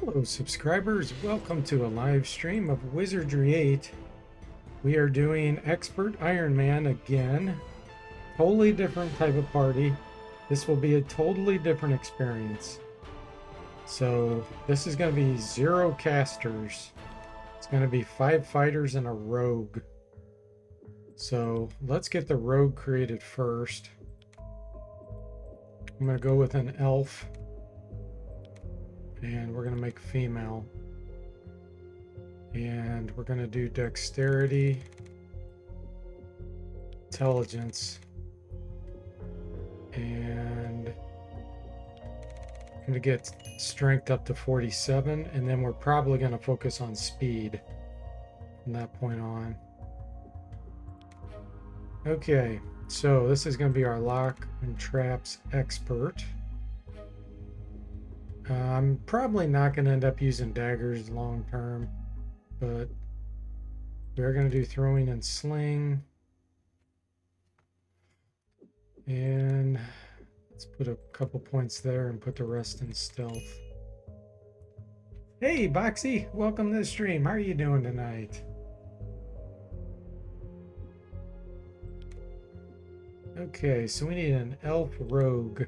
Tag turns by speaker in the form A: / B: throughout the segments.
A: Hello subscribers, welcome to a live stream of Wizardry 8. We are doing Expert Iron Man again. Totally different type of party. This will be a totally different experience. So this is going to be 0 casters. It's going to be 5 fighters and a rogue. So let's get the rogue created first. I'm going to go with an elf. And we're going to make female. And we're going to do dexterity, intelligence, and I'm going to get strength up to 47, and then we're probably going to focus on speed from that point on. Okay, so this is going to be our lock and traps expert. I'm probably not going to end up using daggers long term, but we're going to do throwing and sling. And let's put a couple points there and put the rest in stealth. Hey, Boxy, welcome to the stream. How are you doing tonight? Okay, so we need an elf rogue.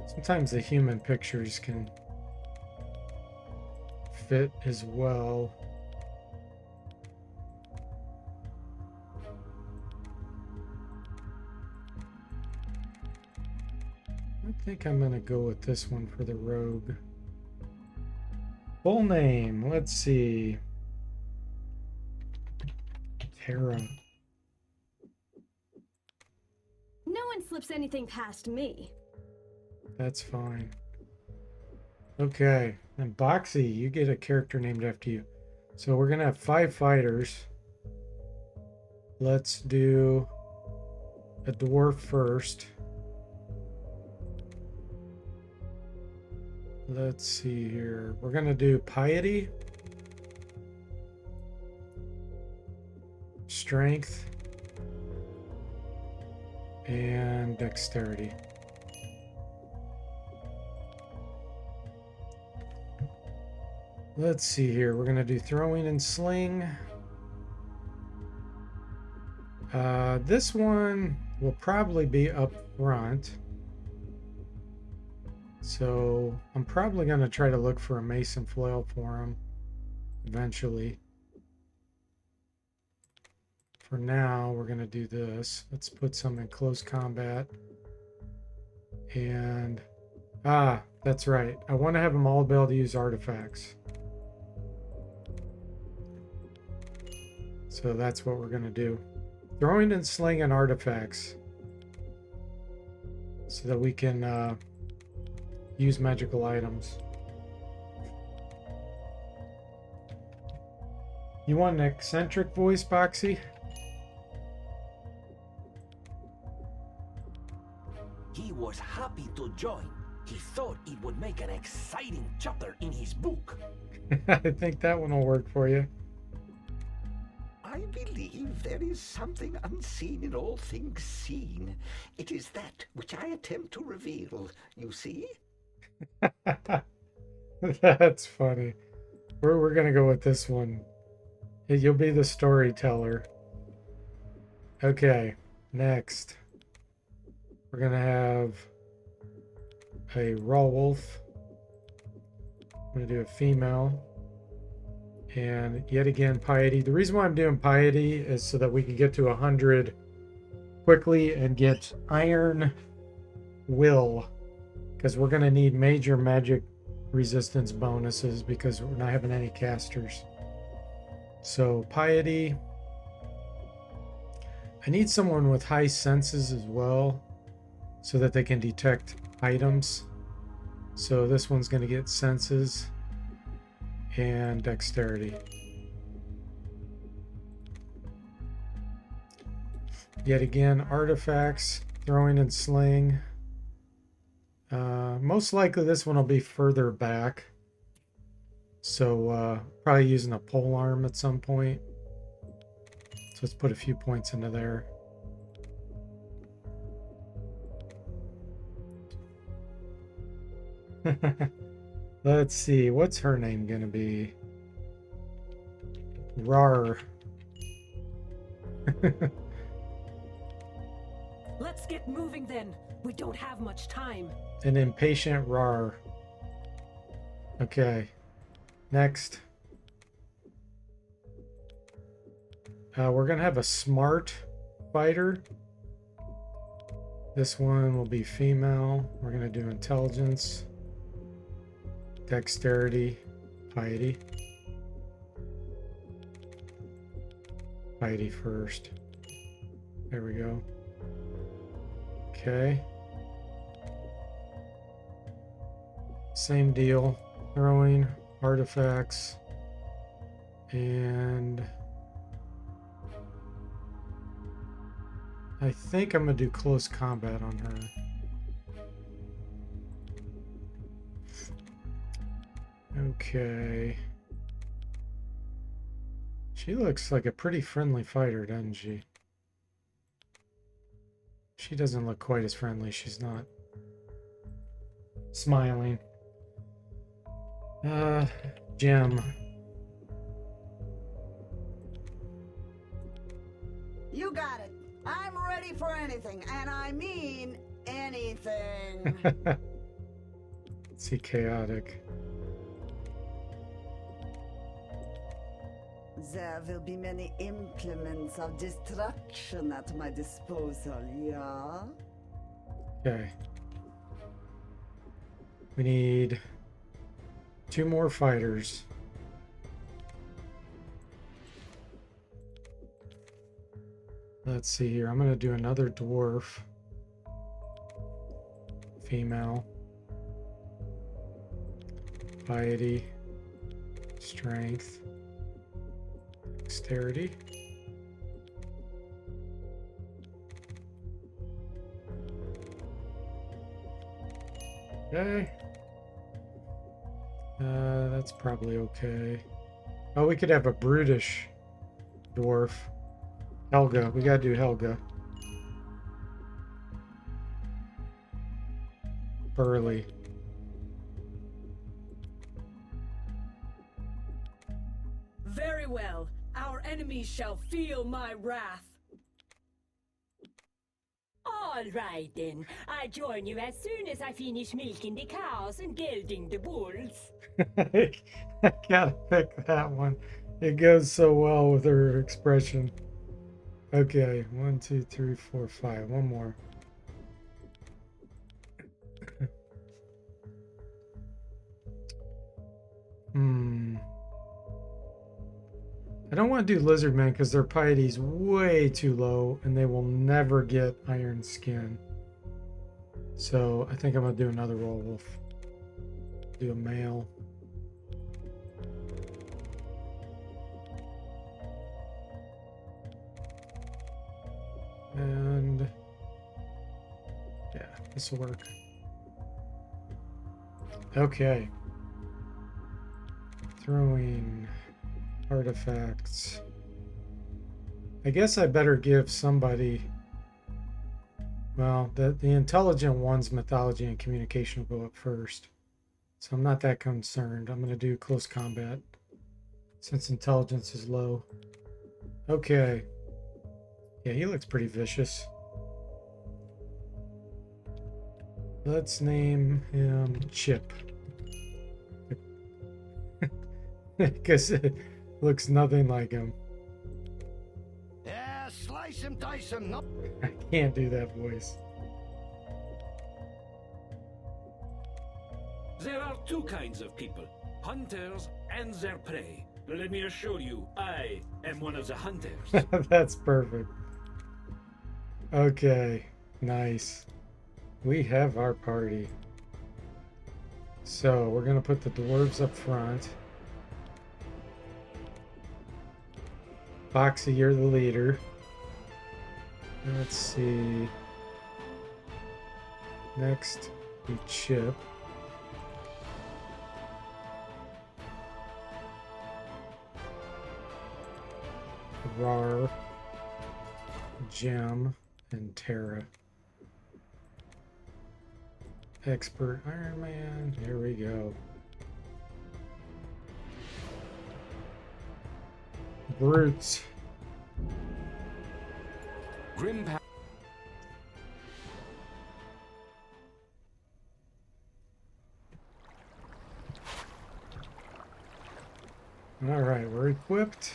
A: Sometimes the human pictures can fit as well. I think I'm going to go with this one for the rogue. Full name, let's see. Tara.
B: No one slips anything past me.
A: That's fine. Okay, and Boxy, you get a character named after you. So we're gonna have 5 fighters. Let's do a dwarf first. Let's see here. We're gonna do piety, strength, and dexterity. Let's see here. We're going to do throwing and sling. This one will probably be up front. So I'm probably going to try to look for a mason flail for him eventually. For now, we're going to do this. Let's put some in close combat. And, that's right. I want to have them all be able to use artifacts. So that's what we're going to do. Throwing and slinging artifacts. So that we can use magical items. You want an eccentric voice, Boxy?
C: He was happy to join. He thought it would make an exciting chapter in his book.
A: I think that one will work for you.
D: I believe there is something unseen in all things seen. It is that which I attempt to reveal, you see?
A: That's funny. We're going to go with this one. You'll be the storyteller. Okay, next. We're going to have a raw wolf. I'm going to do a female. And yet again, piety. The reason why I'm doing piety is so that we can get to 100 quickly and get iron will, because we're going to need major magic resistance bonuses because we're not having any casters. So piety. I need someone with high senses as well so that they can detect items. So this one's going to get senses and dexterity. Yet again, artifacts, throwing and sling. Most likely this one will be further back. So probably using a pole arm at some point. So let's put a few points into there. Let's see, what's her name gonna be? Rar.
E: Let's get moving then. We don't have much time.
A: An impatient Rar. Okay. Next. We're gonna have a smart fighter. This one will be female. We're gonna do intelligence, dexterity, piety. Piety first. There we go. Okay. Same deal. Throwing artifacts and I think I'm gonna do close combat on her. Okay. She looks like a pretty friendly fighter, doesn't she? She doesn't look quite as friendly. She's not smiling. Gem.
F: You got it. I'm ready for anything, and I mean anything.
A: Let's see, chaotic.
F: There will be many implements of destruction at my disposal, yeah?
A: Okay. We need 2 more fighters. Let's see here. I'm going to do another dwarf. Female. Piety. Strength. Dexterity. Okay. That's probably okay. Oh, we could have a brutish dwarf. Helga. We gotta do Helga. Burly.
E: Very well. Our enemies shall feel my wrath.
G: All right then. I join you as soon as I finish milking the cows and gelding the bulls.
A: I gotta pick that one. It goes so well with her expression. Okay, 1, 2, 3, 4, 5. One more. I don't want to do lizardmen because their piety's way too low and they will never get iron skin. So I think I'm gonna do another wolf. Do a male. And yeah, this will work. Okay. Throwing artifacts. I guess I better give somebody, well, the intelligent one's mythology and communication will go up first. So I'm not that concerned. I'm going to do close combat since intelligence is low. Okay. Yeah, he looks pretty vicious. Let's name him Chip. Because it looks nothing like him.
C: Yeah, slice him, dice him. No.
A: I can't do that voice.
H: There are 2 kinds of people, hunters and their prey. Let me assure you, I am one of the hunters.
A: That's perfect. Okay, nice. We have our party. So we're gonna put the dwarves up front. Foxy, you're the leader. Let's see. Next, be Chip. Rar, Gem, and Terra. expert Iron Man. Here we go. Brutes.
C: Grim pa-
A: All right, we're equipped.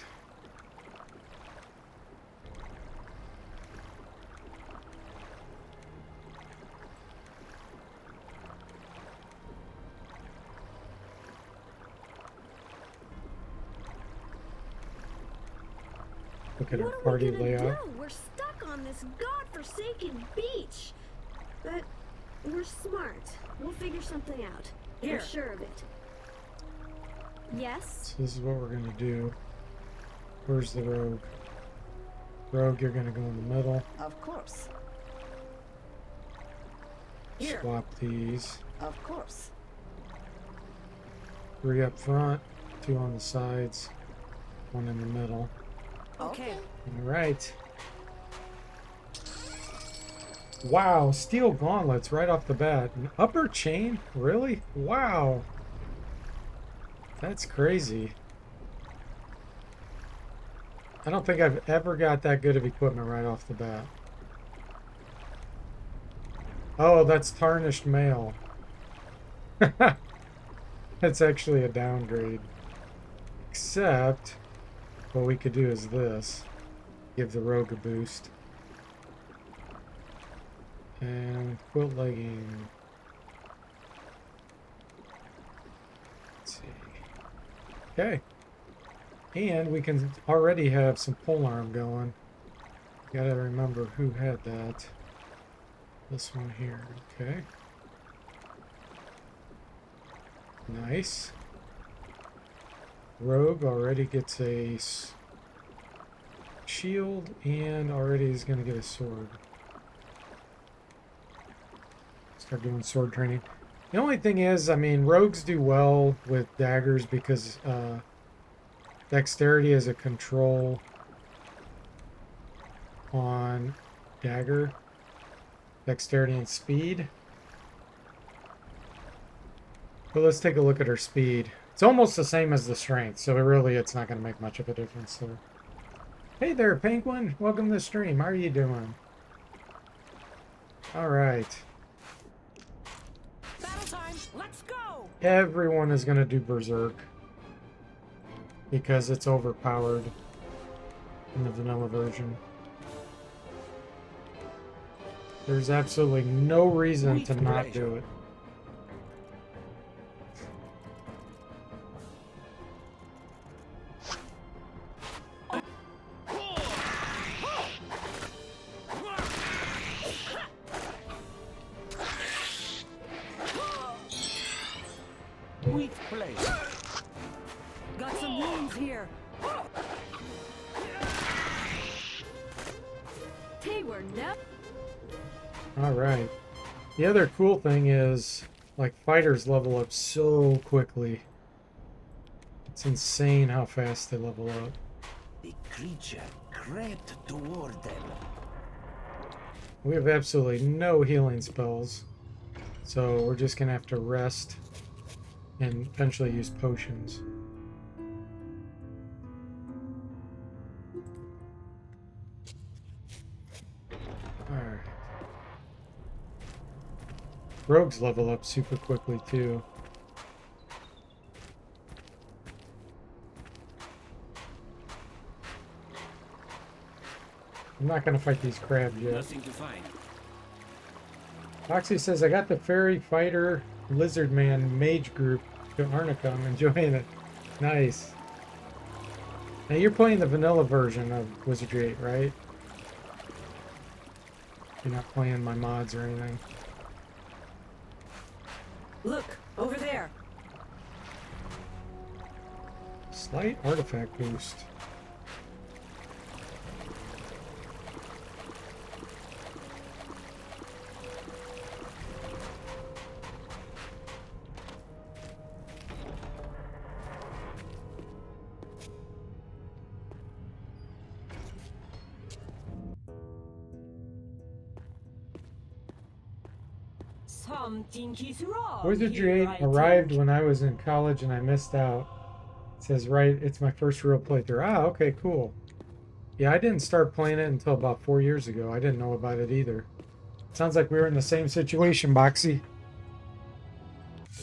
A: Look at our
B: What are
A: party
B: we gonna
A: layout.
B: do? We're stuck on this godforsaken beach. But we're smart. We'll figure something out.
E: Here.
B: We're sure of it. Yes?
A: So this is what we're gonna do. Where's the rogue? Rogue, you're gonna go in the middle.
F: Of course.
E: Here.
A: Swap these.
F: Of course.
A: 3 up front, 2 on the sides, 1 in the middle.
E: Okay.
A: All right. Wow, steel gauntlets right off the bat. An upper chain? Really? Wow. That's crazy. I don't think I've ever got that good of equipment right off the bat. Oh, that's tarnished mail. That's actually a downgrade. Except, what we could do is this. Give the rogue a boost. And quilt legging. Let's see. Okay. And we can already have some polearm going. Gotta remember who had that. This one here. Okay. Nice. Rogue already gets a shield and already is going to get a sword. Start doing sword training. The only thing is, I mean, rogues do well with daggers because dexterity is a control on dagger. Dexterity and speed. But let's take a look at her speed. It's almost the same as the strength, so it's not going to make much of a difference there. Hey there, Penguin. Welcome to the stream. How are you doing? All right.
E: Battle time. Let's go.
A: Everyone is going to do Berserk because it's overpowered in the vanilla version. There's absolutely no reason to not do it.
C: With pleasure.
E: Got some wounds here.
B: They were no.
A: All right. The other cool thing is, like, fighters level up so quickly. It's insane how fast they level up.
C: The creature crept toward them.
A: We have absolutely no healing spells, so we're just gonna have to rest and eventually use potions. Alright. Rogues level up super quickly too. I'm not gonna fight these crabs yet.
H: Nothing to find.
A: Foxy says, I got the fairy fighter lizard man mage group to Arnica. I'm enjoying it. Nice. Now you're playing the vanilla version of Wizardry 8, right? You're not playing my mods or anything.
E: Look, over there.
A: Slight artifact boost.
G: Something is wrong.
A: Wizardry
G: here, I
A: arrived
G: think.
A: when I was in college and I missed out. It says, right, it's my first real playthrough. Ah, okay, cool. Yeah, I didn't start playing it until about 4 years ago. I didn't know about it either. Sounds like we were in the same situation, Boxy.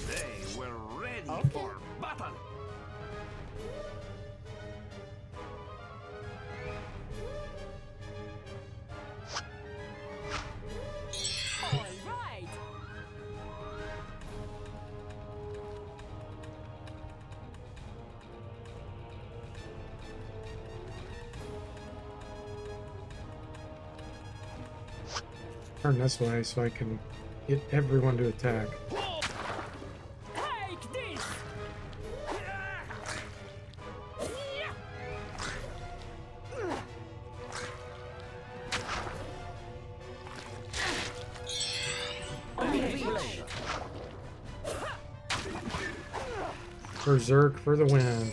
C: They were ready
F: Okay.
C: for battle.
G: All right.
A: Turn this way so I can get everyone to attack.
G: Take this.
A: Berserk for the win.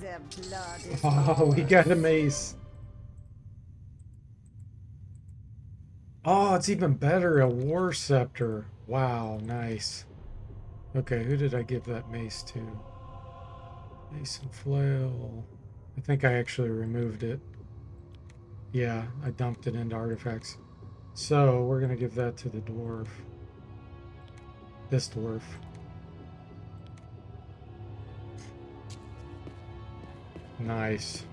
F: The blood is
A: Oh, we got a mace. Oh, it's even better. A war scepter. Wow, nice. Okay, who did I give that mace to? Mace and flail. I think I actually removed it. Yeah, I dumped it into artifacts. So we're gonna give that to the dwarf. This dwarf. Nice.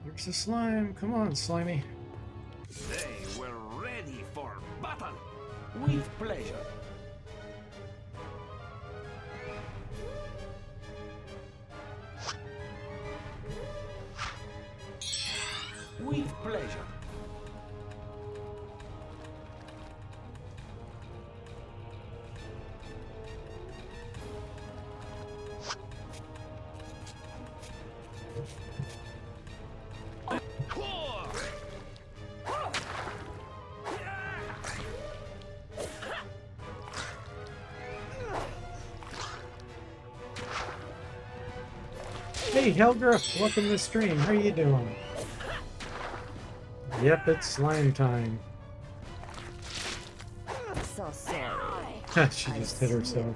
A: There's the slime. Come on, slimy.
C: They were ready for battle. With pleasure. With pleasure.
A: Hey, Helga, welcome to the stream. How you doing? Yep, it's slime time.
F: so sorry.
A: She just hit herself.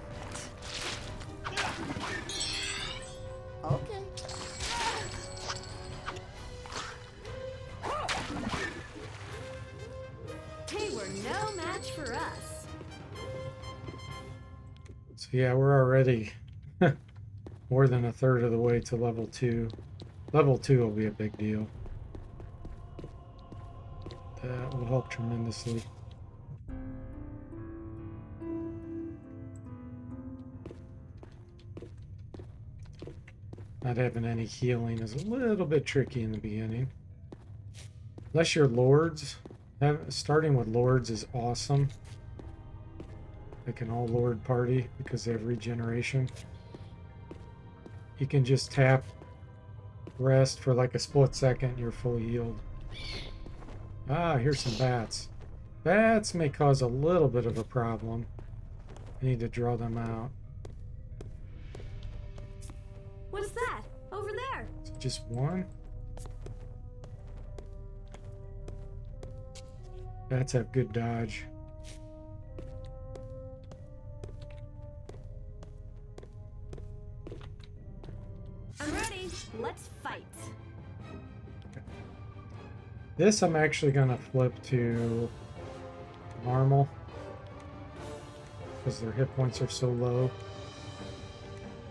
F: Okay.
B: They were no match for us.
A: So yeah, we're already more than a third of the way to level 2. Level 2 will be a big deal. That will help tremendously. Not having any healing is a little bit tricky in the beginning. Unless you're lords. Starting with lords is awesome. Like an all lord party because they have regeneration. You can just tap rest for like a split second, you're fully healed. Ah, here's some bats. Bats may cause a little bit of a problem. I need to draw them out.
B: What's that? Over there.
A: Is it just one? Bats have good dodge.
B: I'm ready. Let's fight.
A: This I'm actually gonna flip to normal because their hit points are so low.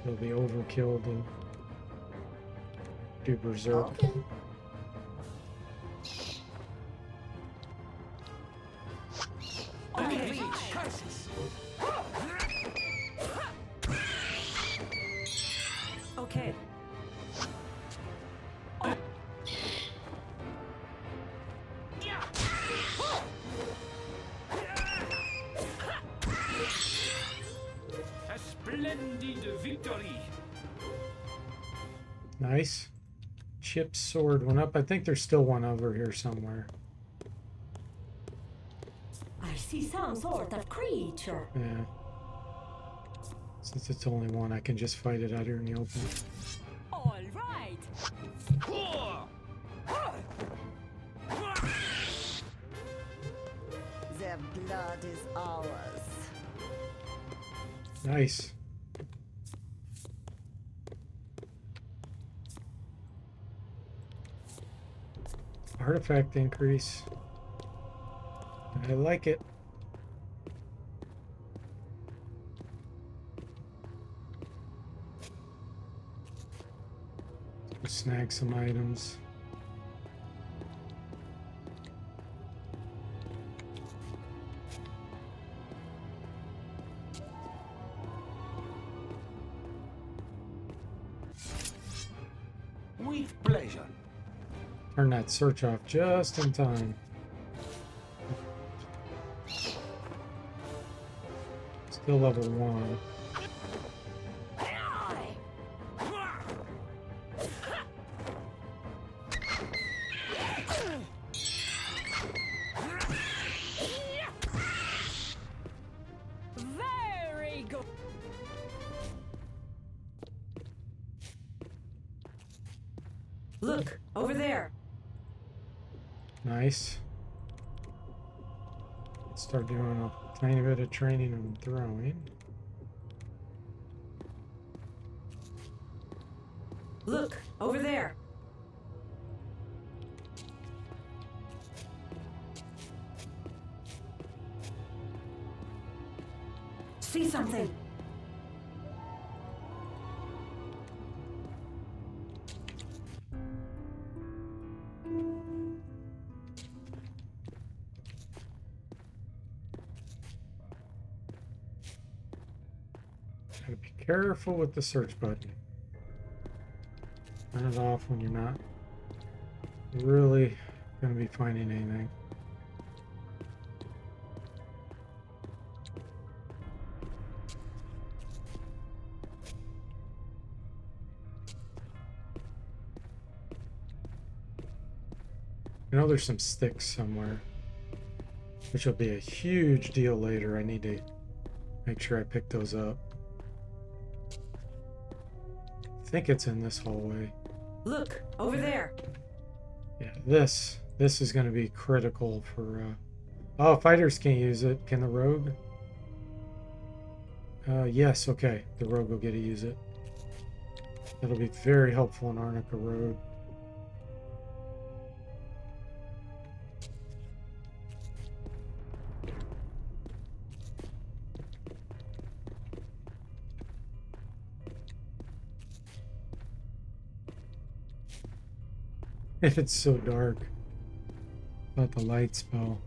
A: It'll be overkill to do berserk.
F: Okay.
A: Nice. Chip's sword went up. I think there's still one over here somewhere.
G: I see some sort of creature.
A: Yeah. Since it's only one, I can just fight it out here in the open.
G: All right.
F: Their blood is ours.
A: Nice. Artifact increase. I like it. Let's snag some items.
C: With pleasure.
A: Turn that search off just in time. Still level 1.
G: Very good.
E: Look, over there.
A: Nice. Let's start doing a tiny bit of training and throwing.
E: Look, over there. See something.
A: Gotta be careful with the search button. Turn it off when you're not really gonna be finding anything. I know there's some sticks somewhere, which will be a huge deal later. I need to make sure I pick those up. I think it's in this hallway.
E: Look, over there.
A: Yeah, this is going to be critical for... Oh, fighters can't use it. Can the rogue? Yes, okay. The rogue will get to use it. That'll be very helpful in Arnica Road. It's so dark. About the light spell.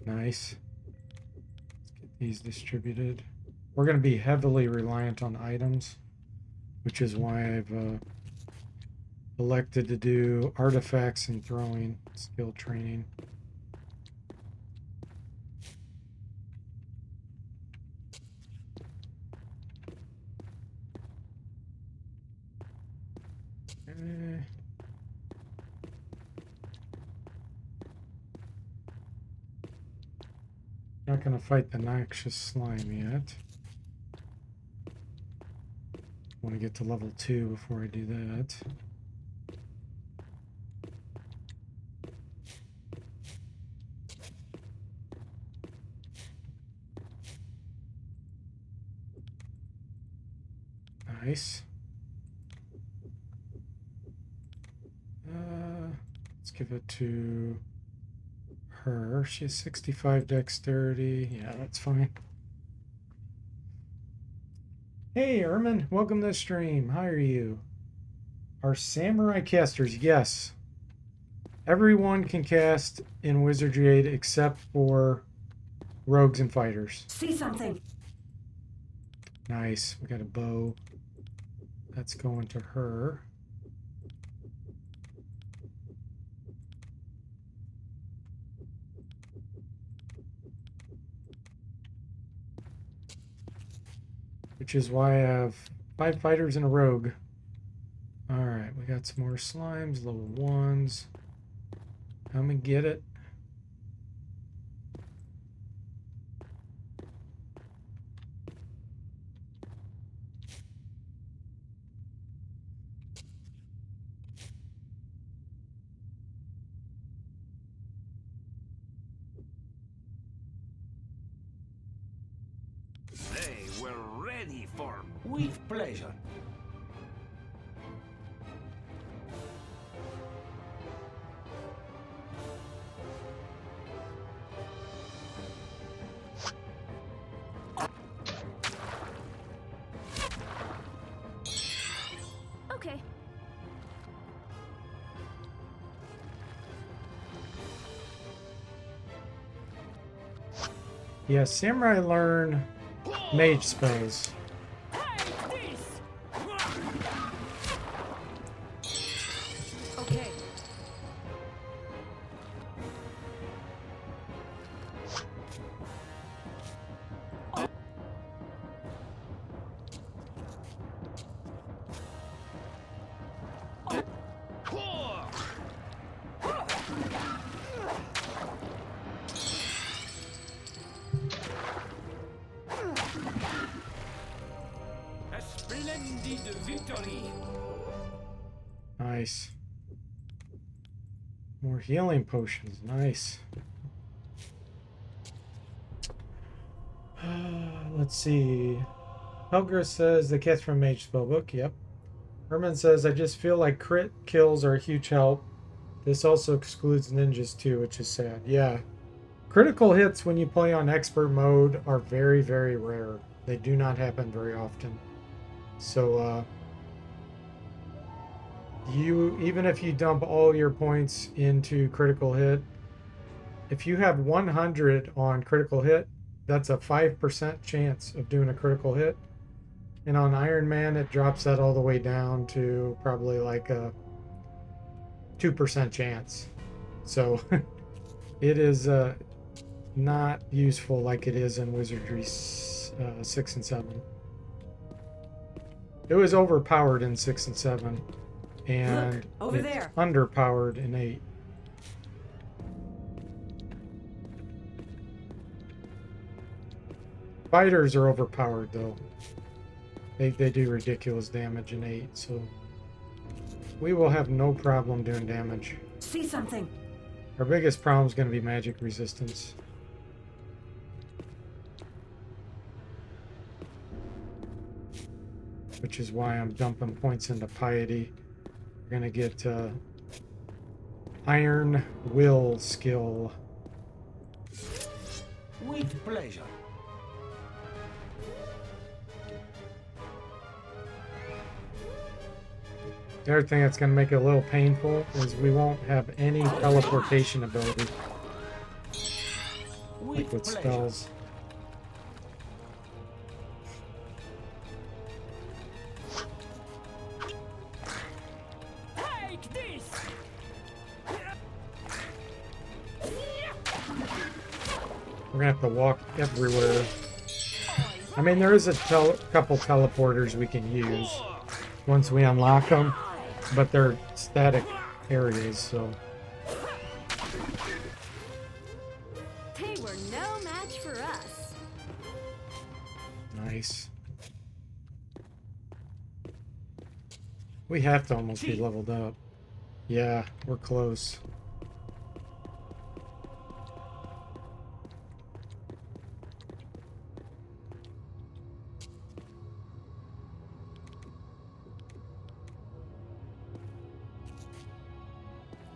A: Nice. Let's get these distributed. We're going to be heavily reliant on items, which is why I've elected to do artifacts and throwing skill training. Not going to fight the noxious slime yet. Want to get to level 2 before I do that. Nice. Let's give it to her. She has 65 dexterity. Yeah, that's fine. Hey, Ermin. Welcome to the stream. How are you? Our samurai casters. Yes. Everyone can cast in Wizardry 8 except for rogues and fighters.
E: See something.
A: Nice. We got a bow. That's going to her. which is why I have 5 fighters and a rogue. Alright, we got some more slimes, level 1s. Come and get it.
C: They were ready for with pleasure.
B: Okay.
A: Yeah, samurai learn mage spells.
E: Okay.
C: A splendid victory.
A: Nice. More healing potions. Nice. Let's see. Helger says the Catherine Mage spellbook. Yep. Herman says I just feel like crit kills are a huge help. This also excludes ninjas too, which is sad. Yeah. Critical hits when you play on expert mode are very, very rare. They do not happen very often. So, even if you dump all your points into critical hit, if you have 100 on critical hit, that's a 5% chance of doing a critical hit. And on Iron Man, it drops that all the way down to probably like a 2% chance. So it is not useful like it is in Wizardry 6 and 7. It was overpowered in 6 and 7. And
E: Look, over
A: it's
E: there.
A: underpowered in 8. Fighters are overpowered though. They do ridiculous damage in 8, so we will have no problem doing damage.
E: See something.
A: Our biggest problem is going to be magic resistance. Which is why I'm dumping points into piety. We're going to get iron will skill.
C: With pleasure.
A: The other thing that's going to make it a little painful is we won't have any teleportation ability. Like with spells.
G: Take this!
A: We're going to have to walk everywhere. I mean, there is a couple teleporters we can use once we unlock them, but they're static areas, so.
B: They were no match for us.
A: Nice. We have to almost be leveled up. Yeah, we're close.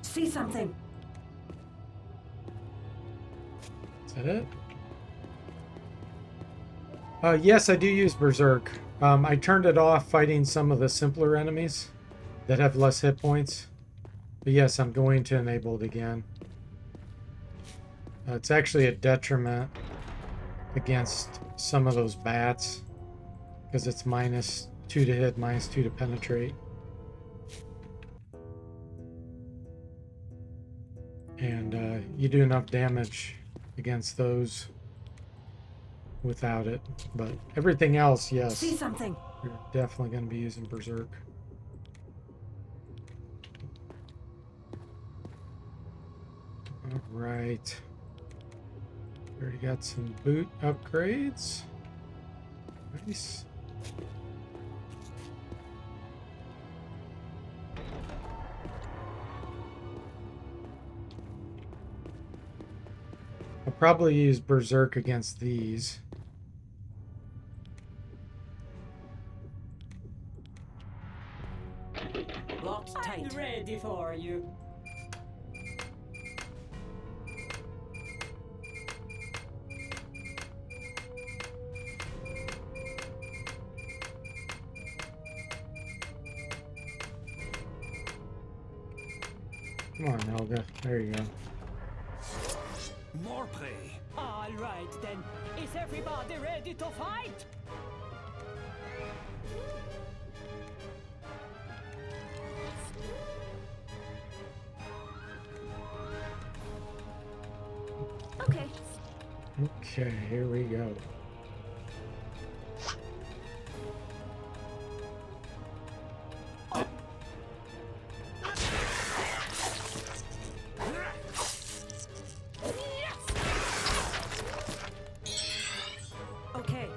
E: See something.
A: Is that it? Yes, I do use Berserk. I turned it off fighting some of the simpler enemies that have less hit points. But yes, I'm going to enable it again. It's actually a detriment against some of those bats because it's -2 to hit, -2 to penetrate. And you do enough damage against those without it, but everything else, yes.
E: See something.
A: We're definitely going to be using Berserk. All right. Already got some boot upgrades. Nice. I'll probably use Berserk against these.
E: Locked
G: I'm
E: tight.
G: ready for you.
A: Come on, Helga. There you go.
H: More prey.
G: All right then. Is everybody ready to fight?
B: Okay.
A: Okay, here we go.
E: Okay.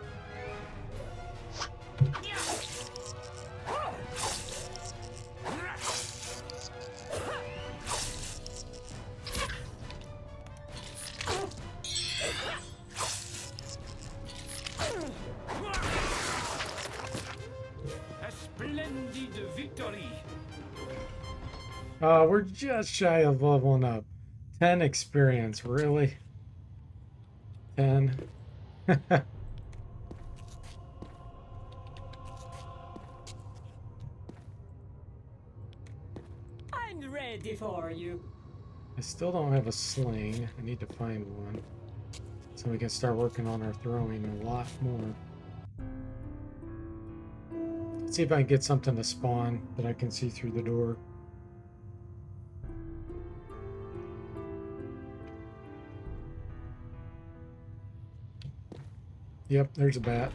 H: A splendid victory.
A: We're just shy of leveling up. 10 experience, really? 10.
G: I'm ready for you.
A: I still don't have a sling. I need to find one. So we can start working on our throwing a lot more. Let's see if I can get something to spawn that I can see through the door. Yep, there's a bat.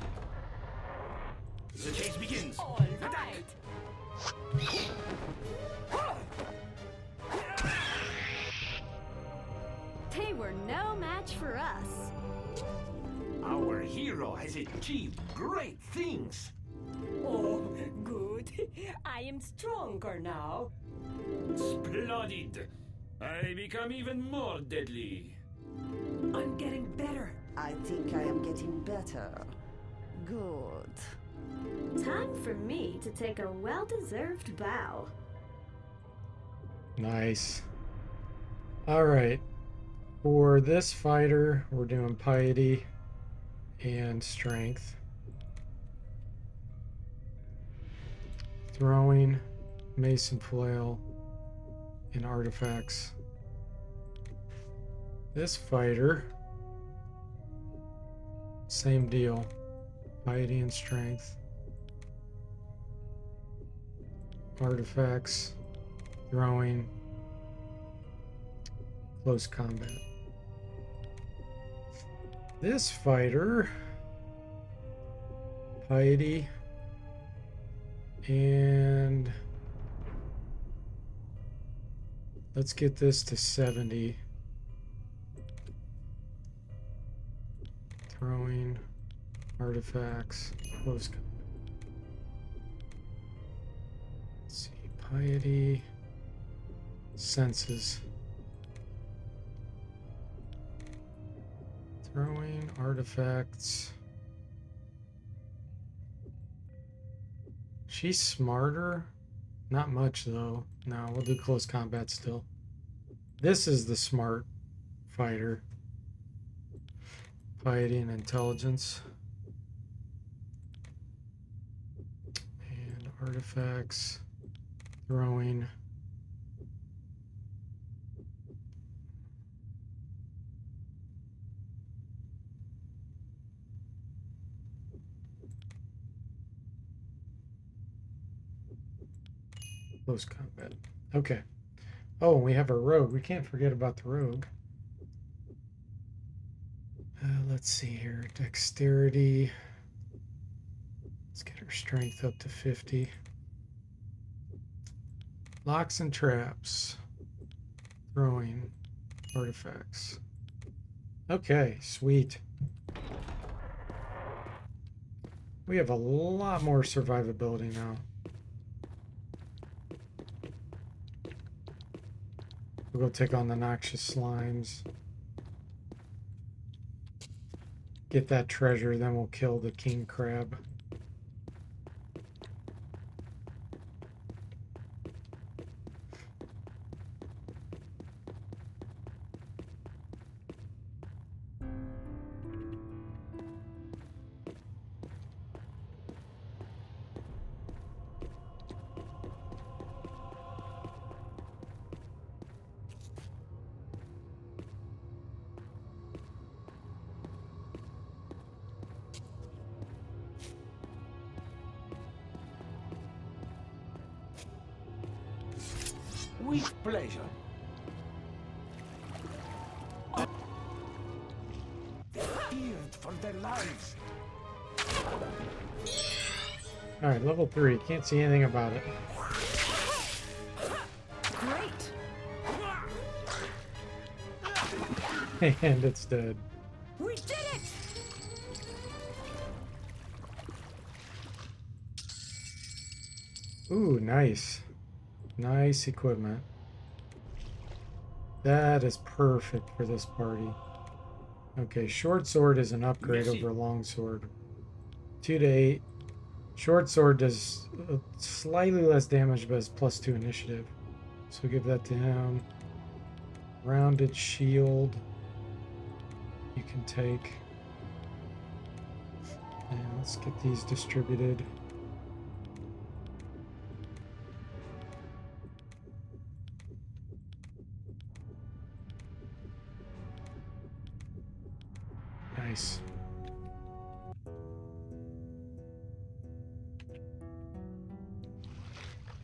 H: The chase begins.
G: All right.
B: They were no match for us.
C: Our hero has achieved great things.
G: Oh, good. I am stronger now.
H: Splendid. I become even more deadly.
E: I'm getting better.
F: I think I am getting better. Good.
B: Time for me to take a well-deserved bow.
A: Nice. All right. For this fighter, we're doing piety and strength. Throwing, mason flail, and artifacts. This fighter, same deal. Piety and strength. Artifacts, throwing, close combat. This fighter, piety, and let's get this to 70. Throwing, artifacts, close combat. Let's see, piety, senses. Throwing, artifacts. She's smarter. Not much though. No, we'll do close combat still. This is the smart fighter. Piety and intelligence. And artifacts. Throwing. Close combat. Okay. Oh, and we have a rogue. We can't forget about the rogue. Let's see here. Dexterity. Let's get her strength up to 50. Locks and traps. Throwing artifacts. Okay, sweet. We have a lot more survivability now. We'll go take on the noxious slimes. Get that treasure, then we'll kill the king crab.
C: With pleasure. They feared for their lives.
A: Alright, level 3. Can't see anything about it.
E: Great.
A: And it's dead.
E: We did it!
A: Ooh, nice. Nice equipment. That is perfect for this party. Okay, short sword is an upgrade over long sword. 2 to 8. Short sword does slightly less damage, but it's +2 initiative. So give that to him. Rounded shield. You can take. And let's get these distributed. Nice.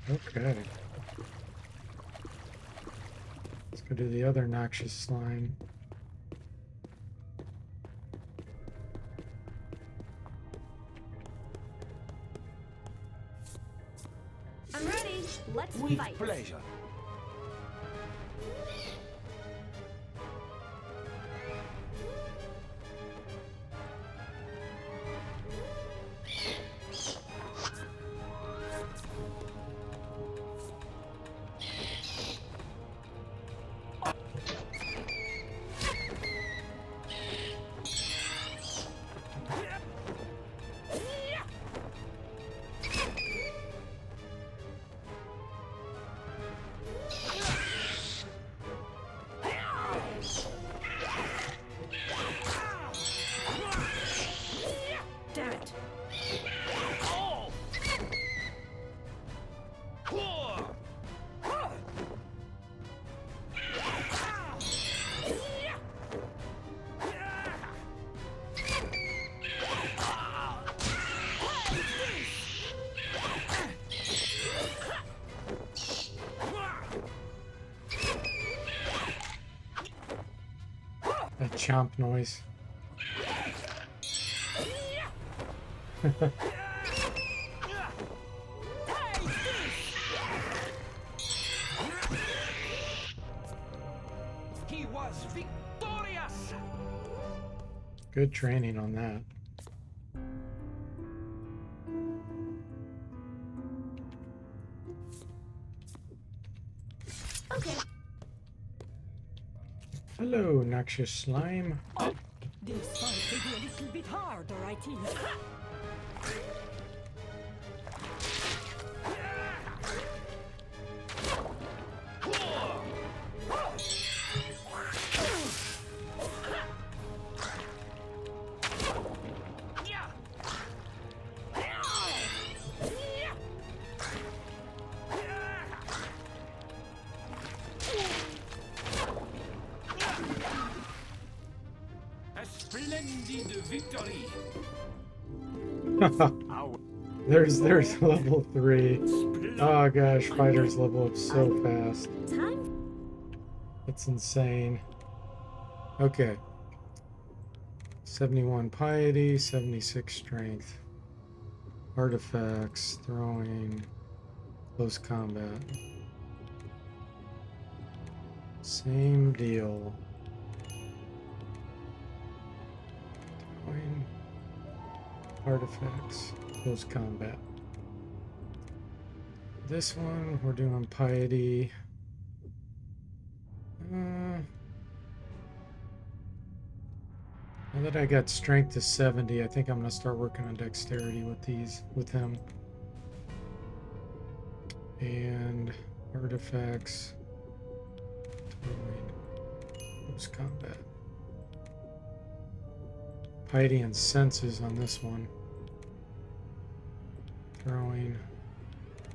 A: Okay. Let's go to the other noxious slime.
B: I'm ready. Let's
C: With
B: fight.
C: pleasure.
B: Damn it.
A: That chomp noise.
C: He was victorious.
A: Good training on that.
B: Okay.
A: Hello, noxious slime.
G: This fight will be a little bit harder, I think.
H: A splendid victory.
A: There's level 3. Oh gosh, fighters level up so fast.
B: Time.
A: It's insane. Okay. 71 piety, 76 strength. Artifacts, throwing, close combat. Same deal. Throwing, artifacts, close combat. This one, we're doing piety. Now that I got strength to 70, I think I'm gonna start working on dexterity with him. And artifacts, close combat. Piety and senses on this one. Throwing,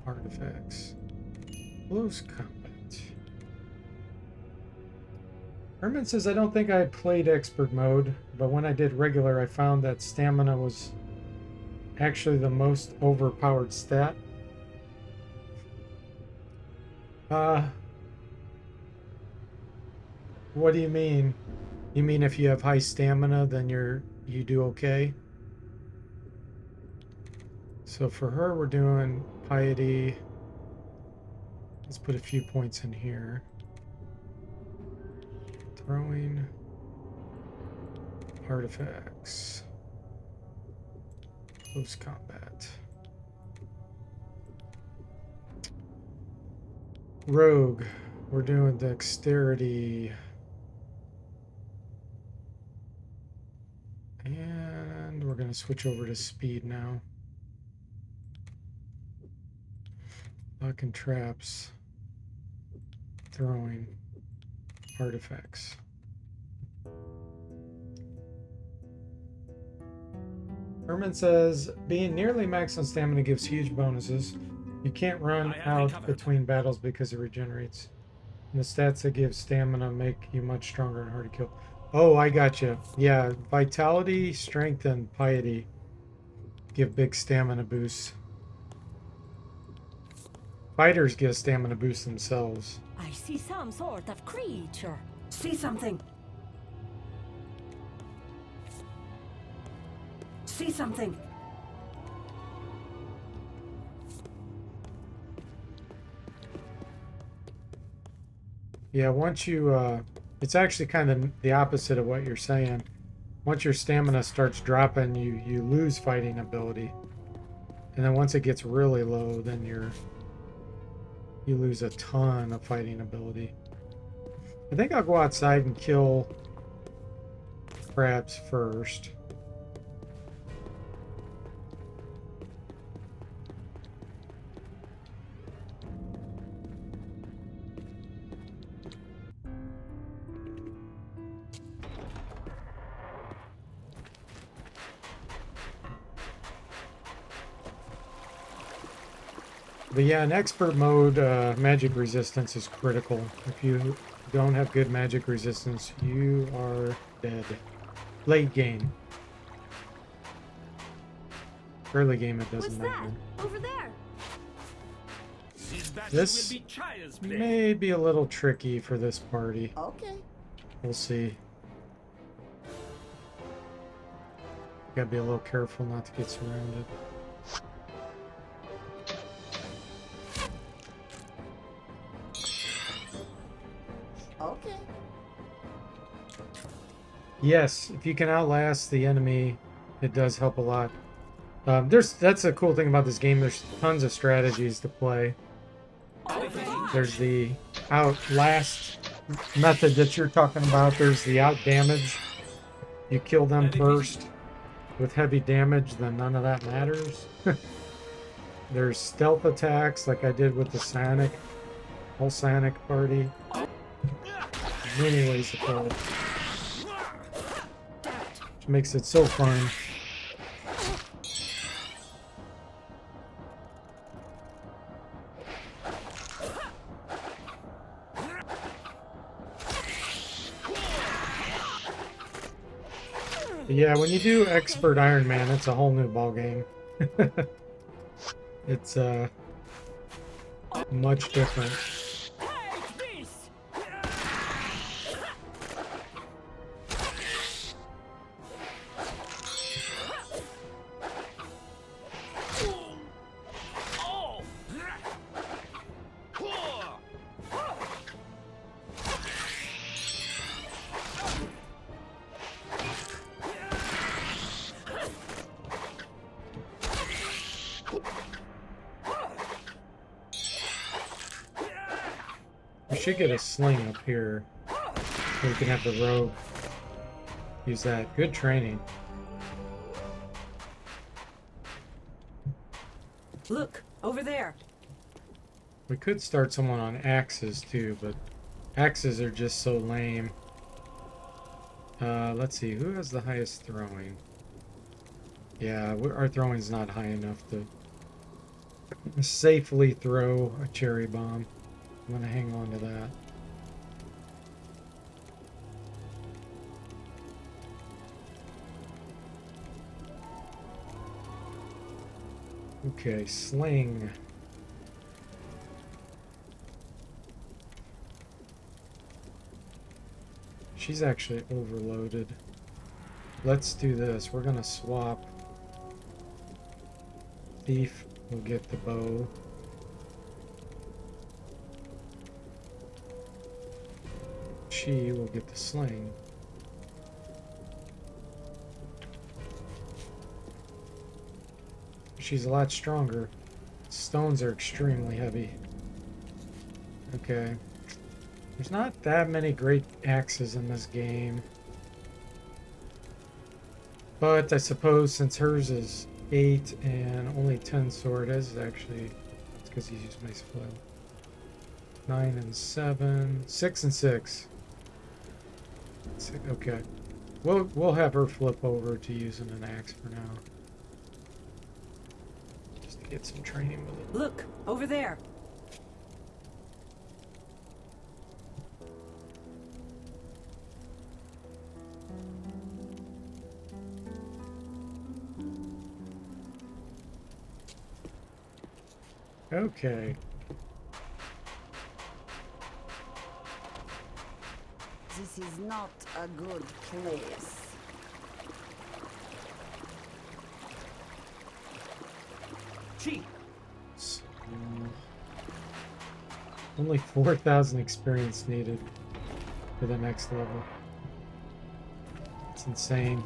A: artifacts, close combat. Herman says, I don't think I played expert mode, but when I did regular, I found that stamina was actually the most overpowered stat. What do you mean? You mean if you have high stamina, then you do okay? So for her, we're doing piety. Let's put a few points in here. Throwing, artifacts, close combat. Rogue, we're doing dexterity. And we're going to switch over to speed now. Lock and traps, throwing, artifacts. Herman says, being nearly max on stamina gives huge bonuses. You can't run out between battles because it regenerates. And the stats that give stamina make you much stronger and hard to kill. Oh, I gotcha. Yeah, vitality, strength, and piety give big stamina boosts. Fighters get a stamina boost themselves.
G: I see some sort of creature.
E: See something. See something.
A: Yeah, once you, it's actually kind of the opposite of what you're saying. Once your stamina starts dropping, you lose fighting ability. And then once it gets really low, then you lose a ton of fighting ability. I think I'll go outside and kill crabs first. But yeah, in expert mode, magic resistance is critical. If you don't have good magic resistance, you are dead. Late game. Early game, it doesn't matter.
B: Over there.
A: This may be a little tricky for this party.
F: Okay.
A: We'll see. Gotta be a little careful not to get surrounded.
F: Okay.
A: Yes, if you can outlast the enemy, it does help a lot. That's a cool thing about this game. There's tons of strategies to play. There's the outlast method that you're talking about. There's the out damage. You kill them first with heavy damage, then none of that matters. There's stealth attacks like I did with the whole Sanic party. Many ways to play it. Which makes it so fun. But yeah, when you do expert Iron Man, it's a whole new ballgame. It's much different. should get a sling up here. So we can have the rogue use that. Good training.
E: Look, over there.
A: We could start someone on axes too, but axes are just so lame. Let's see, who has the highest throwing? Yeah, our throwing's not high enough to safely throw a cherry bomb. I'm gonna hang on to that. Okay, sling. She's actually overloaded. Let's do this. We're gonna swap. Thief will get the bow. She will get the sling. She's a lot stronger. Stones are extremely heavy. Okay. There's not that many great axes in this game. But I suppose since hers is 8 and only 10 sword, is actually, it's because he used mace flow. 9 and 7, 6 and 6. Okay. We'll have her flip over to using an axe for now. Just to get some training with it.
E: Look, over there.
A: Okay.
F: This is not a good place.
C: She.
A: So, only 4,000 experience needed for the next level. It's insane.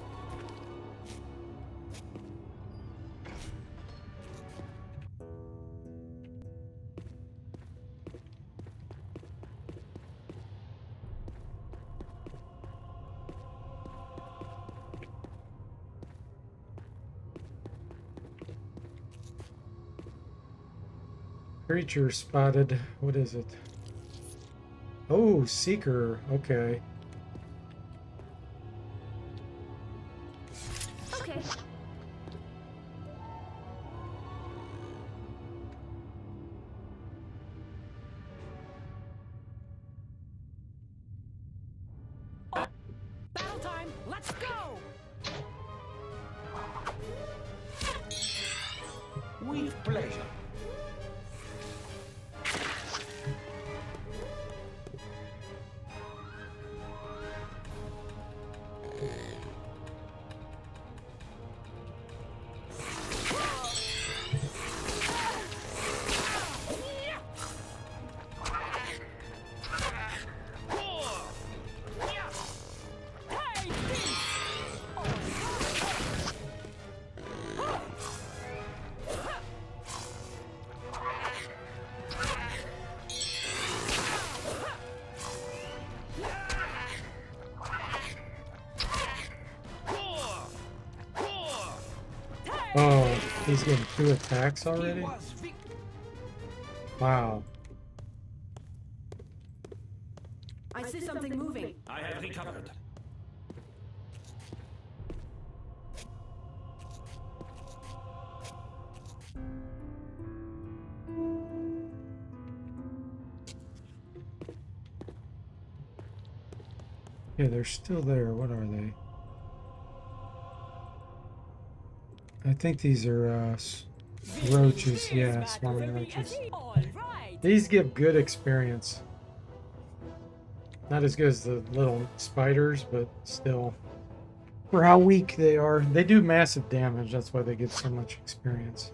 A: Creature spotted. What is it? Oh, Seeker. Okay.
B: Okay.
E: Battle time. Let's go.
C: With pleasure.
A: Oh, he's getting 2 attacks already? Wow.
E: I see something moving.
H: I have recovered.
A: Yeah, they're still there. What are they? I think these are roaches. Yeah, swarming roaches.
G: All right.
A: These give good experience. Not as good as the little spiders, but still. For how weak they are. They do massive damage. That's why they give so much experience.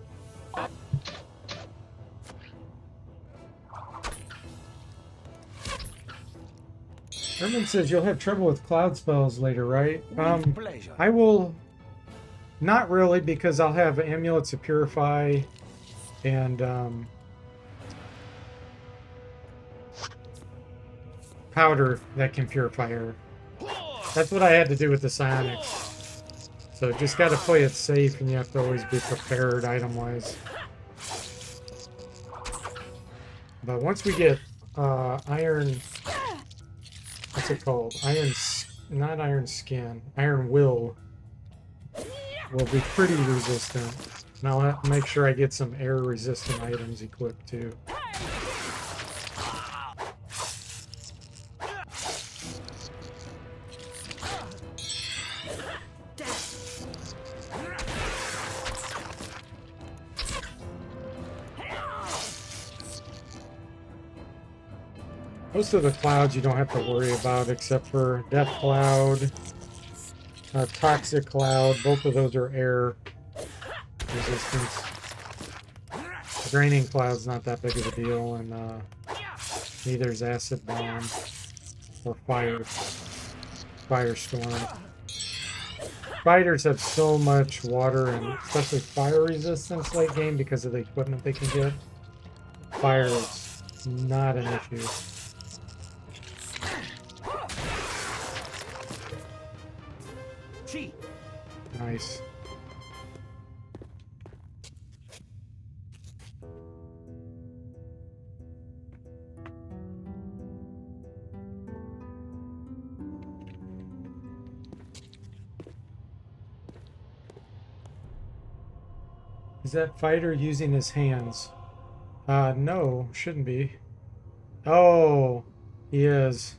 A: Herman says you'll have trouble with cloud spells later, right?
C: With pleasure.
A: I will. Not really, because I'll have amulets of purify powder that can purify air. That's what I had to do with the psionics. So just got to play it safe, and you have to always be prepared item-wise. But once we get iron, what's it called? Not iron skin, iron will be pretty resistant. And I'll have to make sure I get some air resistant items equipped too. Most of the clouds you don't have to worry about except for Death Cloud, Toxic Cloud. Both of those are air resistance. Draining Cloud's not that big of a deal, and neither is Acid Bomb or Firestorm. Fighters have so much water and especially fire resistance late game because of the equipment they can get. Fire is not an issue. Nice. Is that fighter using his hands? No, shouldn't be. Oh, he is.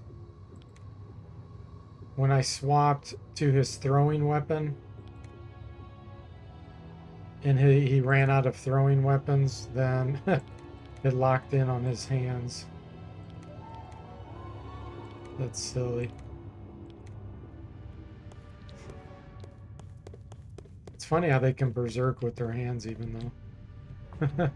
A: When I swapped to his throwing weapon, and he ran out of throwing weapons, then it locked in on his hands. That's silly. It's funny how they can berserk with their hands even though.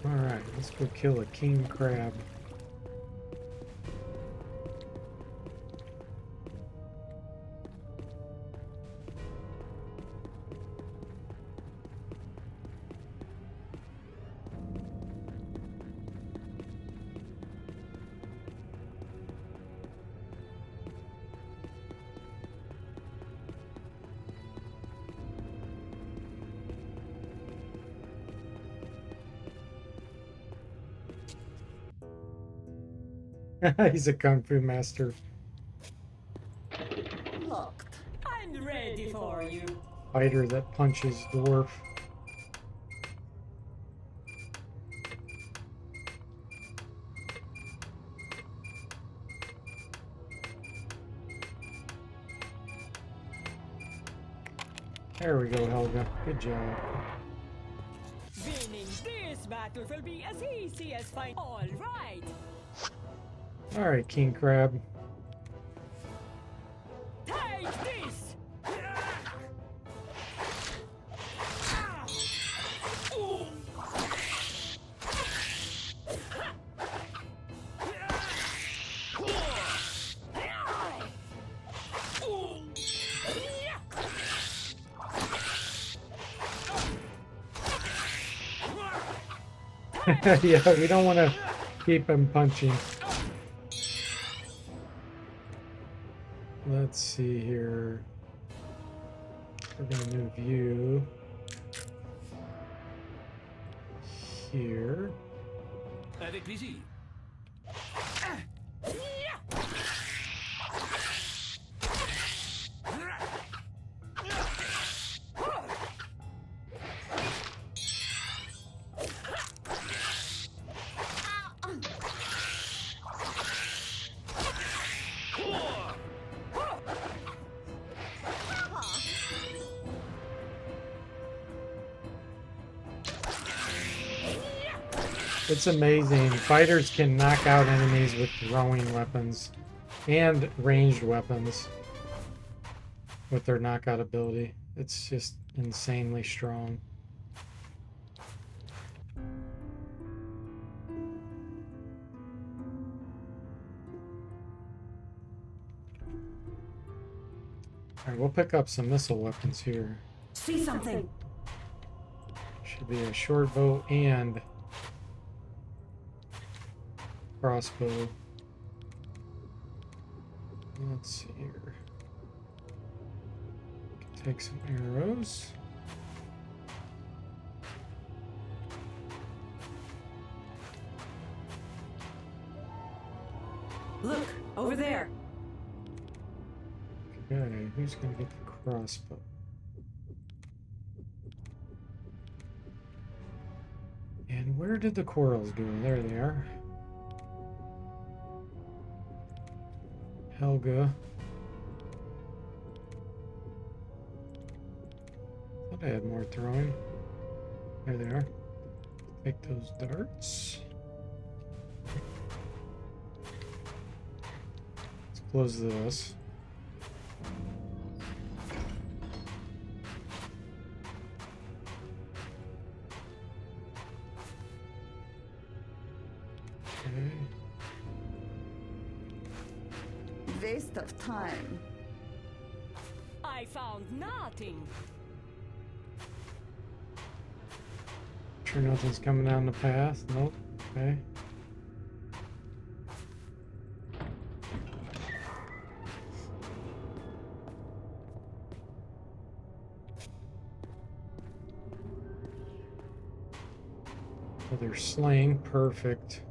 A: Alright, let's go kill a king crab. He's a kung fu master.
F: Looked.
G: I'm ready for you.
A: Fighter that punches dwarf. There we go, Helga. Good job.
G: Winning this battle will be as easy as fine. All right.
A: All right, King Crab.
G: Take this.
A: Yeah, we don't want to keep him punching. Let's see here. We're going to move you here.
H: Avec plaisir.
A: It's amazing. Fighters can knock out enemies with throwing weapons and ranged weapons with their knockout ability. It's just insanely strong. Alright, we'll pick up some missile weapons here.
F: See something.
A: Should be a short bow and crossbow. Let's see here. Take some arrows.
E: Look, over there.
A: Okay, who's gonna get the crossbow? And where did the corals go? There they are. Helga. Thought I had more throwing. There they are. Take those darts. Let's close this. Okay.
F: Waste of time.
G: I found nothing.
A: Sure nothing's coming down the path? Nope. Okay. Oh, they're slaying. Perfect.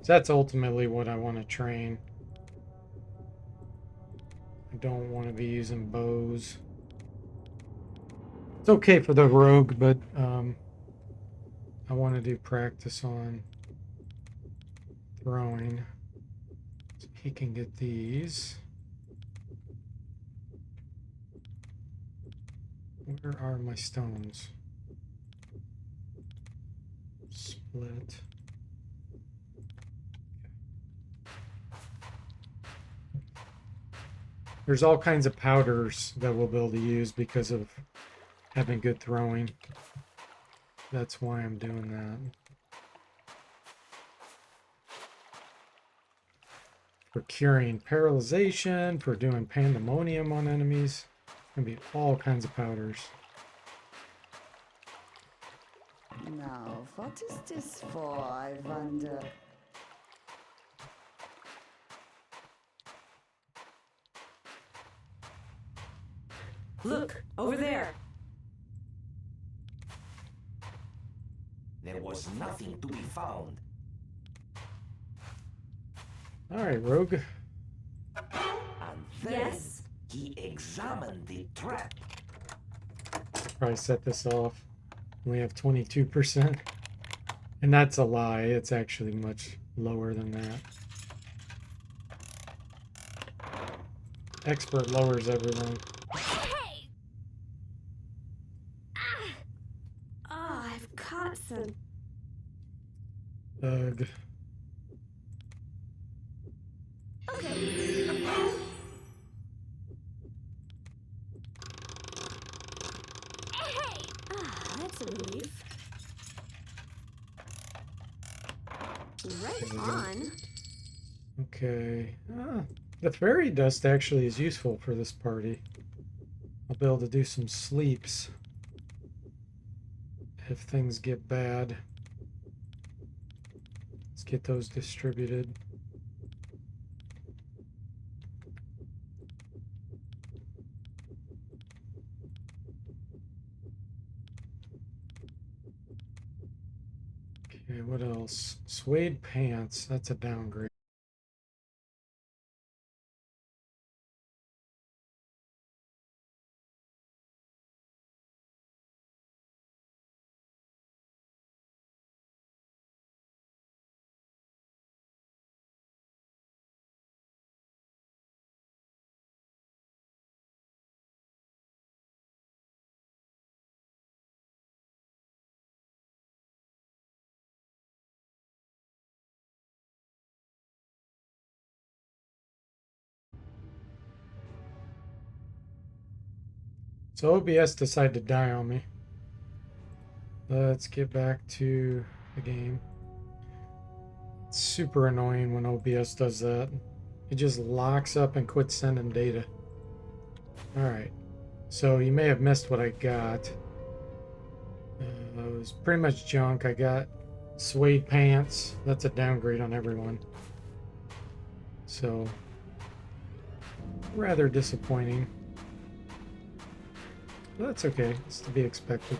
A: So that's ultimately what I want to train. I don't want to be using bows. It's okay for the rogue, but I want to do practice on throwing. So he can get these. Where are my stones? Split. There's all kinds of powders that we'll be able to use because of having good throwing. That's why I'm doing that. For curing paralyzation, for doing pandemonium on enemies. Gonna be all kinds of powders.
F: Now, what is this for, I wonder?
E: Look, over there.
C: There was nothing to be found.
A: Alright, rogue.
C: And then
B: Yes?
C: he examined the trap.
A: Probably set this off. We have 22%. And that's a lie. It's actually much lower than that. Expert lowers everything.
B: Hey! Ah! Oh, I've caught some.
A: Ugh.
B: Okay. Hey! Ah, that's a relief. Right on.
A: Okay. The fairy dust actually is useful for this party. I'll be able to do some sleeps if things get bad. Let's get those distributed. Okay, what else? Suede pants. That's a downgrade. So OBS decided to die on me. Let's get back to the game. It's super annoying when OBS does that. It just locks up and quits sending data. Alright. So you may have missed what I got. it's pretty much junk. I got suede pants. That's a downgrade on everyone. So, rather disappointing. But that's okay. It's to be expected.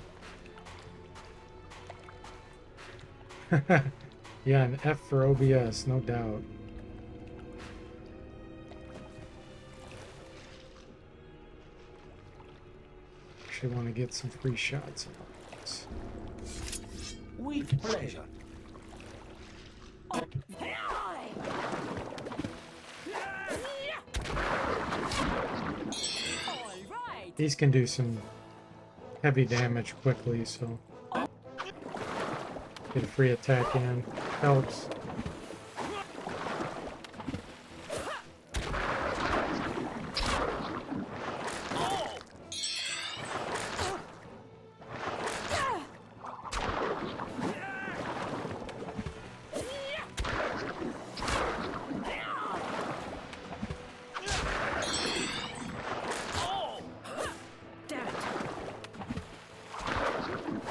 A: Yeah, an F for OBS, no doubt. Actually want to get some free shots out.
C: With pleasure.
A: These can do some heavy damage quickly, so get a free attack in. Helps.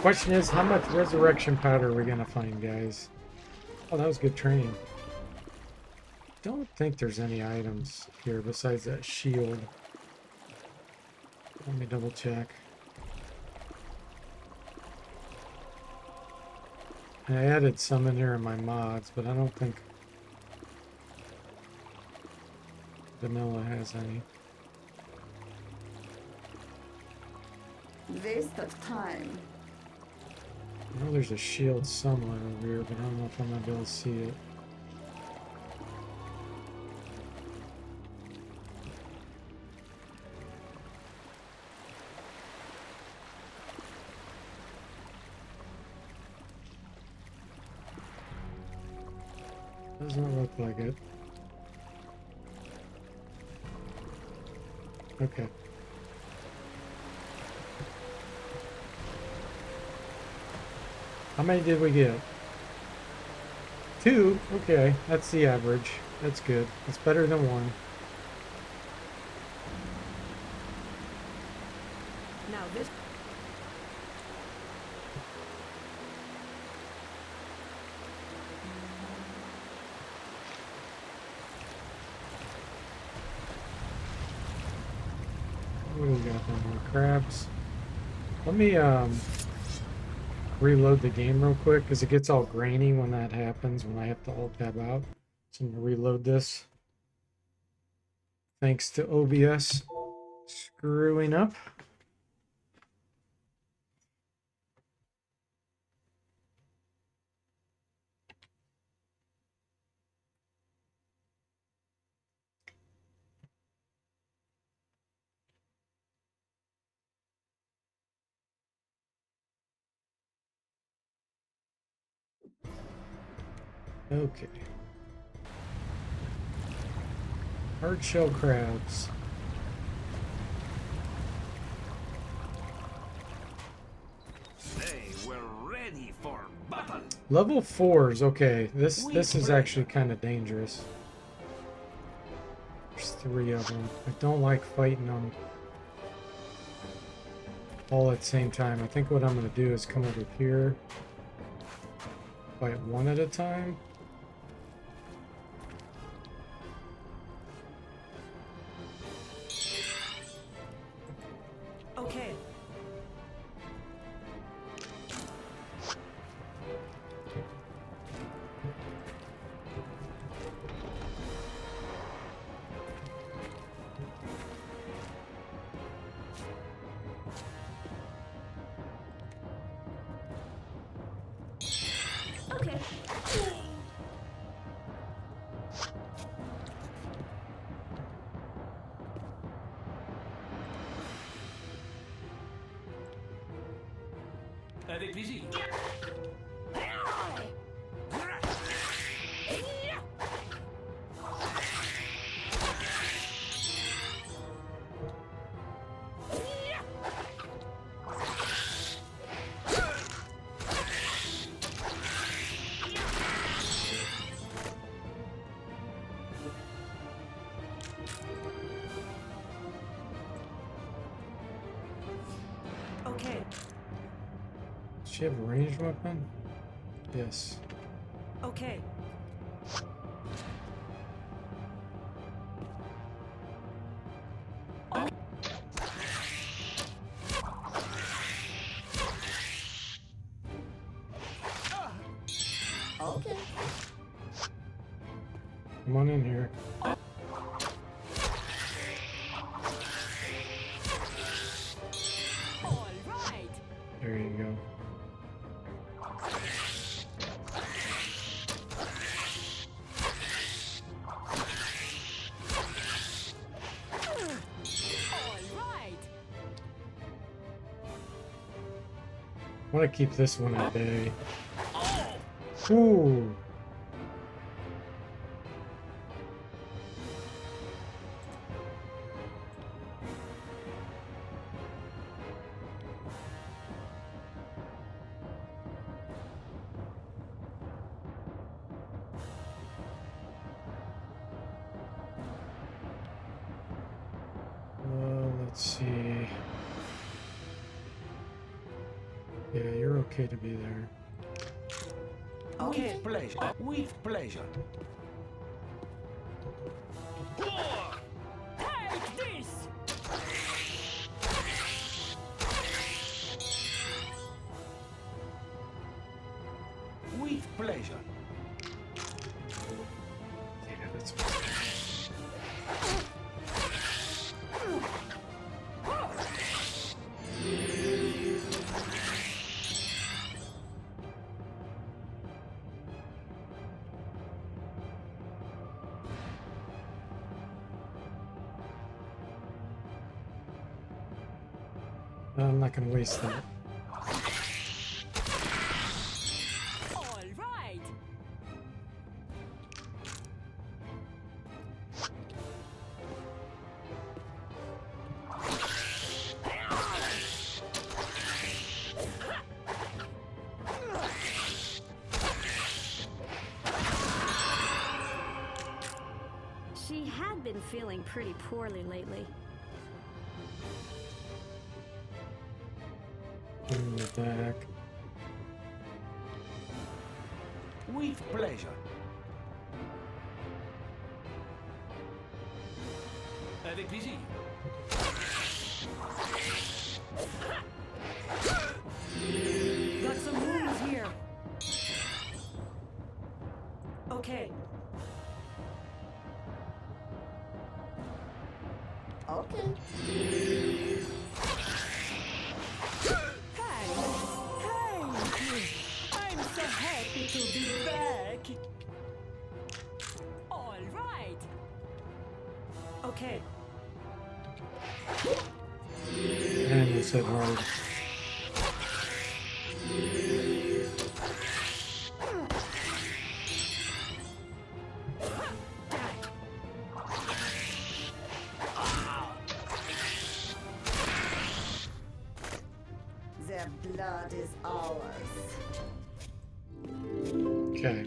A: Question is, how much resurrection powder are we gonna find, guys? Oh, that was good training. Don't think there's any items here besides that shield. Let me double check. I added some in there in my mods, but I don't think vanilla has any.
F: Waste of time.
A: I know there's a shield somewhere over here, but I don't know if I'm gonna be able to see it. Doesn't look like it. Okay. How many did we get? 2? Okay, that's the average. That's good. It's better than 1.
E: Now this.
A: What do we got down here? Crabs. Let me reload the game real quick because it gets all grainy when that happens, when I have to alt tab out. So I'm gonna reload this. Thanks to OBS screwing up. Okay. Hard shell crabs.
C: They were ready for battle.
A: Level 4s, okay. This is actually kind of dangerous. There's 3 of them. I don't like fighting them all at the same time. I think what I'm going to do is come over here, fight one at a time.
E: Okay.
B: Okay.
H: Avec plaisir.
E: Okay.
A: she have a ranged weapon? Yes.
E: Okay.
F: Okay.
A: Come on in here.
G: All right.
A: There you go.
G: All right.
A: I want to keep this one at bay. Ooh. Let's see. Yeah, you're okay to be there.
C: With pleasure. With pleasure.
G: Take this.
C: With pleasure.
A: Yeah, that's I'm not going to waste that.
G: All right.
B: She had been feeling pretty poorly lately.
A: Bring it back.
C: With pleasure. Avec plaisir.
E: Got some wounds here. Okay.
F: Okay.
G: I'm so happy to be back. All right.
E: Okay.
A: And it's hit hard.
F: Their blood is ours.
A: Okay.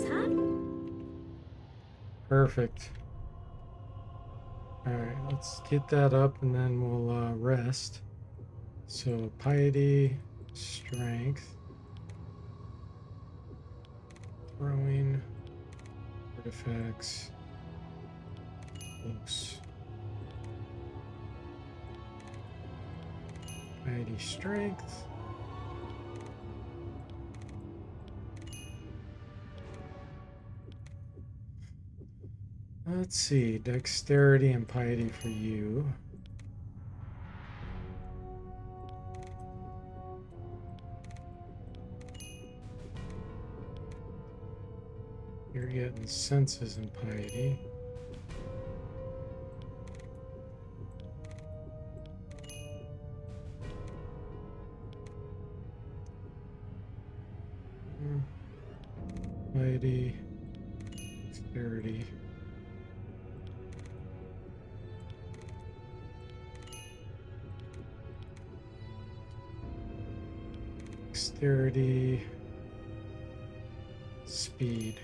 B: Time?
A: Perfect. Alright, let's get that up and then we'll rest. So, piety, strength, throwing, artifacts, close. Piety, strength. Let's see, dexterity and piety for you. You're getting senses and piety. Piety, dexterity. Dexterity, speed.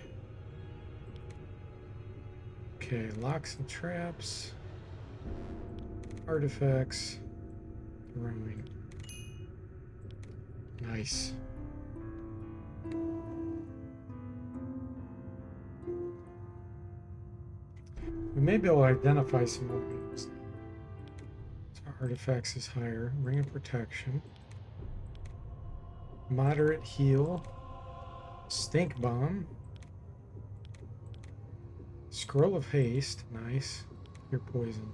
A: Okay, locks and traps, artifacts, throwing. Nice. We may be able to identify some more items. So artifacts is higher. Ring of protection. Moderate heal. Stink bomb. Scroll of haste. Nice. You're poison.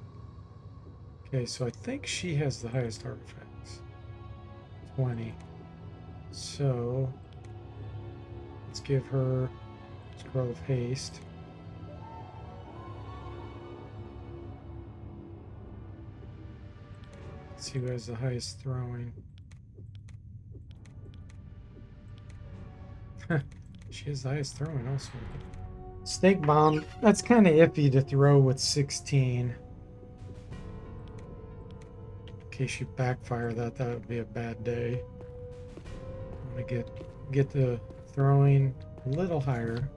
A: Okay, so I think she has the highest artifacts. 20. So let's give her Scroll of Haste. Let's see who has the highest throwing. She has the highest throwing also. Stink bomb, that's kind of iffy to throw with 16. In case you backfire that would be a bad day. I'm gonna get the throwing a little higher.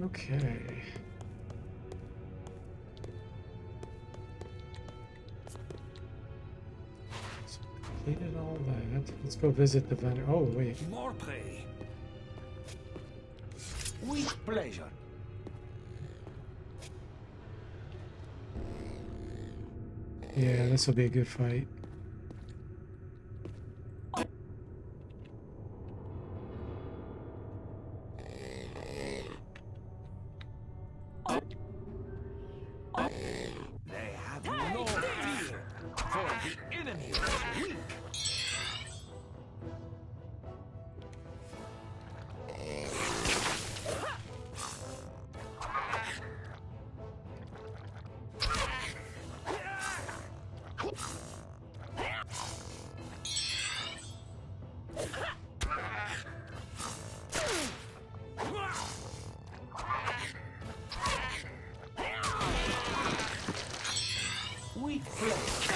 A: Okay. So completed all that. Let's go visit the vendor. Oh wait.
C: More prey. With pleasure.
A: Yeah, this will be a good fight.
C: They have no fear, for the enemy is weak. With pleasure.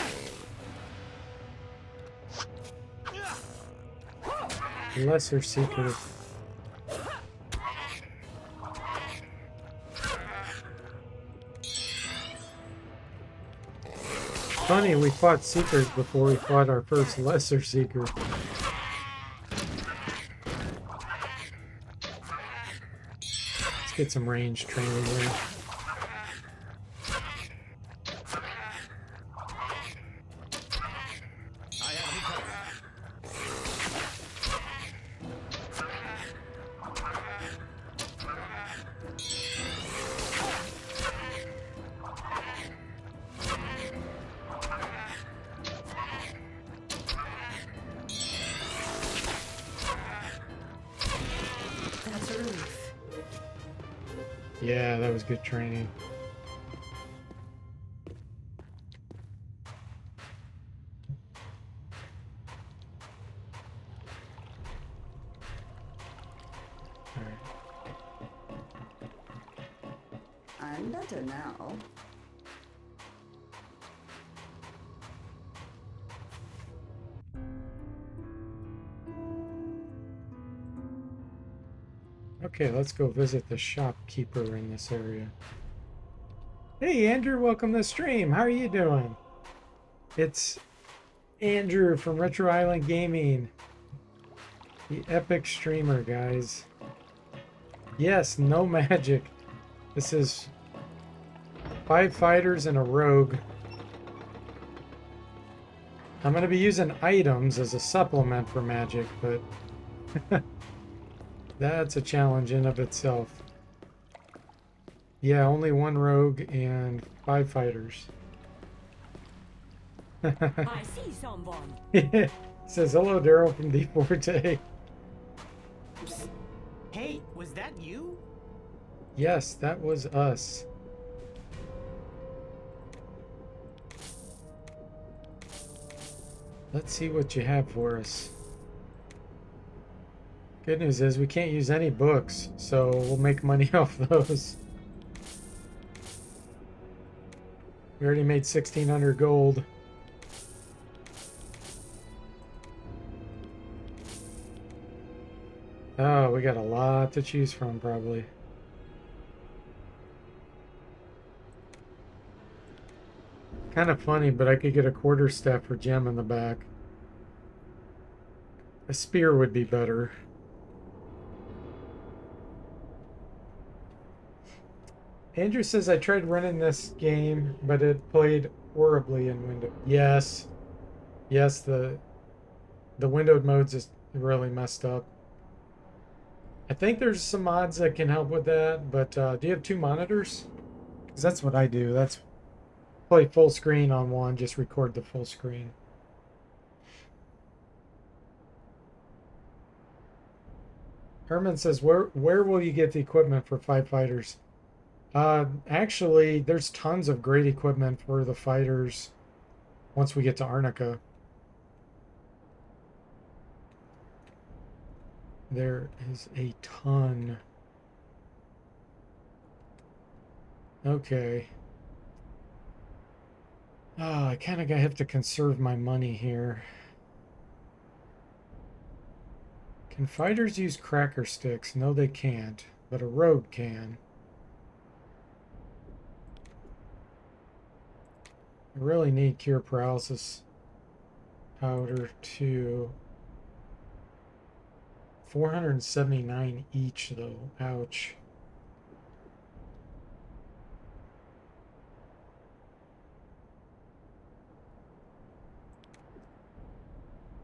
A: Lesser Seeker. Funny, we fought Seekers before we fought our first Lesser Seeker. Let's get some range training here.
C: I have recovered.
E: That's a relief.
A: Yeah, that was good training.
F: I'm better now.
A: Okay, let's go visit the shopkeeper in this area. Hey Andrew, welcome to the stream. How are you doing? It's Andrew from Retro Island Gaming. The epic streamer, guys. Yes, no magic. This is 5 fighters and a rogue. I'm going to be using items as a supplement for magic, but that's a challenge in of itself. Yeah, only 1 rogue and 5 fighters.
G: I see someone.
A: Says hello, Daryl from D4J.
I: Hey, was that you?
A: Yes, that was us. Let's see what you have for us. Good news is we can't use any books, so we'll make money off those. We already made 1,600 gold. Oh, we got a lot to choose from, probably. Kind of funny, but I could get a quarterstaff for gem in the back. A spear would be better. Andrew says I tried running this game, but it played horribly in Windows. Yes, yes, the windowed mode's just really messed up. I think there's some mods that can help with that, but do you have two monitors? Because that's what I do. That's play full screen on one, just record the full screen. Herman says, where will you get the equipment for 5 fighters? Actually, there's tons of great equipment for the fighters once we get to Arnica. There is a ton. Okay. Oh, I kind of have to conserve my money here. Can fighters use cracker sticks? No, they can't, but a rogue can. I really need cure paralysis powder too. 479 each though. Ouch.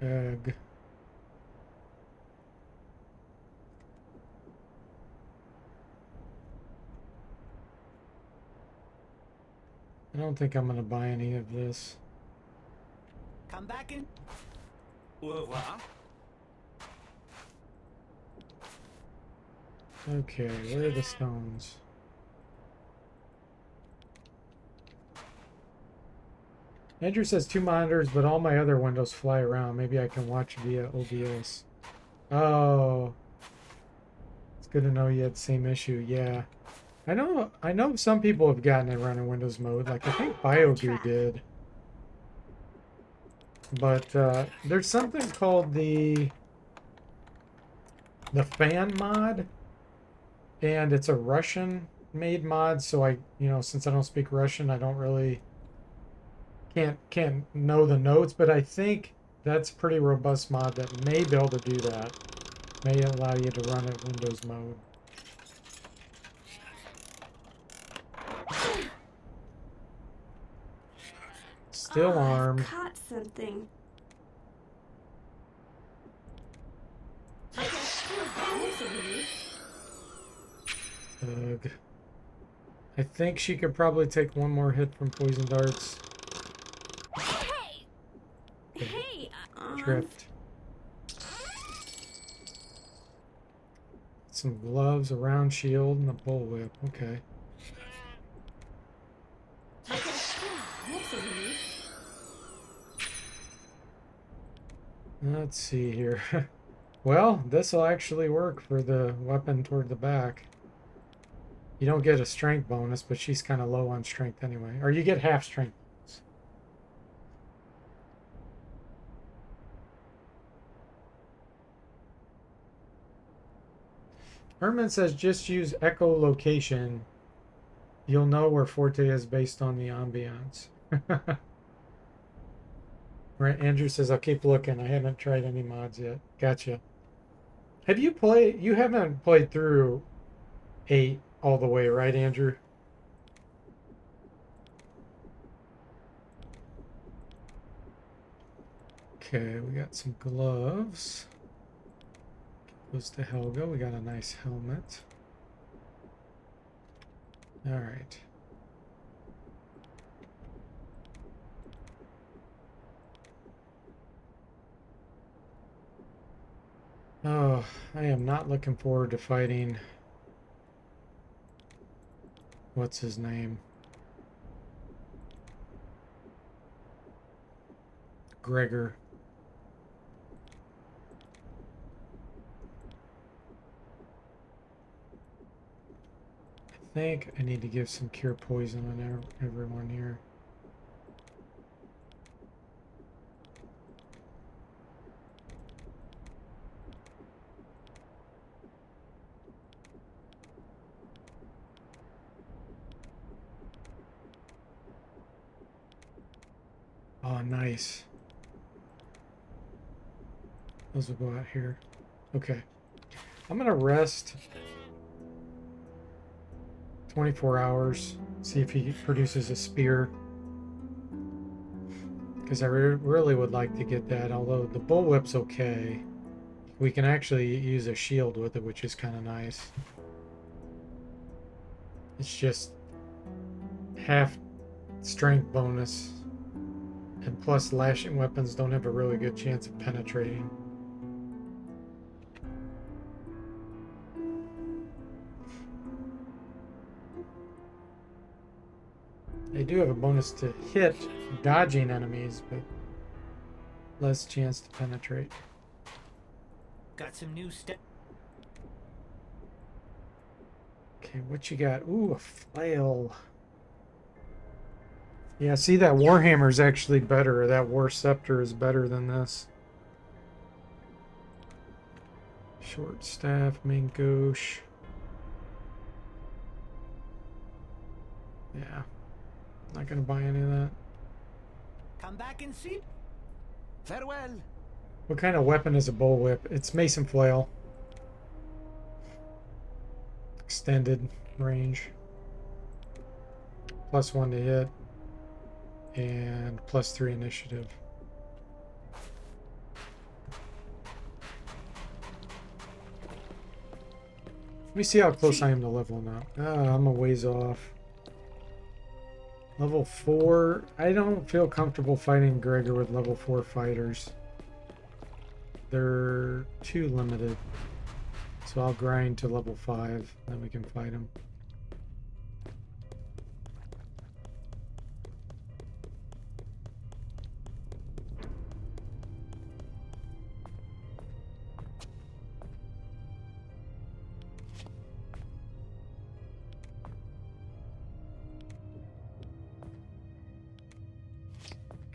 A: Ugh. I don't think I'm going to buy any of this.
I: Come back in.
H: Au revoir.
A: Okay, where are the stones? Andrew says 2 monitors, but all my other windows fly around. Maybe I can watch via OBS. Oh. It's good to know you had the same issue. Yeah. I know some people have gotten it running Windows mode. Like I think BioGoo did. But there's something called the fan mod, and it's a Russian made mod, so since I don't speak Russian, I don't really can't know the notes, but I think that's a pretty robust mod that may be able to do that. May allow you to run it Windows mode. Still armed.
B: I've caught something.
A: Ugh. I think she could probably take one more hit from poison darts.
B: Hey,
A: Tripped. Some gloves, a round shield, and a bullwhip. Okay. Let's see here. Well, this will actually work for the weapon toward the back. You don't get a strength bonus, but she's kind of low on strength anyway. Or you get half strength. Herman says just use echolocation. You'll know where Forte is based on the ambiance. Right, Andrew says I'll keep looking. I haven't tried any mods yet. Gotcha. Have you played? You haven't played through 8 all the way, right, Andrew? Okay, we got some gloves. Goes to Helga. We got a nice helmet. All right. Oh, I am not looking forward to fighting. What's his name? Gregor. I think I need to give some cure poison on everyone here. Oh, nice. Those will go out here. Okay. I'm gonna rest 24 hours. See if he produces a spear. Because I really would like to get that. Although the bullwhip's okay. We can actually use a shield with it, which is kind of nice. It's just half strength bonus. And plus lashing weapons don't have a really good chance of penetrating. They do have a bonus to hit dodging enemies, but less chance to penetrate.
I: Got some new stuff.
A: Okay, what you got? Ooh, a flail. Yeah, see, that Warhammer is actually better. That War Scepter is better than this. Short staff, main gauche. Yeah, not gonna buy any of that.
I: Come back and see.
C: Farewell.
A: What kind of weapon is a bullwhip? It's mason flail. Extended range. +1 to hit. And +3 initiative. Let me see how close I am to leveling up. I'm a ways off. Level 4. I don't feel comfortable fighting Gregor with level 4 fighters. They're too limited. So I'll grind to level 5, then we can fight him.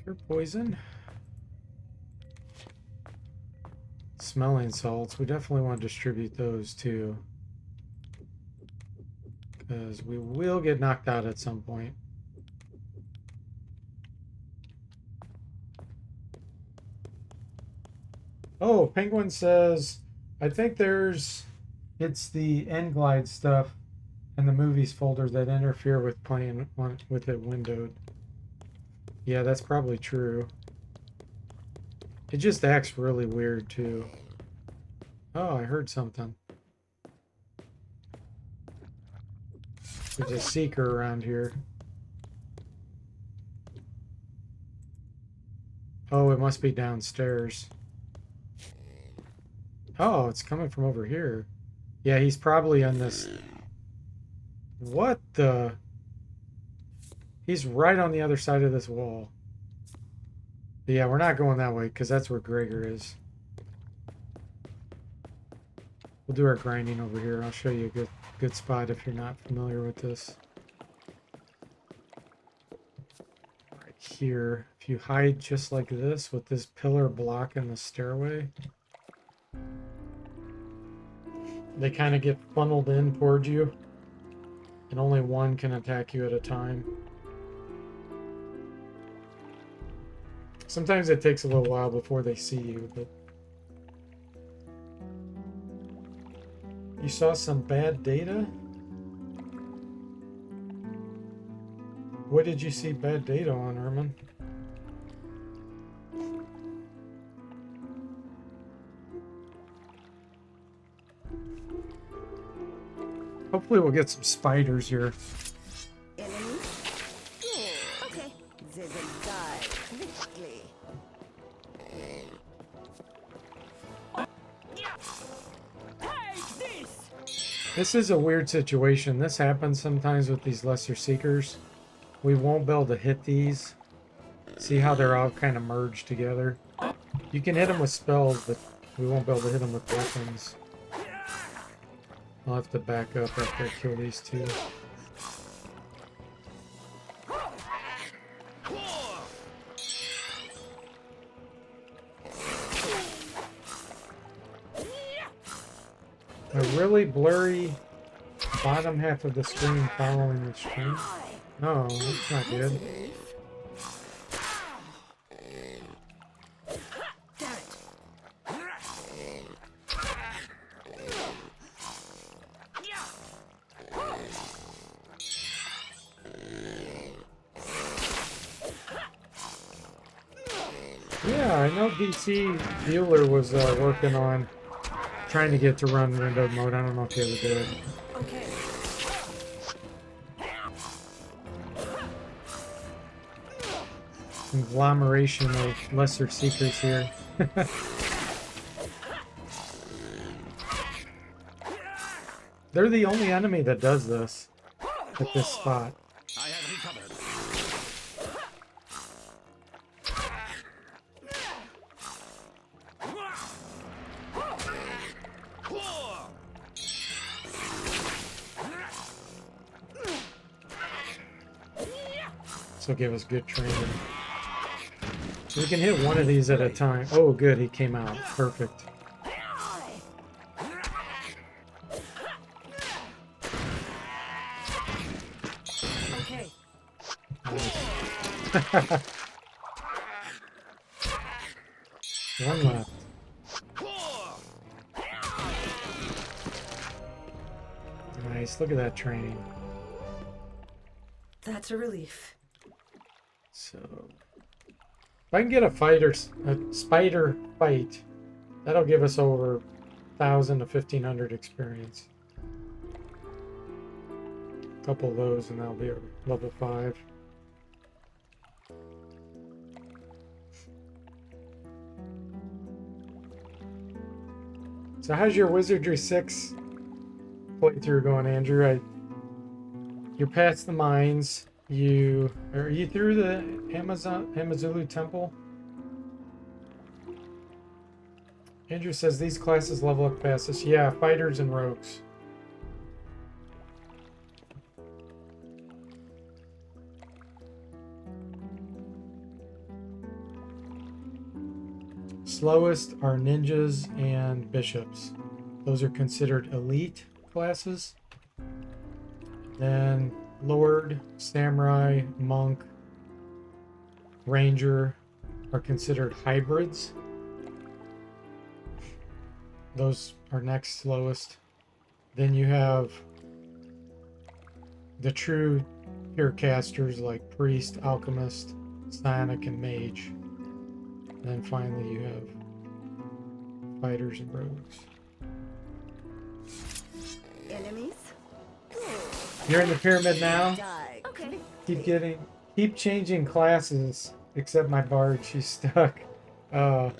A: Cure poison. Smelling salts. We definitely want to distribute those too. Because we will get knocked out at some point. Oh, Penguin says, I think it's the End Glide stuff and the movies folder that interfere with playing with it windowed. Yeah, that's probably true. It just acts really weird too. Oh, I heard something. There's a seeker around here. Oh, it must be downstairs. Oh, it's coming from over here. Yeah, he's probably on this. What the? He's right on the other side of this wall. But yeah, we're not going that way because that's where Gregor is. We'll do our grinding over here. I'll show you a good spot if you're not familiar with this. Right here. If you hide just like this with this pillar blocking the stairway, they kind of get funneled in towards you, and only one can attack you at a time. Sometimes it takes a little while before they see you, but you saw some bad data? What did you see bad data on, Herman? Hopefully we'll get some spiders here.
F: Enemy? Okay. They will die quickly.
A: This is a weird situation. This happens sometimes with these lesser seekers. We won't be able to hit these. See how they're all kind of merged together? You can hit them with spells, but we won't be able to hit them with weapons. I'll have to back up after I kill these two. A really blurry bottom half of the screen following the stream. Oh, that's not good. Yeah, I know DC Bueller was working on trying to get to run windowed mode. I don't know if he ever did.
E: Okay.
A: Conglomeration of lesser secrets here. They're the only enemy that does this at this spot.
H: I have recovered.
A: So give us good training. So we can hit one of these at a time. Oh, good, he came out. Perfect.
E: Okay.
A: One left. Nice, look at that training.
E: That's a relief.
A: So, if I can get a spider fight, that'll give us over 1,000 to 1,500 experience. A couple of those, and that'll be a level 5. So, how's your Wizardry 6 playthrough going, Andrew? You're past the mines. Are you through the Amazulu Temple? Andrew says these classes level up fastest. Yeah, fighters and rogues. Slowest are ninjas and bishops. Those are considered elite classes. Then Lord, Samurai, Monk, Ranger are considered hybrids. Those are next slowest. Then you have the true pure casters like Priest, Alchemist, Psionic, and Mage. And then finally you have fighters and rogues.
F: Enemies?
A: You're in the pyramid now?
F: Die.
B: Okay.
A: Keep changing classes, except my bard, she's stuck. Do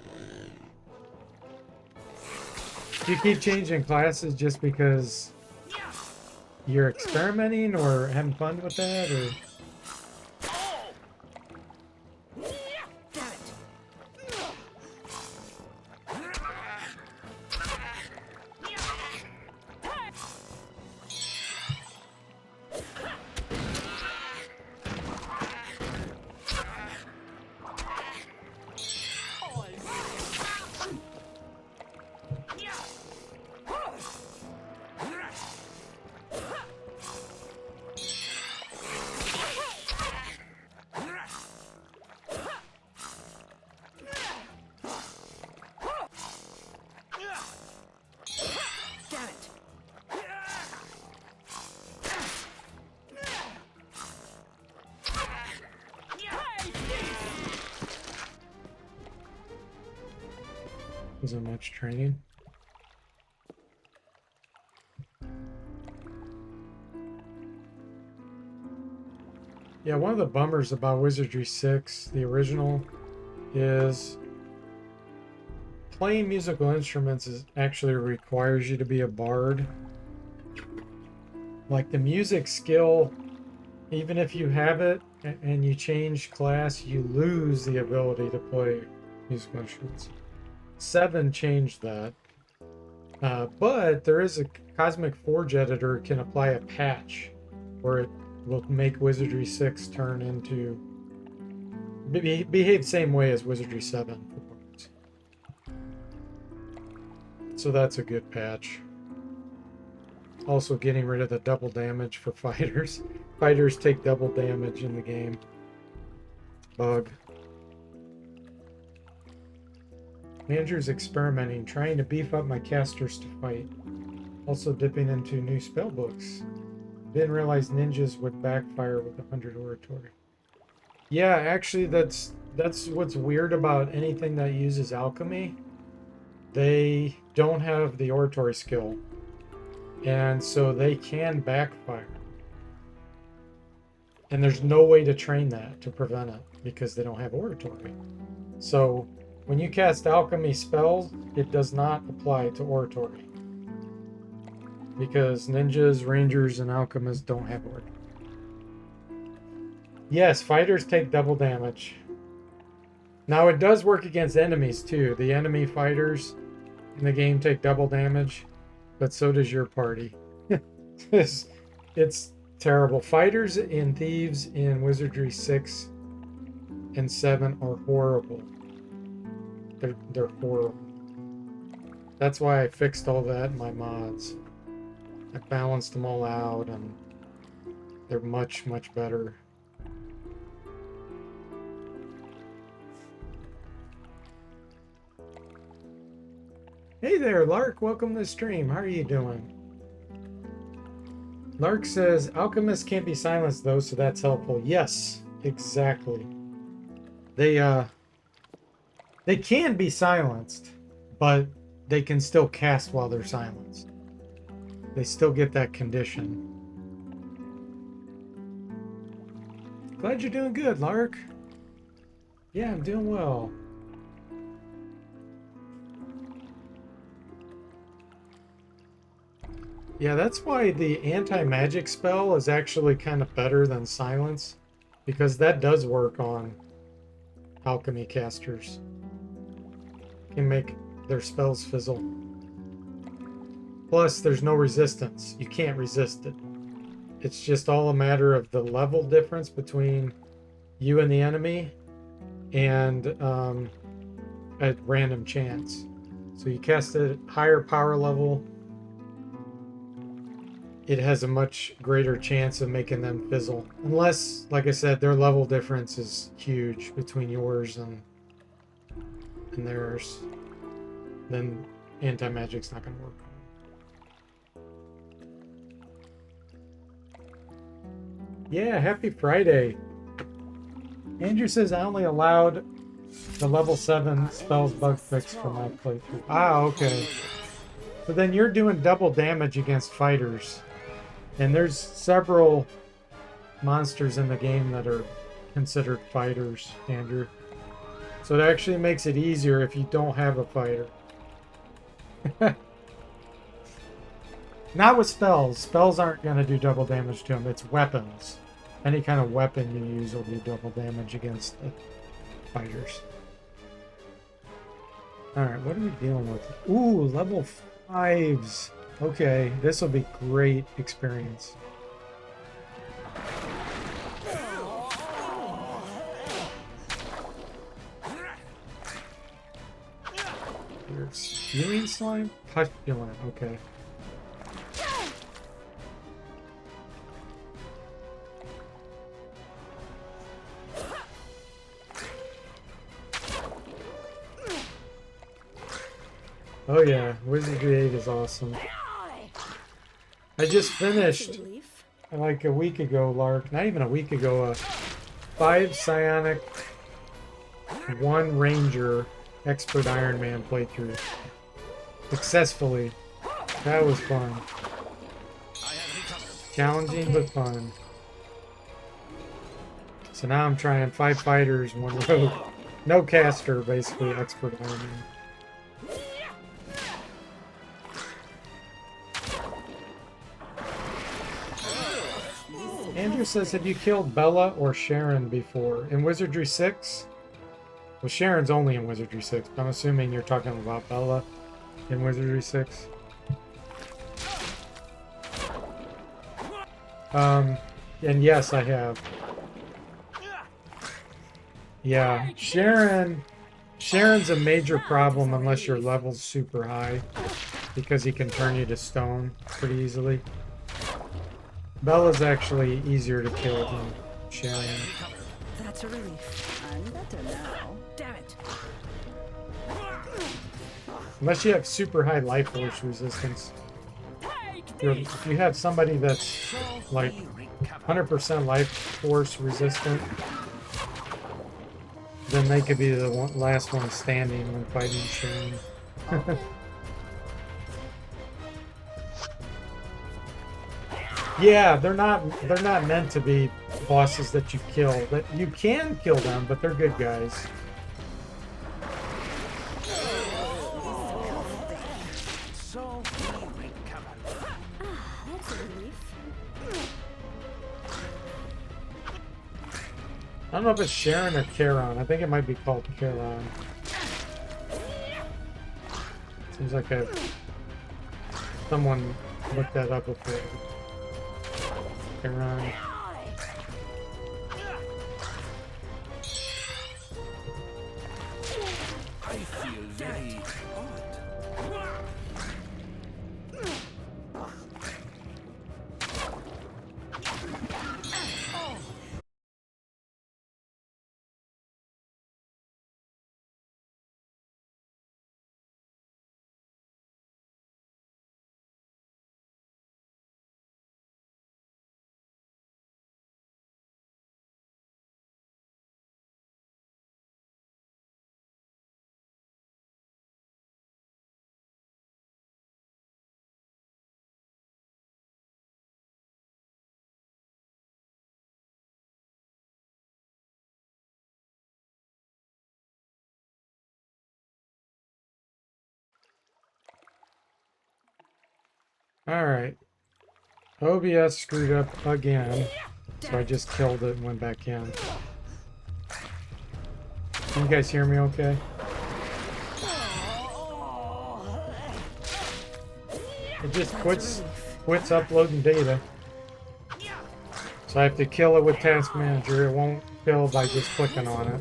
A: you keep changing classes just because you're experimenting or having fun with that, or? Wasn't much training. Yeah, one of the bummers about Wizardry 6, the original, is playing musical instruments actually requires you to be a bard. Like the music skill, even if you have it and you change class, you lose the ability to play musical instruments. 7 changed that, but there is a Cosmic Forge editor can apply a patch where it will make Wizardry 6 turn into behave the same way as Wizardry 7. So that's a good patch. Also getting rid of the double damage for fighters. Fighters take double damage in the game. Bug. Andrew's experimenting, trying to beef up my casters to fight. Also dipping into new spell books. Didn't realize ninjas would backfire with 100 oratory. Yeah, actually, that's what's weird about anything that uses alchemy. They don't have the oratory skill, and so they can backfire. And there's no way to train that to prevent it because they don't have oratory. So when you cast alchemy spells, it does not apply to oratory because ninjas, rangers, and alchemists don't have oratory. Yes, fighters take double damage. Now it does work against enemies too. The enemy fighters in the game take double damage, but so does your party. It's terrible. Fighters and thieves in Wizardry 6 and 7 are horrible. They're horrible. That's why I fixed all that in my mods. I balanced them all out and they're much, much better. Hey there, Lark. Welcome to the stream. How are you doing? Lark says, alchemists can't be silenced though, so that's helpful. Yes, exactly. They can be silenced, but they can still cast while they're silenced. They still get that condition. Glad you're doing good, Lark. Yeah, I'm doing well. Yeah, that's why the anti-magic spell is actually kind of better than silence, because that does work on alchemy casters. Can make their spells fizzle. Plus, there's no resistance. You can't resist it. It's just all a matter of the level difference between you and the enemy and at random chance. So you cast a higher power level, it has a much greater chance of making them fizzle. Unless, like I said, their level difference is huge between yours and theirs. Then anti-magic's not going to work. Yeah, happy Friday. Andrew says I only allowed the level 7 spells bug fix for my playthrough. Ah, okay. But then you're doing double damage against fighters. And there's several monsters in the game that are considered fighters, Andrew. So it actually makes it easier if you don't have a fighter. Not with spells. Spells aren't going to do double damage to them. It's weapons. Any kind of weapon you use will do double damage against the fighters. Alright, what are we dealing with? Ooh, level 5s. Okay, this will be great experience. Here's spewing slime? Pustulant, okay. Oh yeah, Wizardry 8 is awesome. I just finished, like a week ago, Lark, not even a week ago, a 5 Psionic, 1 Ranger Expert Iron Man playthrough. Successfully. That was fun. Challenging but fun. So now I'm trying 5 fighters, 1 rogue. No caster, basically, Expert Iron Man. Andrew says, have you killed Bella or Sharon before? In Wizardry 6? Well, Sharon's only in Wizardry 6, but I'm assuming you're talking about Bella in Wizardry 6. And yes, I have. Yeah, Sharon's a major problem unless your level's super high, because he can turn you to stone pretty easily. Bella's actually easier to kill than Sharon.
F: That's a relief. I'm better now.
E: Damn it!
A: Unless you have super high life force resistance. If you have somebody that's like 100% life force resistant, then they could be the last one standing when fighting Sharon. Yeah, they're not meant to be bosses that you kill. That you can kill them, but they're good guys.
C: So we recover.
B: That's a relief.
A: I don't know if it's Sharon or Charon. I think it might be called Charon. Seems like someone looked that up before. Charon.
C: I feel very odd.
A: All right. OBS screwed up again, so I just killed it and went back in. Can you guys hear me okay? It just quits uploading data. So I have to kill it with Task Manager. It won't kill by just clicking on it.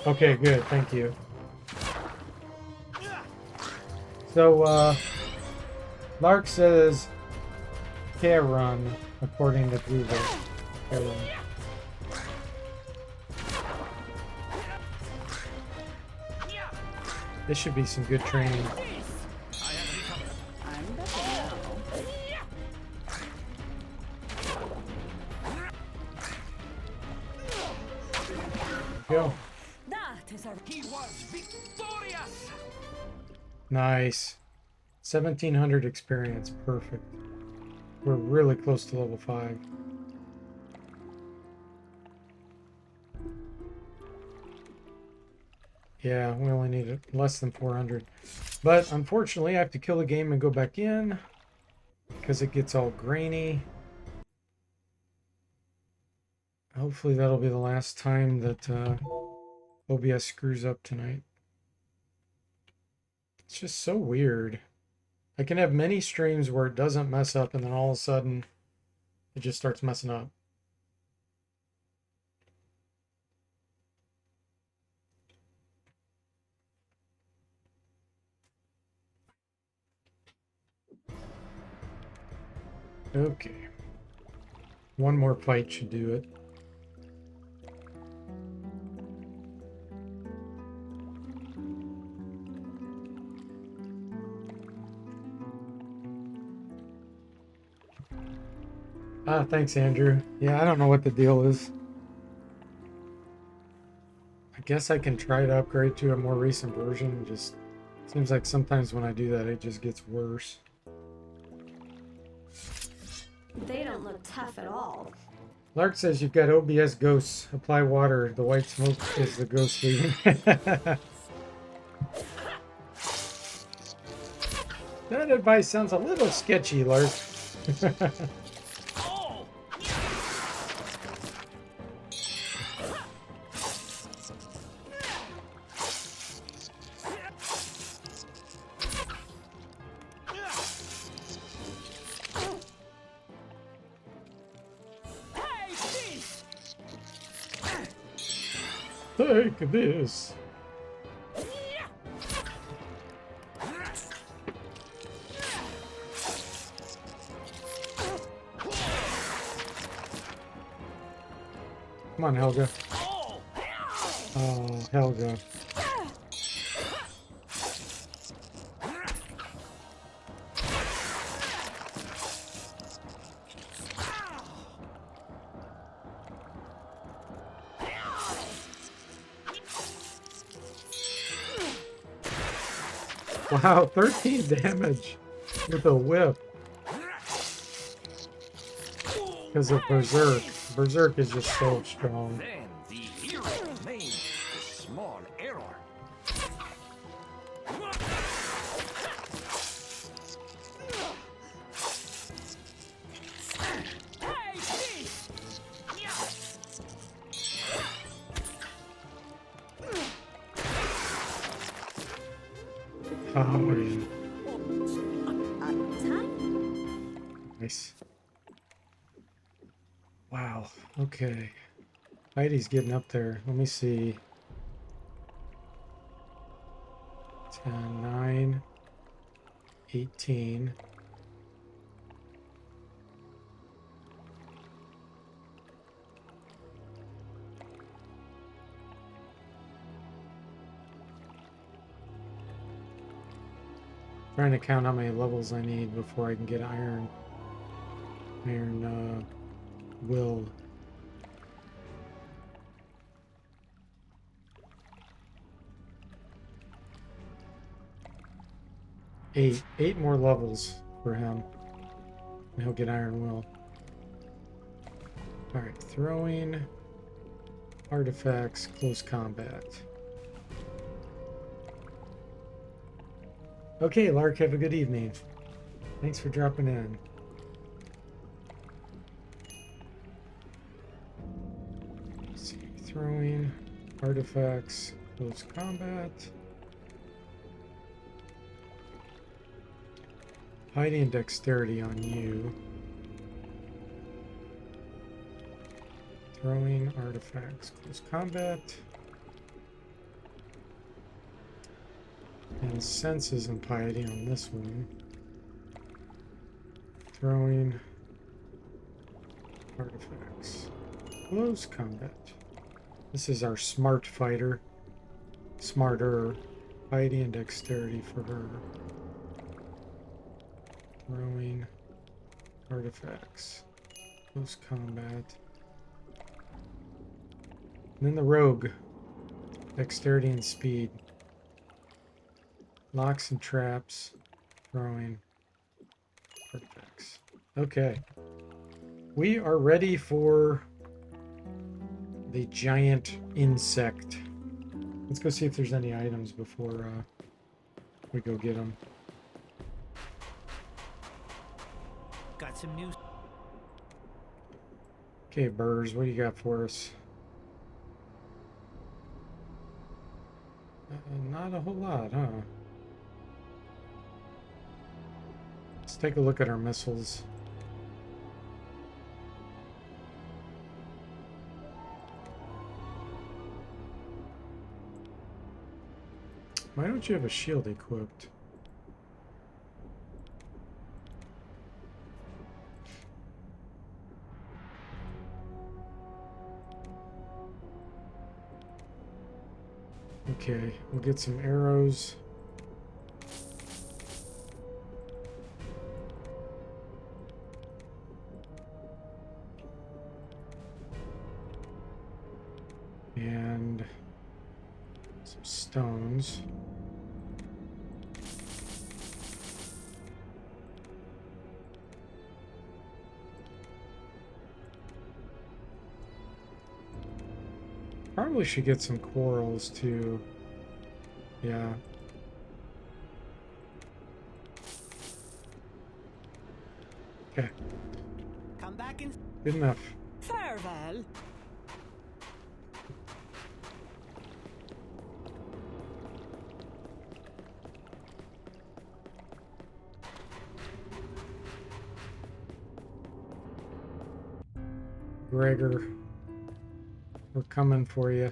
A: Okay, good. Thank you. So, Lark says Charon, according to Google. Charon. This should be some good training.
F: I'm better
A: Go.
G: That is a
C: He was victorious!
A: Nice. 1700 experience. Perfect. We're really close to level 5. Yeah, we only need less than 400. But unfortunately, I have to kill the game and go back in because it gets all grainy. Hopefully that'll be the last time that OBS screws up tonight. It's just so weird. I can have many streams where it doesn't mess up and then all of a sudden it just starts messing up. Okay. One more fight should do it. Ah, thanks, Andrew. Yeah, I don't know what the deal is. I guess I can try to upgrade to a more recent version. It just seems like sometimes when I do that, it just gets worse.
B: They don't look tough at all.
A: Lark says you've got OBS ghosts. Apply water. The white smoke is the ghost leaving. That advice sounds a little sketchy, Lark. Take this. Come on, Helga. Oh, Helga. Wow, 13 damage with a whip. Because of Berserk. Berserk is just so strong.
C: Then the hero made a small error.
A: Oh, yeah.
B: Time?
A: Nice. Wow. Okay. Heidi's getting up there. Let me see. 10, 9, 18. Trying to count how many levels I need before I can get iron will. Eight more levels for him. And he'll get iron will. Alright, throwing artifacts, close combat. Okay, Lark, have a good evening. Thanks for dropping in. Let's see, throwing artifacts, close combat. Hiding and dexterity on you. Throwing artifacts, close combat. And senses and piety on this one. Throwing artifacts. Close combat. This is our smart fighter. Smarter. Piety and dexterity for her. Throwing artifacts. Close combat. And then the rogue. Dexterity and speed. Locks and traps, throwing artifacts. Okay. We are ready for the giant insect. Let's go see if there's any items before we go get them.
I: Got some news.
A: Okay, Burrs, what do you got for us? Not a whole lot, huh? Let's take a look at our missiles. Why don't you have a shield equipped? Okay, we'll get some arrows. And some stones. Probably should get some corals too. Yeah. Okay.
I: Come back and
A: Good enough.
G: Farewell.
A: Gregor, we're coming for you.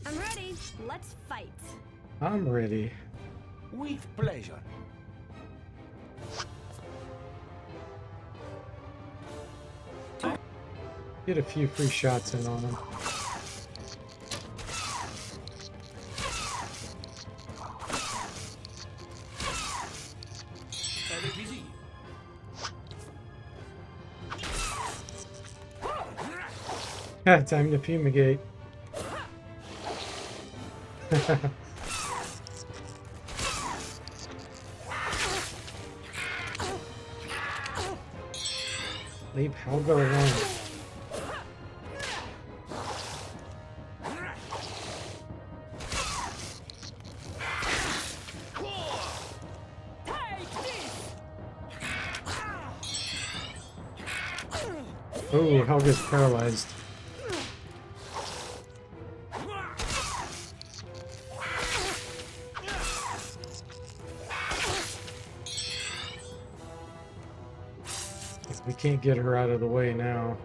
B: I'm ready. Let's fight.
A: I'm ready.
C: With pleasure.
A: Get a few free shots in on him.
H: Avec plaisir.
A: Time to fumigate. Leave Helga alone. Oh, Helga's paralyzed. We can't get her out of the way now.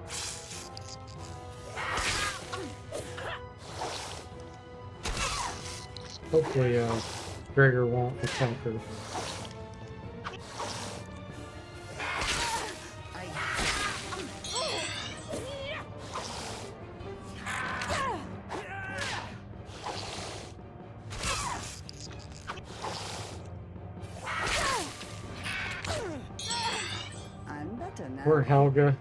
A: Hopefully, Gregor won't attack her. Poor Helga.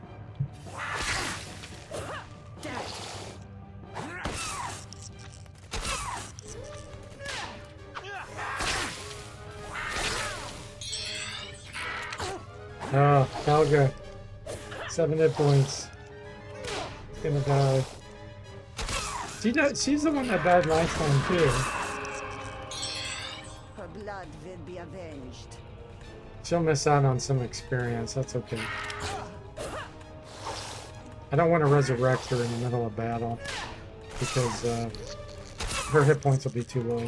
A: Oh, Helga. 7 hit points. Gonna die. She's the one that died last time too.
F: Her blood will be avenged.
A: She'll miss out on some experience. That's okay. I don't want to resurrect her in the middle of battle because her hit points will be too low.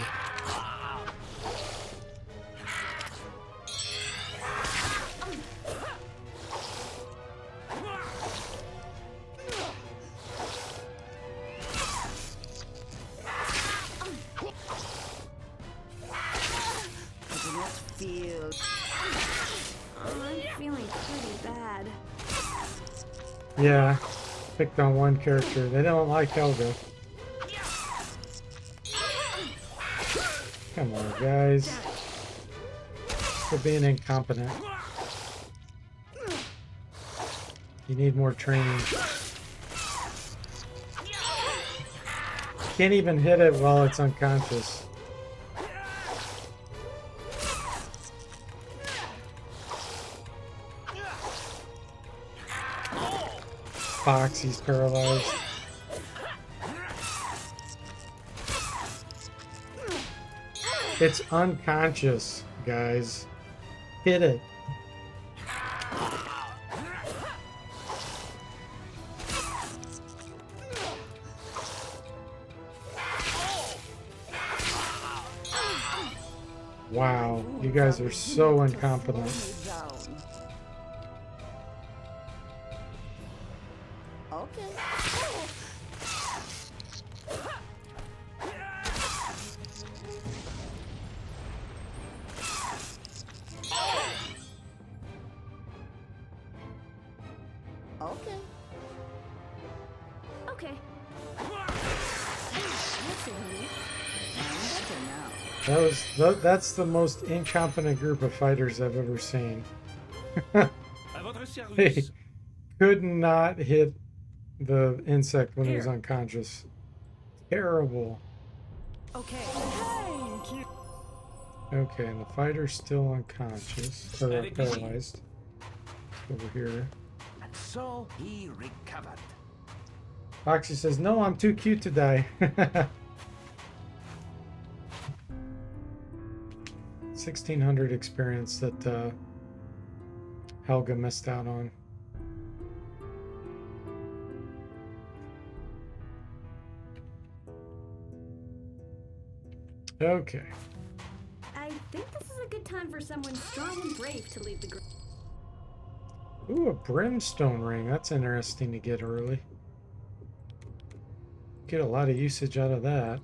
B: I'm feeling pretty bad.
A: Yeah, picked on one character. They don't like Helga. Come on, guys. For being incompetent. You need more training. Can't even hit it while it's unconscious. Foxy's paralyzed. It's unconscious, guys. Hit it. Wow, you guys are so incompetent. That's the most incompetent group of fighters I've ever seen. They could not hit the insect when it was unconscious. Terrible.
E: Okay. Thank you.
A: Okay, and the fighter's still unconscious, or paralyzed. Over here.
C: And so he recovered.
A: Foxy says, "No, I'm too cute to die." 1600 experience that Helga missed out on. Okay.
B: I think this is a good time for someone strong and brave to leave the group.
A: Ooh, a brimstone ring. That's interesting to get early. Get a lot of usage out of that.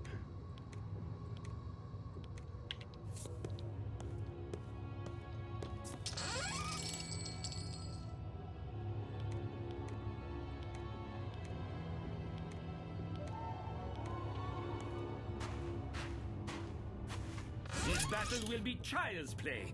H: This battle will be child's play.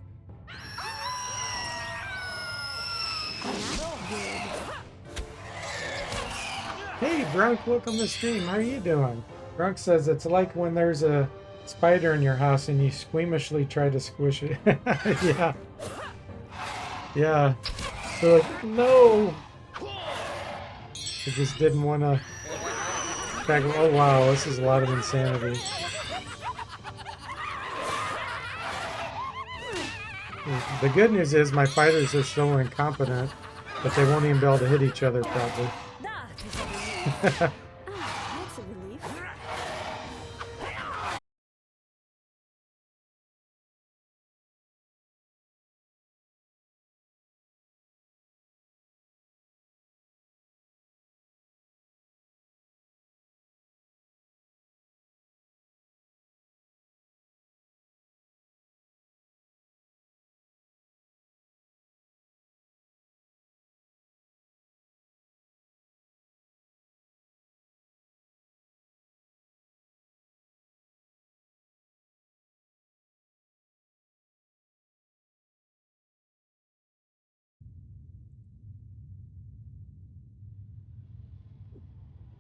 A: Hey, Grunk, welcome to stream. How are you doing? Grunk says it's like when there's a spider in your house and you squeamishly try to squish it. Yeah. Yeah. They're like, no. I just didn't want to. Oh, wow. This is a lot of insanity. The good news is my fighters are still incompetent, but they won't even be able to hit each other probably.
B: That's a relief.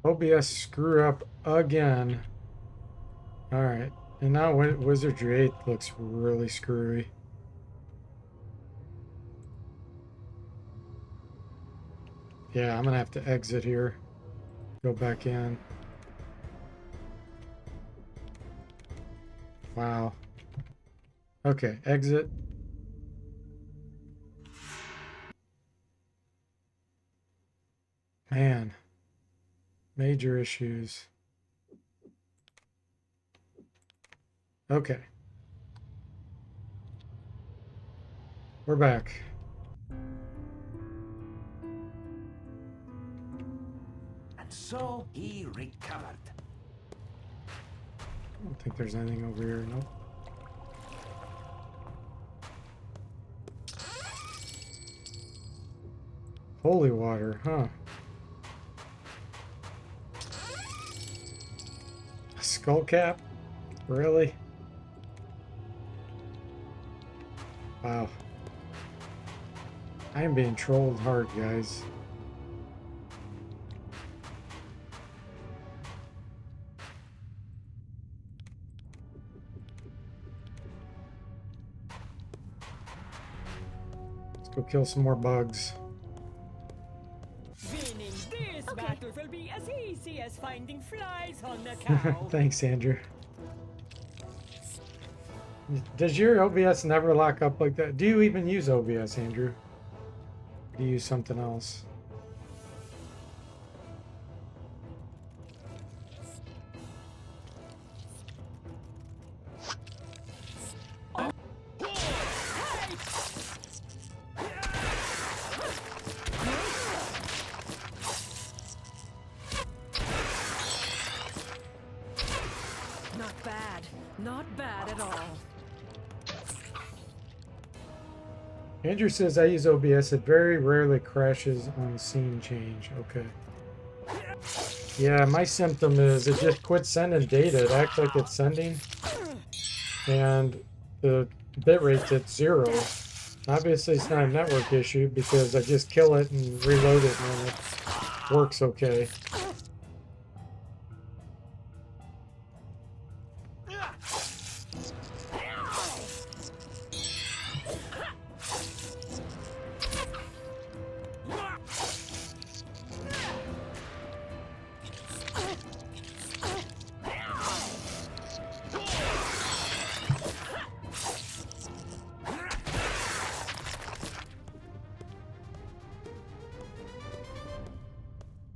A: OBS screw up again. Alright. And now Wizardry 8 looks really screwy. Yeah, I'm gonna have to exit here. Go back in. Wow. Okay, exit. Man. Major issues. Okay. We're back.
C: And so he recovered.
A: I don't think there's anything over here. Nope. Holy water, huh? A skull cap? Really? Wow. I am being trolled hard, guys. Let's go kill some more bugs.
G: Winning this battle will be as easy as finding flies on the cow.
A: Thanks, Andrew. Does your OBS never lock up like that? Do you even use OBS, Andrew? Do you use something else?
E: Not bad. Not bad at all.
A: Andrew says I use OBS. It very rarely crashes on scene change. Okay. Yeah, my symptom is it just quits sending data. It acts like it's sending. And the bitrate's at 0. Obviously, it's not a network issue because I just kill it and reload it and it works okay.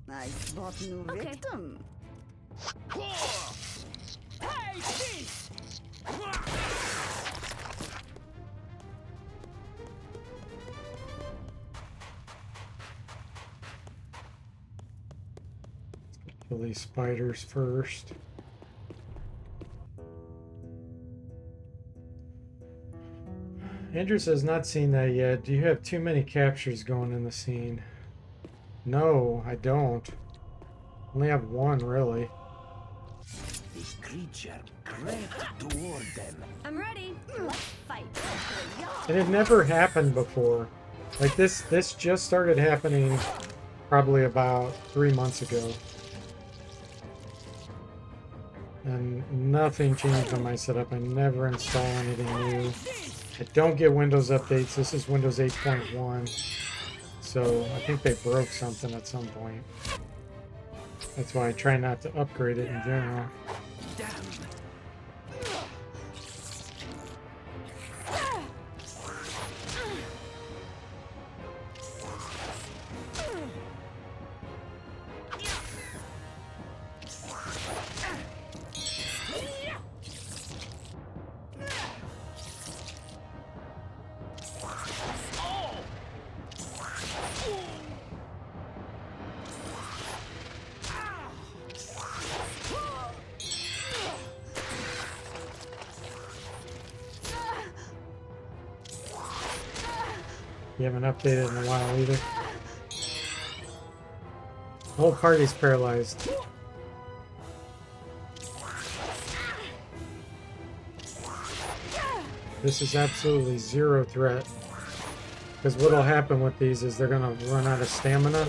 F: I spot new victim.
G: Take this!
A: Kill these spiders first. Andrew says not seen that yet. Do you have too many captures going in the scene? No, I don't. Only have one, really.
C: The creature crept toward them.
B: I'm ready. Let's fight.
A: And it never happened before. Like this just started happening probably about 3 months ago. And nothing changed on my setup. I never install anything new. I don't get Windows updates. This is Windows 8.1. So I think they broke something at some point. That's why I try not to upgrade it in general. You haven't updated in a while either. The whole party's paralyzed. This is absolutely zero threat. Because what'll happen with these is they're gonna run out of stamina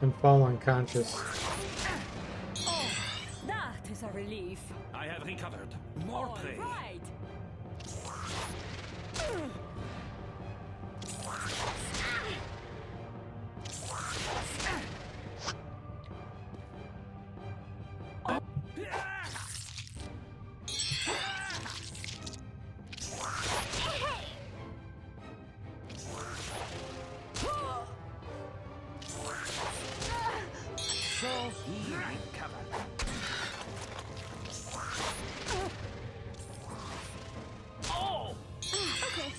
A: and fall unconscious.
G: Oh, that is a relief.
H: I have recovered. More
G: All
H: prey.
G: right.
C: So he recovered.
B: Okay.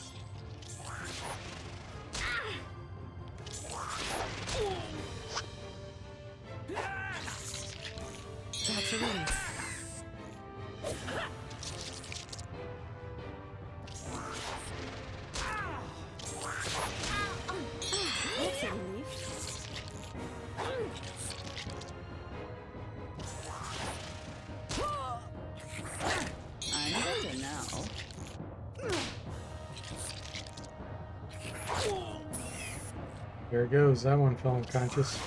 F: That's a relief.
B: That's a relief.
F: I'm better now.
A: There it goes. That one fell unconscious.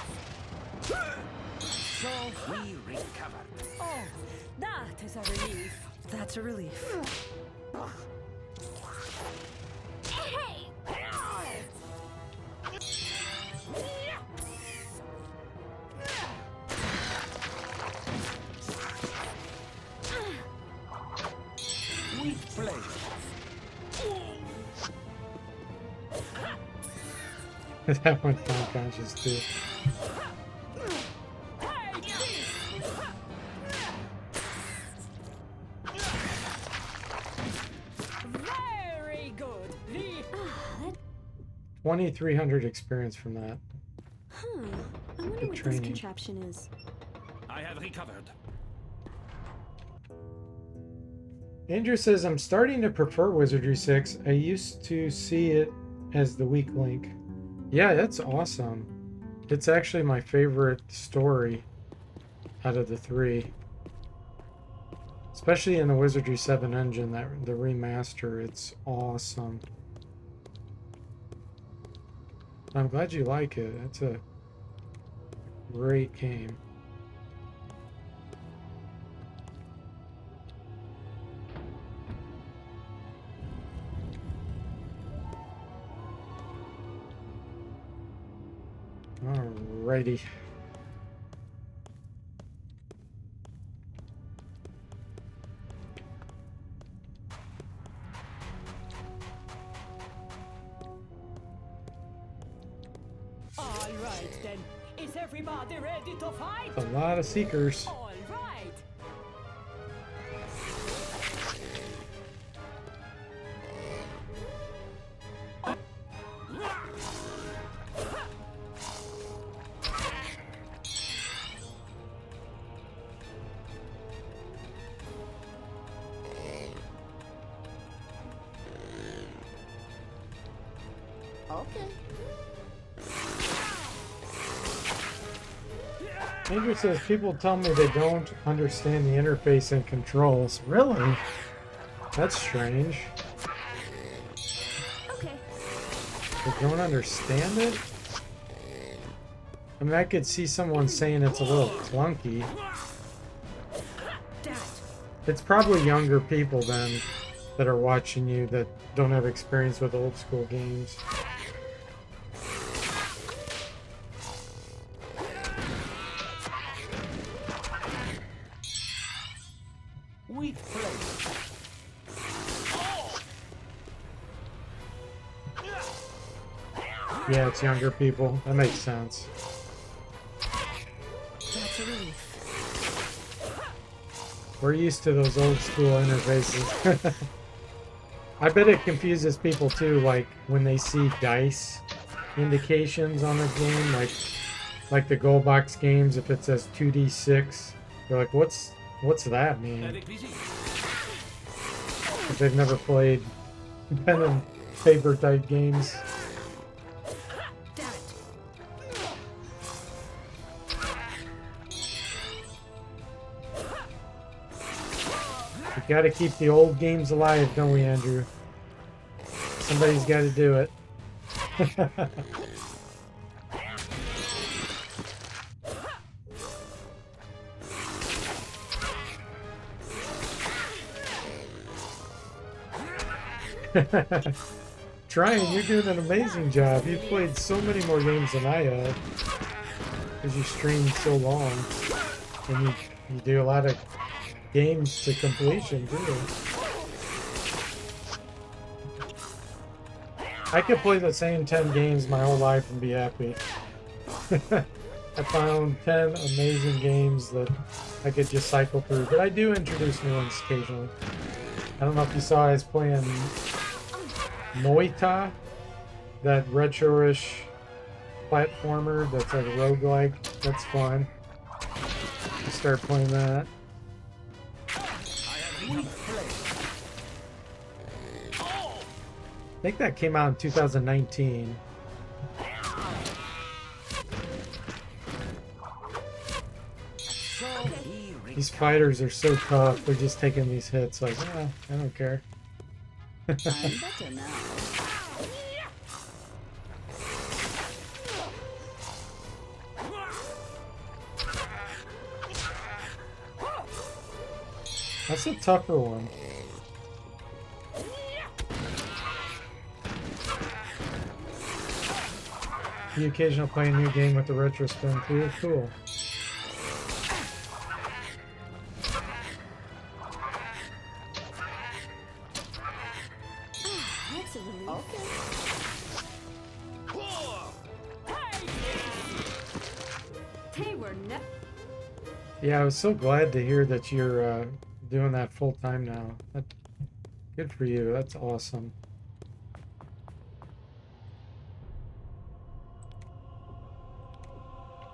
C: So we recovered.
G: Oh, that is a relief.
F: That's a relief.
C: With pleasure.
A: That one fell unconscious too.
G: Very good.
A: 2,300 experience from that.
B: Huh. I wonder
A: Good
B: what
A: training.
B: this contraption is.
H: I have recovered.
A: Andrew says, I'm starting to prefer Wizardry 6. I used to see it as the weak link. Yeah, that's awesome. It's actually my favorite story out of the three. Especially in the Wizardry 7 engine, the remaster, it's awesome. I'm glad you like it. It's a great game. Alrighty.
G: All right then. Is everybody ready to fight?
A: A lot of seekers.
G: All right.
F: Okay.
A: Andrew says people tell me they don't understand the interface and controls. Really? That's strange.
B: Okay.
A: They don't understand it? I mean, I could see someone saying it's a little clunky.
E: That
A: It's probably younger people then that are watching you that don't have experience with old school games.
C: With pleasure.
A: Yeah, it's younger people. That makes sense.
E: That's a relief.
A: We're used to those old school interfaces. I bet it confuses people too, like when they see dice indications on a game, like the Gold Box games, if it says 2d6, they're like, what's that mean?
H: Avec plaisir.
A: Because they've never played pen and paper type games.
E: Damn it.
A: We gotta keep the old games alive, don't we, Andrew? Somebody's gotta do it. Trying, you're doing an amazing job. You've played so many more games than I have. Because you stream so long. And you do a lot of games to completion, too. I could play the same 10 games my whole life and be happy. I found 10 amazing games that I could just cycle through. But I do introduce new ones occasionally. I don't know if you saw I was playing Noita, that retro-ish platformer that's like a roguelike. That's fun. I start playing that. I think that came out in 2019. These fighters are so tough. They're just taking these hits like, ah, I don't care.
F: I'm better now.
A: That's a tougher one. The occasional play a new game with the retro spin too. Cool.
B: That's a relief.
F: Okay.
B: They were
A: Yeah, I was so glad to hear that you're doing that full time now. Good for you. That's awesome.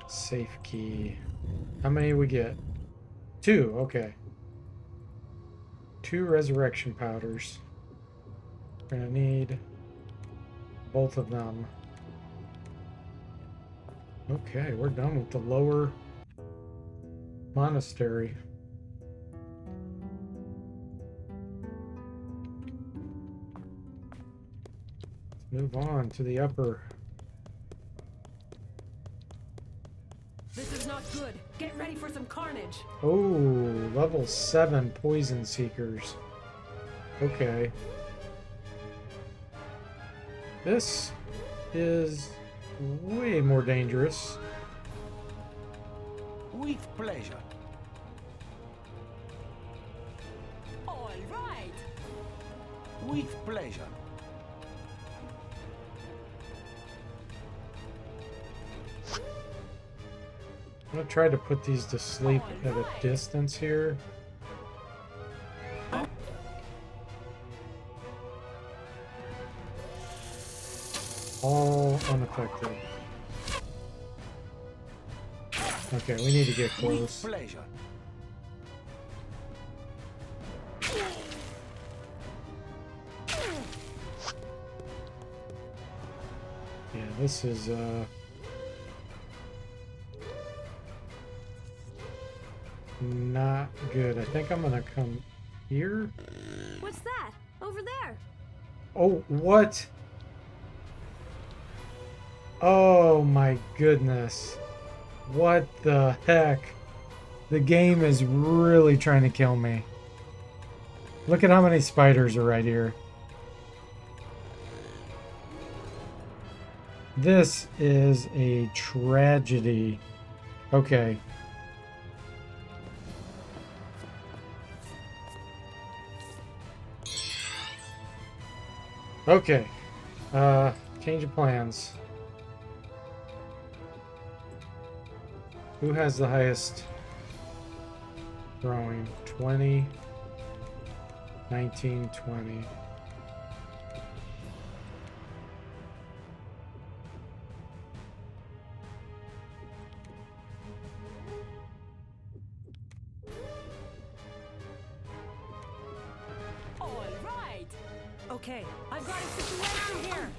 A: Safe key. How many we get? 2. Okay. 2 resurrection powders. We're gonna need both of them. Okay, we're done with the lower monastery. Let's move on to the upper.
E: This is not good. Get ready for some carnage.
A: Oh, level 7 poison seekers. Okay. This is way more dangerous.
C: With pleasure.
G: All right.
C: With pleasure.
A: I'm gonna try to put these to sleep at a distance here. All unaffected. Okay, we need to get
C: With
A: close.
C: pleasure.
A: Yeah, this is not good. I think I'm gonna come here.
B: What's that? Over there.
A: Oh, what? Oh my goodness. What the heck? The game is really trying to kill me. Look at how many spiders are right here. This is a tragedy. Okay. Okay. Change of plans. Who has the highest throwing? 20, 19, 20.
G: All right.
E: Okay, I've got a situation here.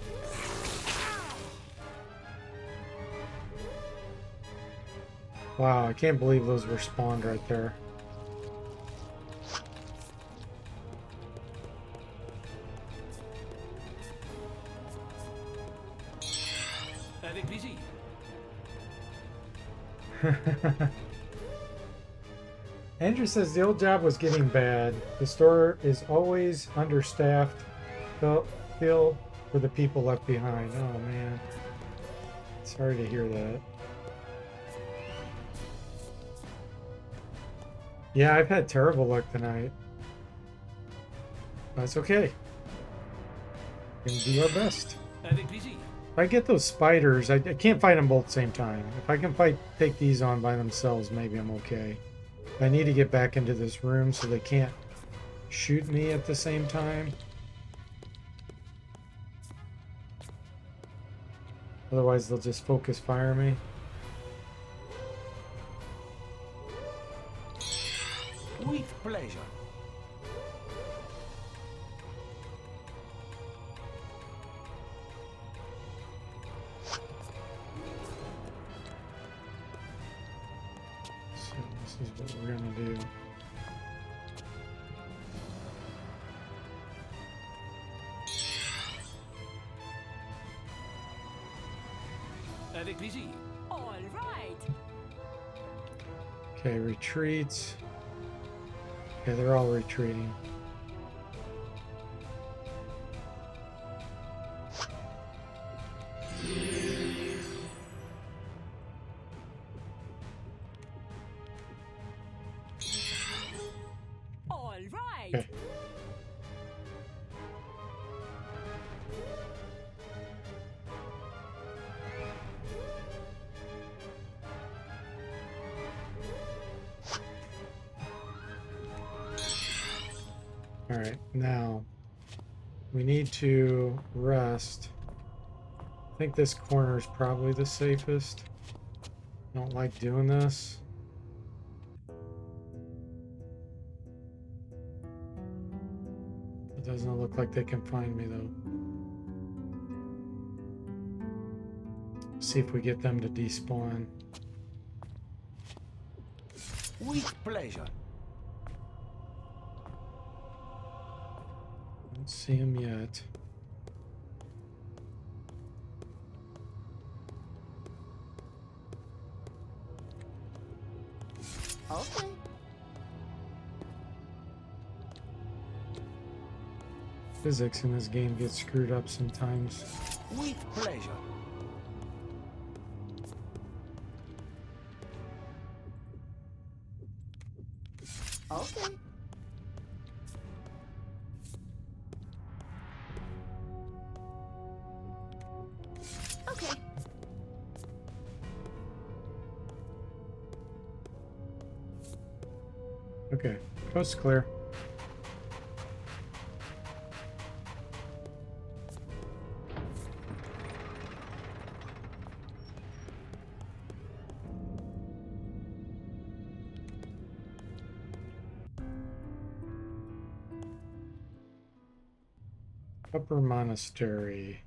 A: Wow, I can't believe those were spawned right there.
H: Avec plaisir.
A: Andrew says the old job was getting bad. The store is always understaffed. Feel for the people left behind. Oh man. Sorry to hear that. Yeah, I've had terrible luck tonight. That's okay. We're gonna do our best.
H: Avec plaisir.
A: If I get those spiders, I can't fight them both at the same time. If I can take these on by themselves, maybe I'm okay. I need to get back into this room so they can't shoot me at the same time. Otherwise, they'll just focus fire me.
C: With pleasure.
A: So this is what we're gonna do.
H: Avec plaisir.
G: All right.
A: Okay, retreats. Okay, they're all retreating.
G: All right.
A: Okay. All right, now we need to rest. I think this corner is probably the safest. I don't like doing this. It doesn't look like they can find me though. See if we get them to despawn.
C: With pleasure.
A: Don't see them yet.
F: Okay.
A: Physics in this game gets screwed up sometimes.
C: With pleasure.
F: Okay.
B: Okay.
A: Okay, coast clear. Upper Monastery.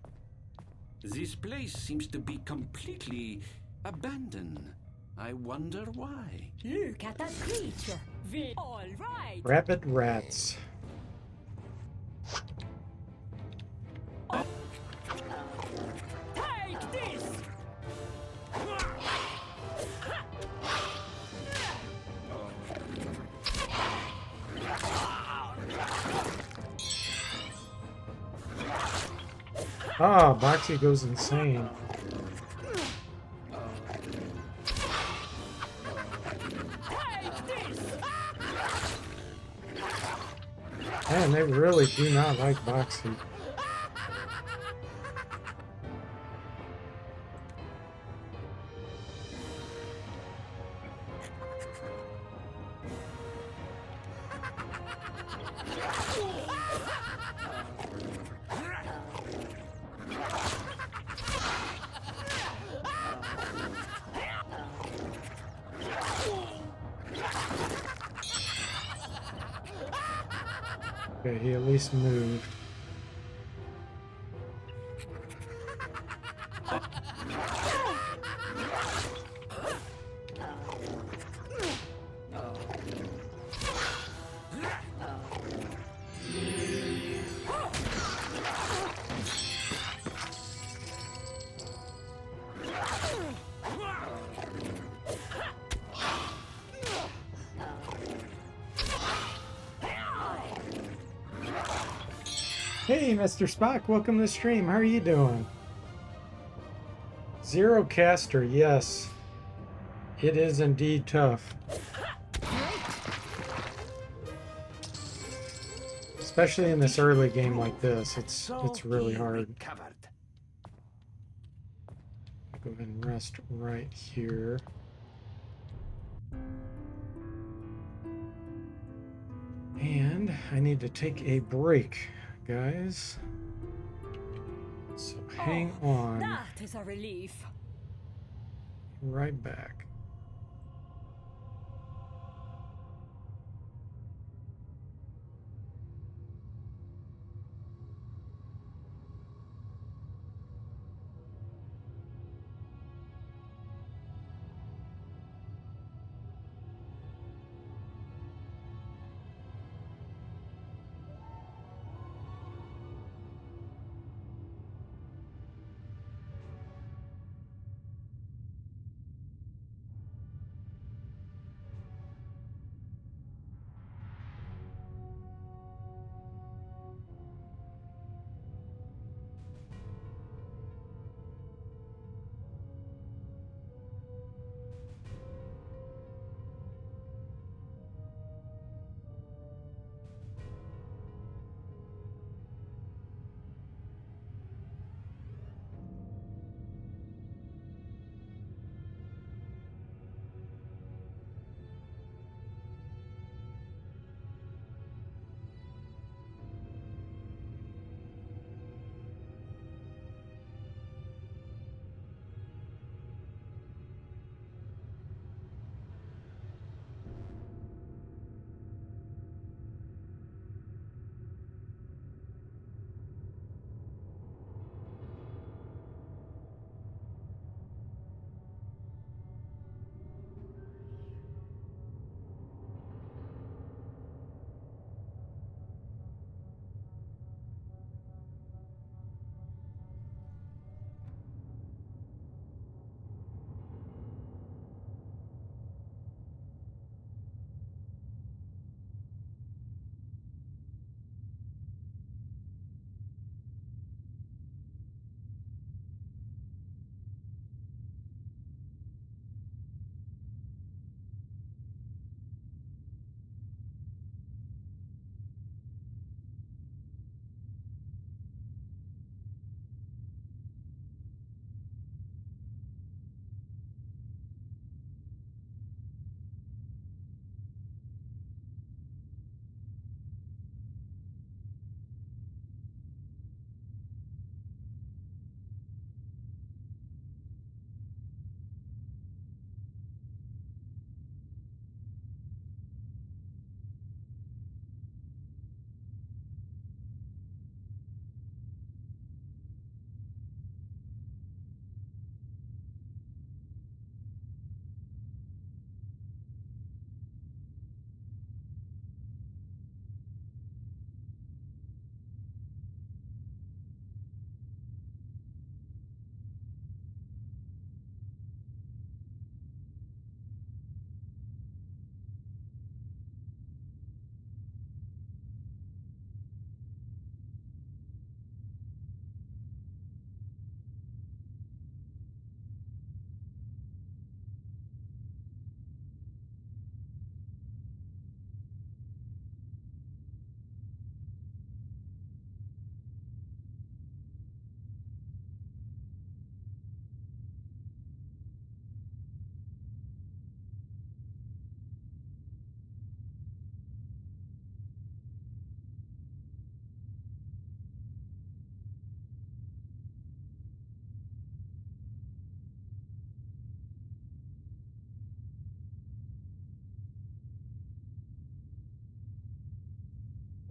H: This place seems to be completely abandoned. I wonder why.
G: Look at that creature. All right.
A: Rabbit rats.
G: Take this.
A: Ah, Boxy goes insane. Man, they really do not like Boxy. Okay, he at least moved. Hey, Mr. Spock, welcome to the stream. How are you doing? Zero caster, yes. It is indeed tough. Especially in this early game like this. It's really hard. Go ahead and rest right here. And I need to take a break, guys. So hang on.
G: That is a relief.
A: Right back.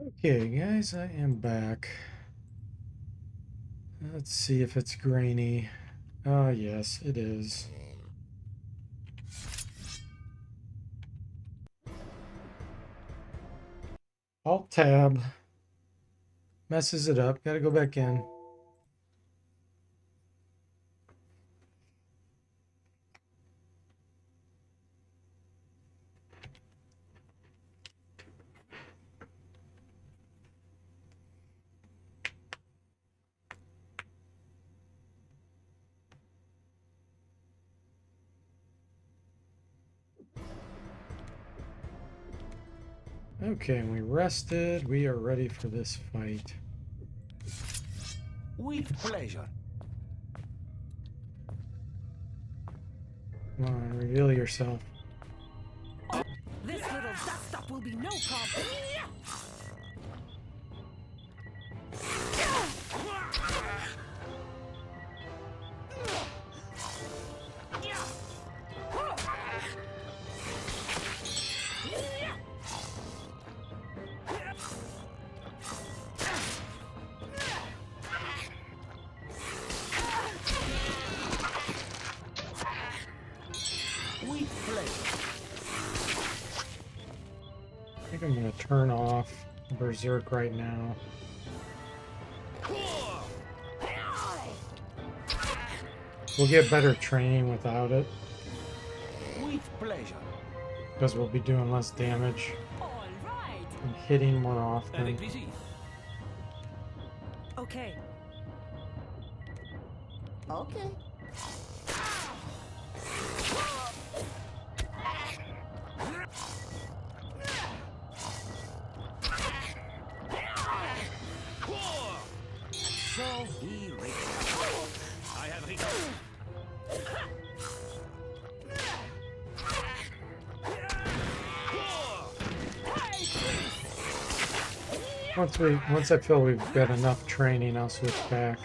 A: Okay, guys, I am back. Let's see if it's grainy. Ah, yes, it is. Alt tab messes it up. Got to go back in. Okay, we rested. We are ready for this fight.
C: With pleasure.
A: Come on, reveal yourself.
E: This little dust up will be no problem.
C: With pleasure.
A: I think I'm going to turn off Berserk right now. We'll get better training without it,
C: With pleasure.
A: because we'll be doing less damage
G: All right.
A: and hitting more often.
H: Avec plaisir.
E: Okay.
F: Okay.
C: So he reached.
H: I have reached.
A: Once I feel we've got enough training, I'll switch back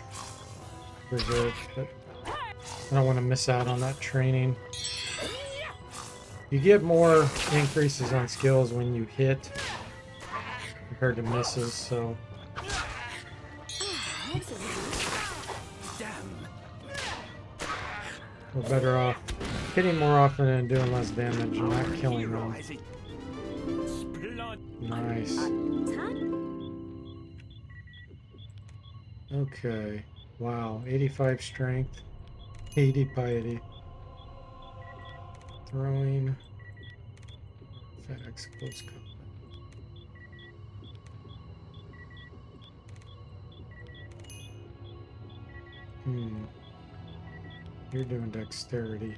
A: Berserk, but I don't want to miss out on that training. You get more increases on skills when you hit compared to misses, so
C: Damn.
A: we're better off hitting more often and doing less damage and not killing
C: Hero
A: them.
C: has it.
H: Splendid.
A: Nice.
B: Time.
A: Okay. Wow. 85 strength. 80 piety. Throwing. Facts. Close combat. You're doing dexterity.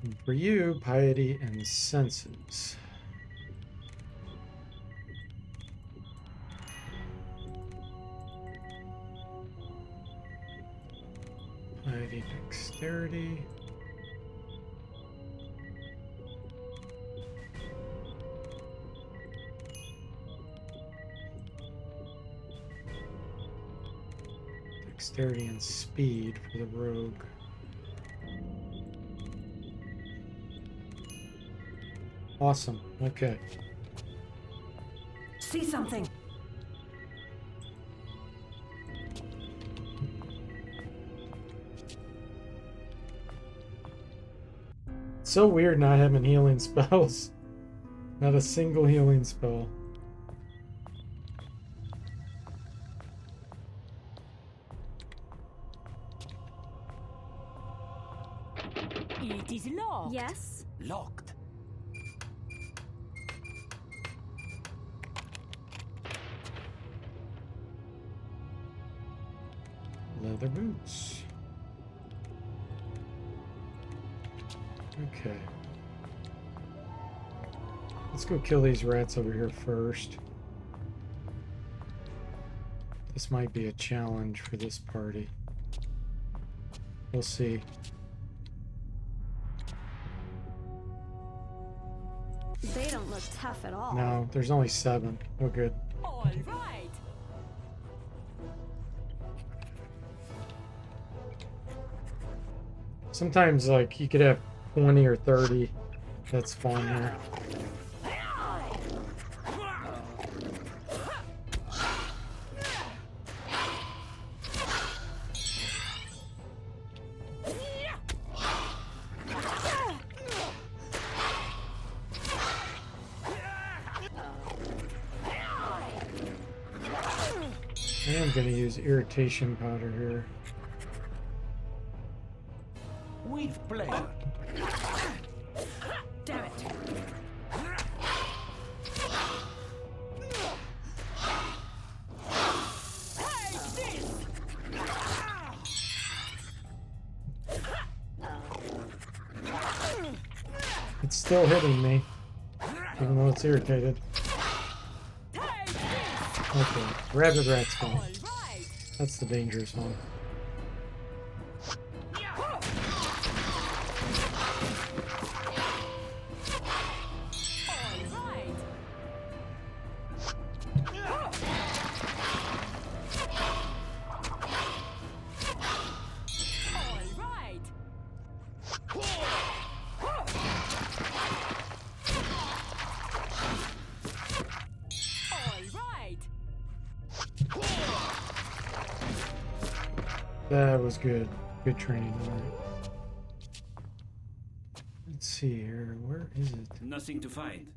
A: And for you, piety and senses. Piety, dexterity. Dexterity and speed for the rogue. Awesome. Okay.
E: See something.
A: It's so weird not having healing spells. Not a single healing spell.
G: It is locked.
B: Yes.
C: Locked.
A: Leather boots. Okay. Let's go kill these rats over here first. This might be a challenge for this party. We'll see.
B: They don't look tough at all.
A: No, there's only 7. We're good.
G: All right.
A: Sometimes like you could have 20 or 30. That's fun here. I am going to use irritation powder here.
C: With pleasure.
E: Damn it.
A: It's still hitting me, even though it's irritated. Okay, rabbit rat's gone. That's the dangerous one. That was good. Good training. All right. Let's see here. Where is it?
H: Nothing to find.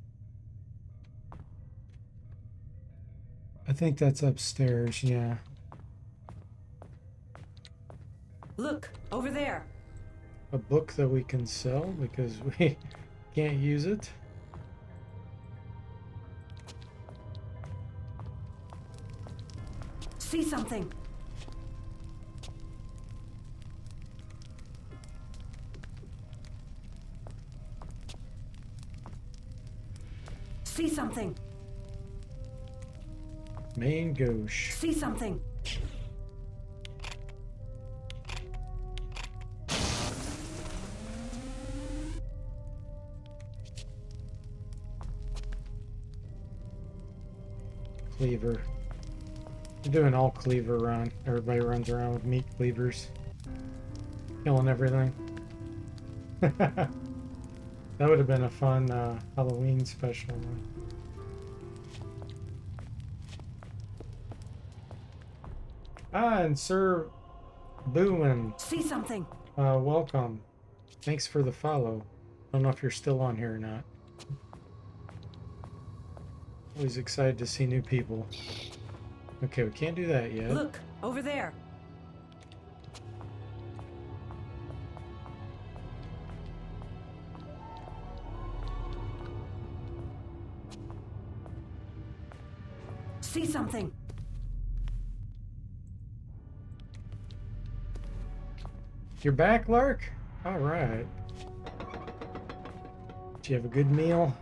A: I think that's upstairs. Yeah.
E: Look, over there.
A: A book that we can sell because we can't use it.
E: See something. See something.
A: Main gauche.
E: See something.
A: Cleaver. We're doing all cleaver run. Everybody runs around with meat cleavers. Killing everything. That would have been a fun Halloween special one. Ah, and Sir Boomin.
E: See something.
A: Welcome. Thanks for the follow. Don't know if you're still on here or not. Always excited to see new people. Okay, we can't do that yet.
E: Look, over there. See something.
A: You're back, Lark? All right. Did you have a good meal?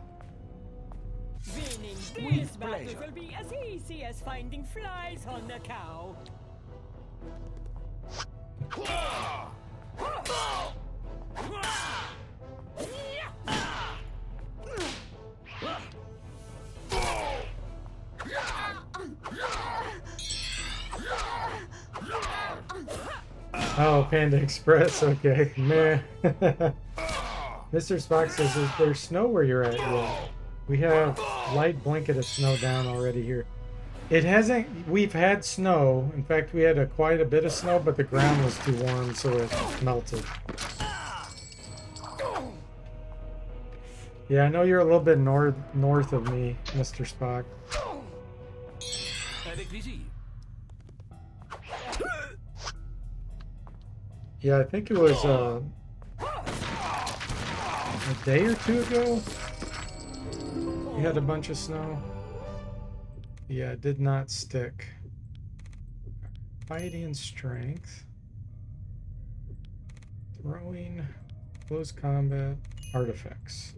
G: Winning this battle will be as easy as finding flies on the cow.
A: Oh, Panda Express. Okay, meh. Mr. Spock says, "Is there snow where you're at?" Yeah. We have light blanket of snow down already here. It hasn't. We've had snow. In fact, we had quite a bit of snow, but the ground was too warm, so it melted. Yeah, I know you're a little bit north of me, Mr. Spock.
H: Avec plaisir.
A: Yeah, I think it was a day or two ago. We had a bunch of snow. Yeah, it did not stick. Fighting strength. Throwing. Close combat. Artifacts.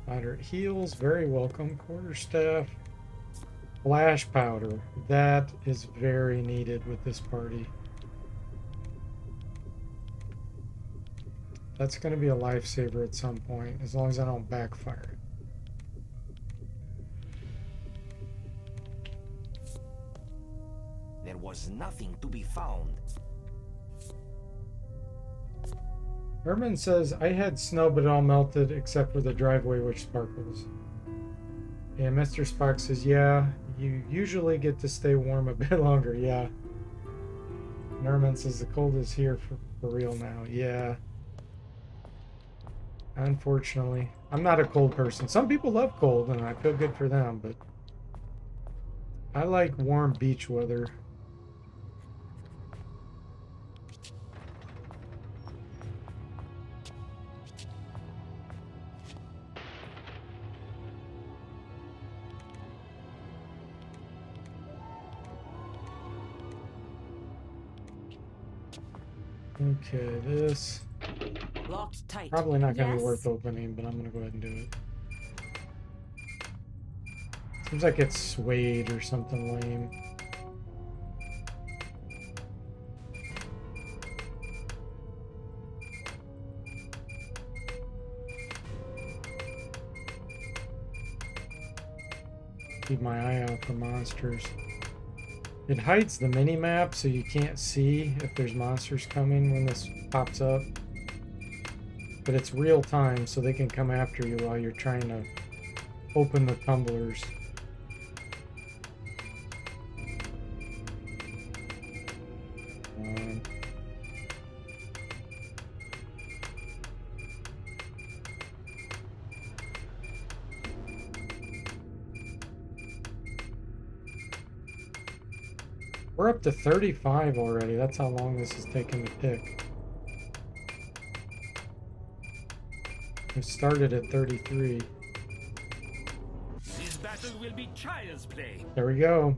A: Moderate heals. Very welcome. Quarterstaff. Flash powder. That is very needed with this party. That's going to be a lifesaver at some point, as long as I don't backfire it.
C: there was nothing to be found.
A: Herman says, I had snow, but it all melted except for the driveway, which sparkles. And Mr. Spock says, yeah, you usually get to stay warm a bit longer. Yeah. And Herman says, the cold is here for real now. Yeah. Unfortunately. I'm not a cold person. Some people love cold, and I feel good for them, but I like warm beach weather. Okay, this
E: Locked tight.
A: probably not going to be
B: Yes.
A: worth opening, but I'm going to go ahead and do it. Seems like it's suede or something lame. Keep my eye out for monsters. It hides the mini-map so you can't see if there's monsters coming when this pops up. But it's real time, so they can come after you while you're trying to open the tumblers. We're up to 35 already. That's how long this is taking to pick. We started at 33.
H: This battle will be child's play.
A: There we go.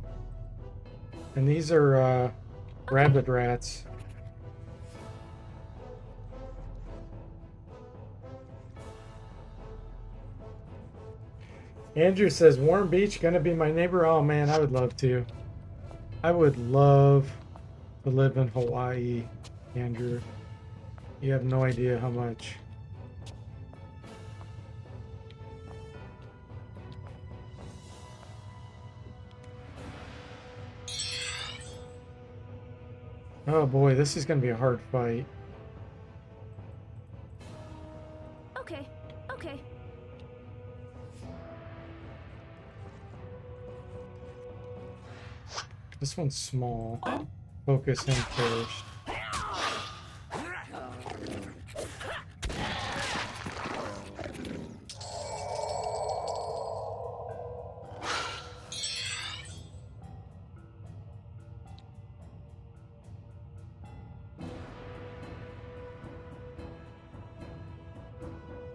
A: And these are rabbit rats. Andrew says, Warm Beach gonna be my neighbor? Oh man, I would love to. I would love to live in Hawaii, Andrew. You have no idea how much. Oh boy, this is going to be a hard fight.
B: Okay, okay.
A: This one's small. Focus him first.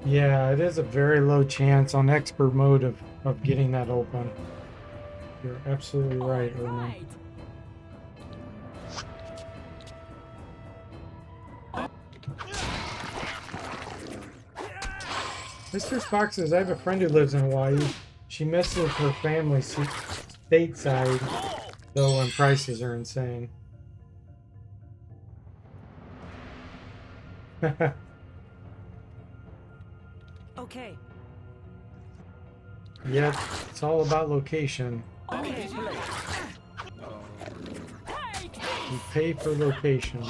A: Yeah, it is a very low chance on expert mode of getting that open. You're absolutely right, Erman. Mr. Spock says, I have a friend who lives in Hawaii. She misses her family stateside, though, and prices are insane.
E: Okay.
A: Yep, it's all about location.
E: Okay.
A: You pay for location.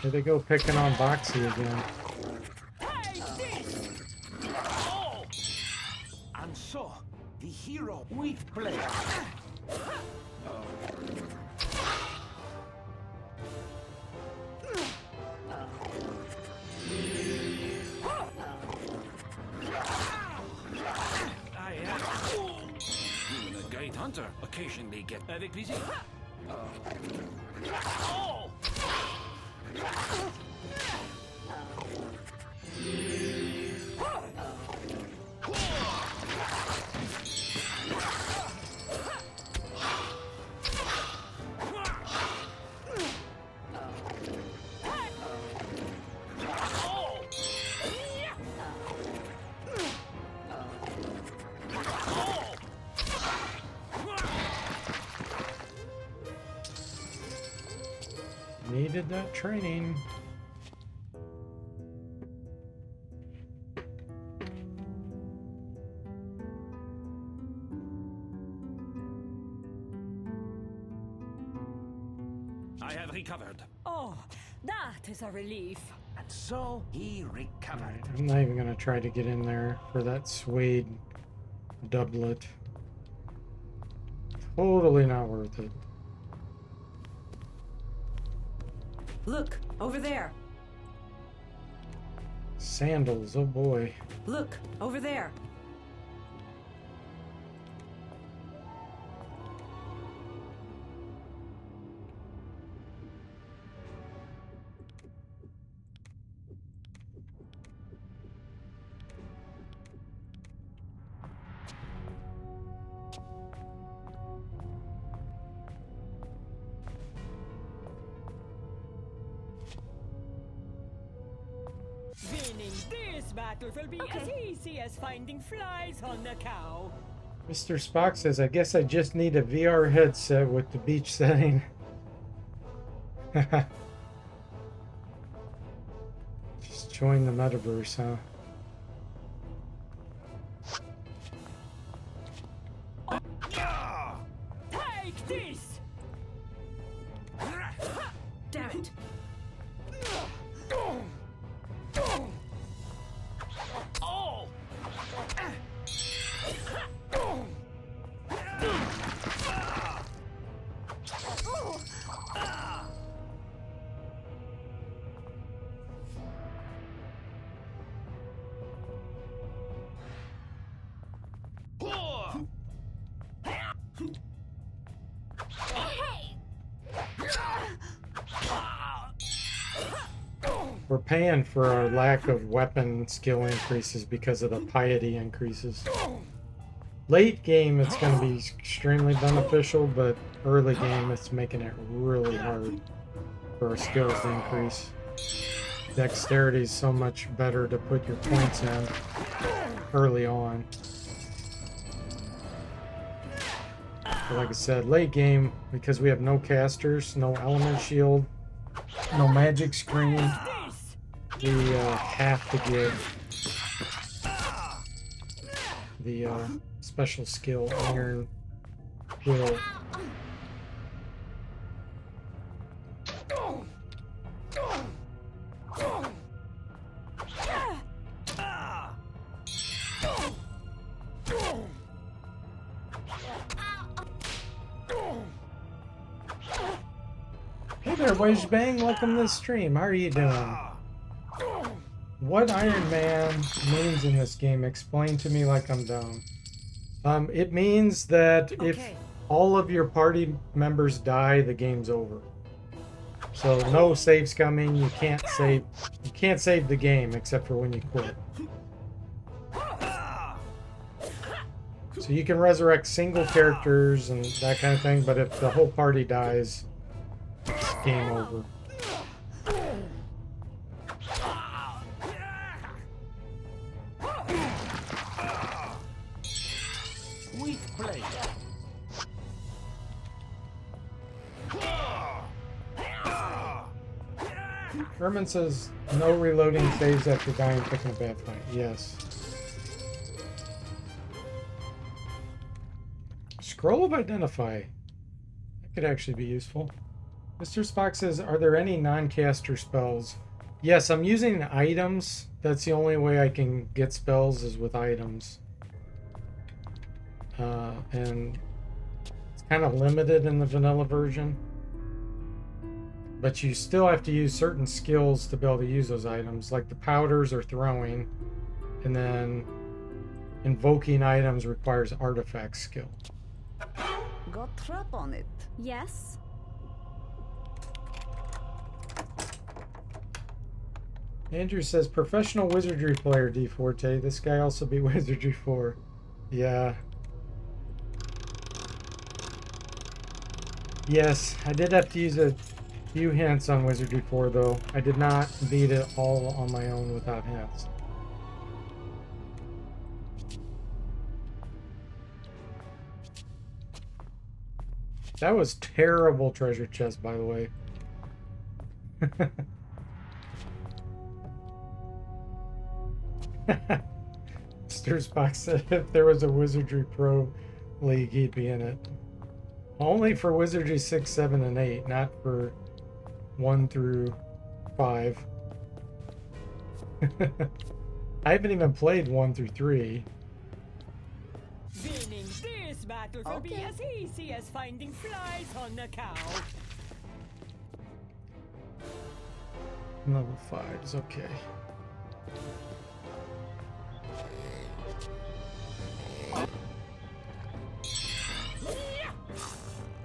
A: Here they go picking on Boxy again.
C: And so, the hero with play.
H: Even a great hunter occasionally get avec plaisir.
A: Needed that training.
H: recovered.
G: Oh, that is a relief.
C: And so he recovered.
A: Alright, I'm not even gonna try to get in there for that suede doublet. Totally not worth it.
E: Look, over there.
A: Sandals, oh boy.
E: Look, over there.
G: Winning this battle will be as easy as finding flies on the cow.
A: Mr. Spock says, I guess I just need a VR headset with the beach setting. Just join the metaverse, huh?
G: Take this!
E: Damn it.
A: We're paying for our lack of weapon skill increases because of the piety increases. Late game, it's going to be extremely beneficial, but early game, it's making it really hard for our skills to increase. Dexterity is so much better to put your points in early on. But like I said, late game, because we have no casters, no element shield, no magic screen, we have to get the special skill Iron Will. Hey there, Wish Bang, welcome to the stream. How are you doing? What Iron Man means in this game, explain to me like I'm dumb. It means that if all of your party members die, the game's over. So no saves coming, you can't save the game except for when you quit. So you can resurrect single characters and that kind of thing, but if the whole party dies, it's game over. Herman says no reloading saves after dying picking a bad fight. Yes. Scroll of Identify. That could actually be useful. Mr. Spock says, are there any non-caster spells? Yes, I'm using items. That's the only way I can get spells is with items. And it's kind of limited in the vanilla version. But you still have to use certain skills to be able to use those items, like the powders or throwing. And then invoking items requires artifact skill.
F: Got trap on it.
B: Yes?
A: Andrew says, professional Wizardry player, D Forte. This guy also beat Wizardry 4. Yeah. Yes, I did have to use a few hints on Wizardry 4, though. I did not beat it all on my own without hints. That was terrible treasure chest, by the way. Mr. Spock said if there was a Wizardry Pro League, he'd be in it. Only for Wizardry 6, 7, and 8, not for 1 through 5. I haven't even played 1 through 3.
G: Winning this battle will be as easy as finding flies on a cow.
A: Level 5 is okay.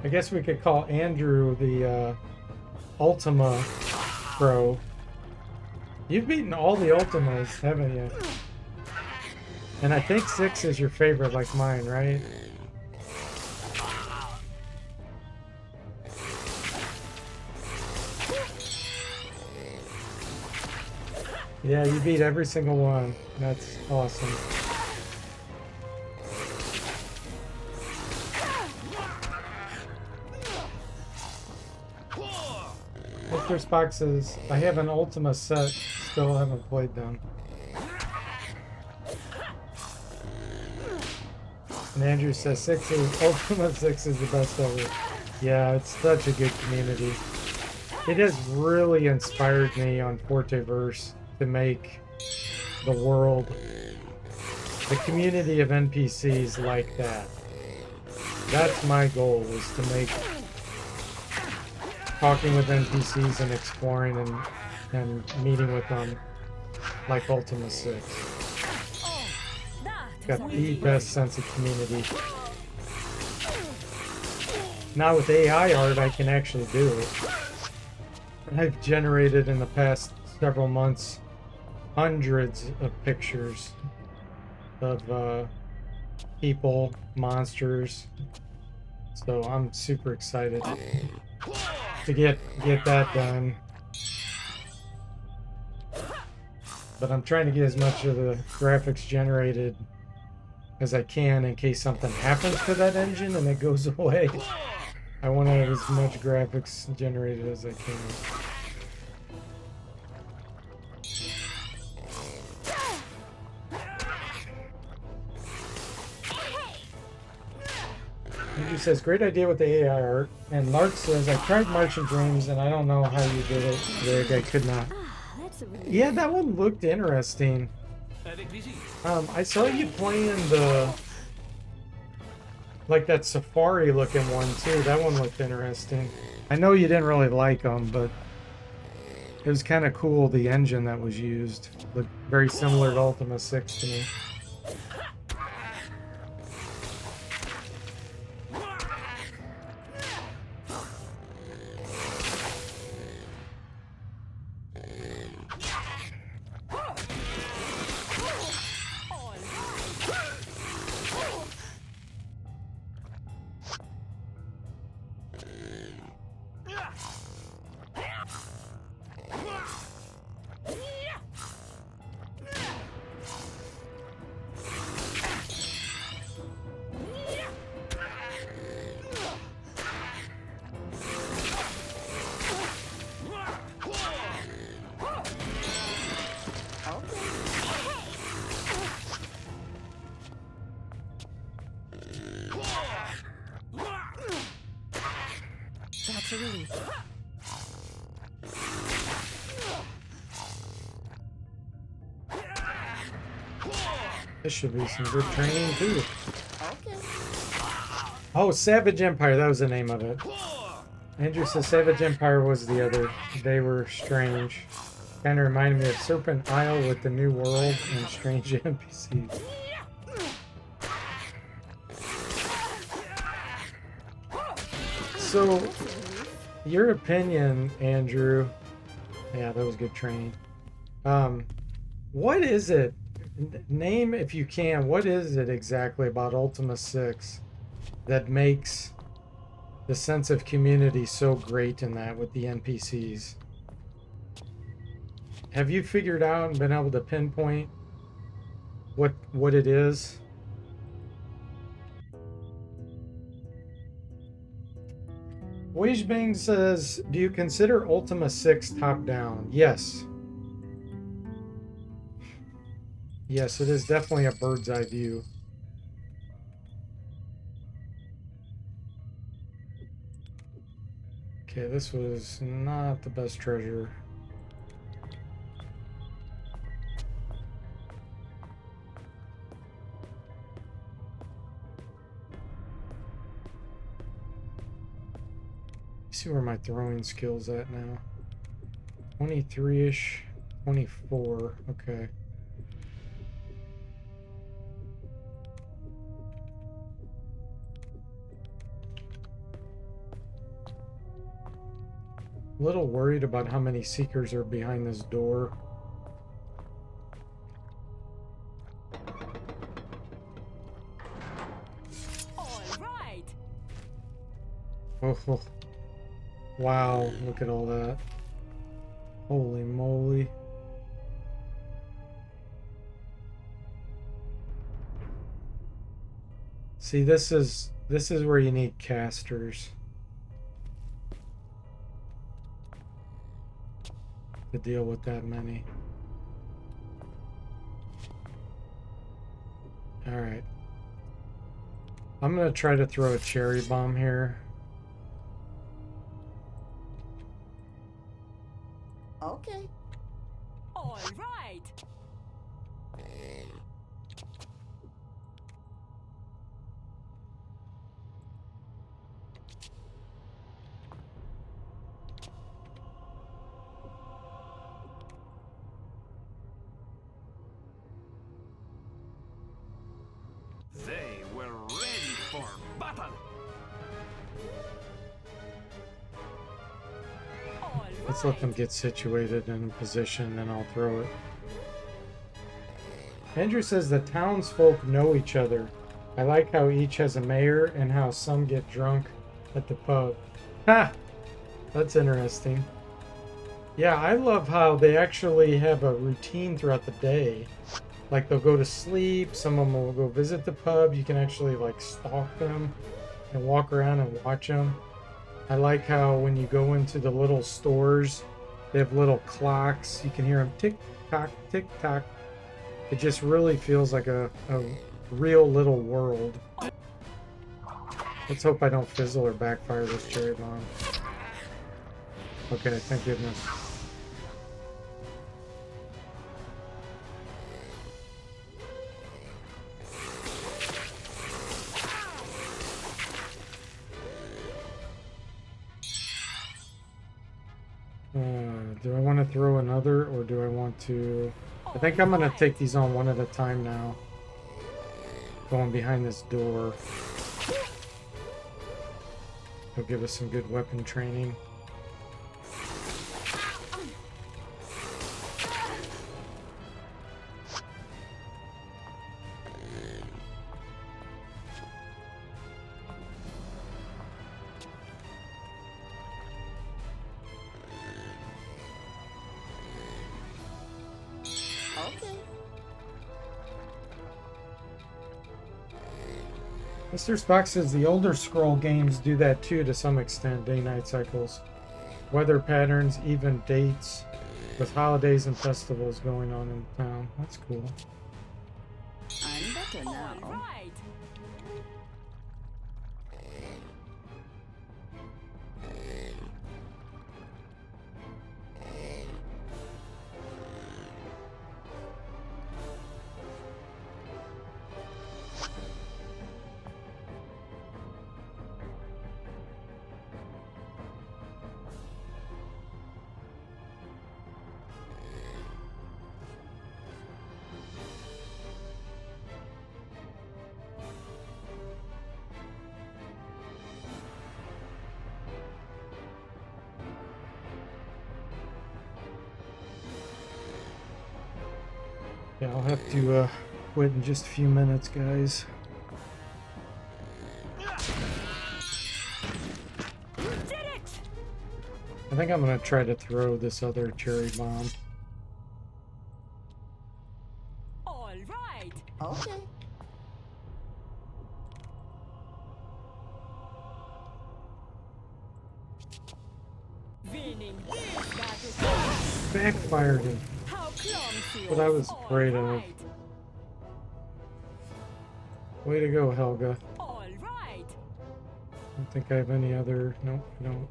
A: I guess we could call Andrew the Ultima Pro. You've beaten all the Ultimas, haven't you? And I think 6 is your favorite, like mine, right? Yeah, you beat every single one. That's awesome. First boxes. I have an Ultima set. Still haven't played them. And Andrew says Ultima 6 is the best ever. Yeah, it's such a good community. It has really inspired me on Forteverse to make the world, the community of NPCs like that. That's my goal, is to make talking with NPCs and exploring and meeting with them like Ultima 6. Got the best sense of community. Now with AI art, I can actually do it. I've generated in the past several months hundreds of pictures of people, monsters. So I'm super excited to get that done. But I'm trying to get as much of the graphics generated as I can in case something happens to that engine and it goes away. I want to have as much graphics generated as I can. Andrew says, great idea with the AI art. And Lark says, I tried Marching Dreams and I don't know how you did it, Rig. I could not. Yeah, that one looked interesting. I saw you playing the, like that safari looking one too. That one looked interesting. I know you didn't really like them, but it was kind of cool, the engine that was used. Looked very similar to Ultima 6 to me.
E: That's a relief.
A: This should be some good training too. Oh, Savage Empire, that was the name of it. Andrew says Savage Empire was the other. They were strange. Kind of reminded me of Serpent Isle with the New World and strange NPCs. So, your opinion, Andrew. Yeah, that was good training. What is it? Name, if you can, what is it exactly about Ultima 6 that makes the sense of community so great in that with the NPCs? Have you figured out and been able to pinpoint what it is? Weijbing says, do you consider Ultima 6 top-down? Yes. Yes, it is definitely a bird's eye view. Okay, this was not the best treasure. See where my throwing skill's at now. 23-ish, 24. Okay. A little worried about how many seekers are behind this door.
G: All right.
A: Oh, wow, look at all that. Holy moly. See, this is where you need casters to deal with that many. All right. I'm going to try to throw a cherry bomb here.
F: Okay.
G: All right.
H: They were ready for battle.
G: All
A: Let's let them
G: right.
A: get situated and in position, and I'll throw it. Andrew says the townsfolk know each other. I like how each has a mayor and how some get drunk at the pub. Ha! That's interesting. Yeah, I love how they actually have a routine throughout the day. Like they'll go to sleep, some of them will go visit the pub. You can actually like stalk them and walk around and watch them. I like how when you go into the little stores, they have little clocks. You can hear them tick tock, tick tock. It just really feels like a real little world. Let's hope I don't fizzle or backfire this cherry bomb. Okay, thank goodness. Do I want to throw another, or do I want to... I think I'm going to take these on one at a time now. Going behind this door. It'll give us some good weapon training.
F: Okay.
A: Mr. Spock says the older scroll games do that too to some extent, day-night cycles. Weather patterns, even dates, with holidays and festivals going on in town. That's cool.
F: I'm better
G: All
F: now.
G: right.
A: Yeah, I'll have to quit in just a few minutes, guys.
G: You did it.
A: I think I'm going to try to throw this other cherry bomb.
G: All right.
F: Okay.
G: Winning this battle.
A: Backfired him.
G: How clumsy.
A: What I was
G: All
A: afraid of.
G: right.
A: Way to go, Helga.
G: All right.
A: I don't think I have any other... Nope, I don't.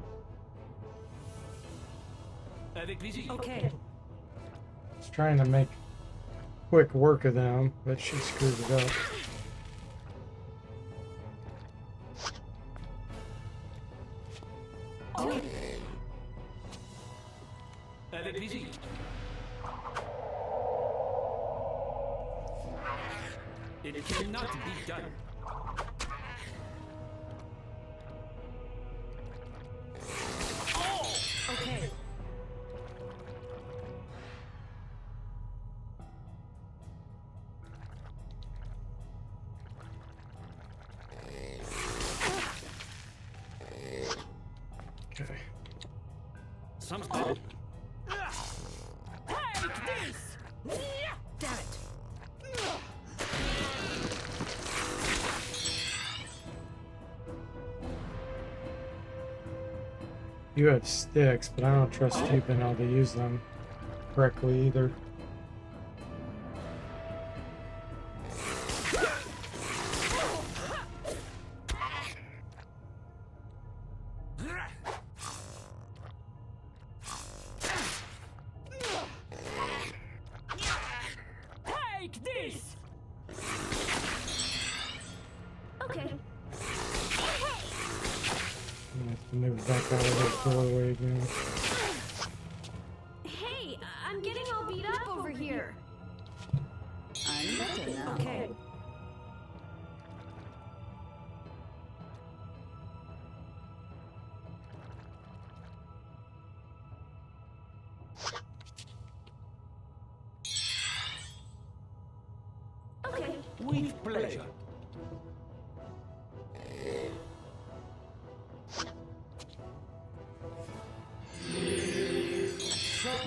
H: Avec plaisir.
E: Okay.
A: It's trying to make quick work of them, but she screwed it up.
H: Avec plaisir. It cannot be done.
E: Okay.
A: Okay.
H: Some stop.
E: Take this! Damn it!
A: You have sticks, but I don't trust you being able to use them correctly either.
E: Take this!
B: Okay.
A: I have to move back out of the doorway again.
B: Hey, I'm getting all beat up over here.
F: I'm better now.
E: Okay.
B: Okay.
C: With pleasure.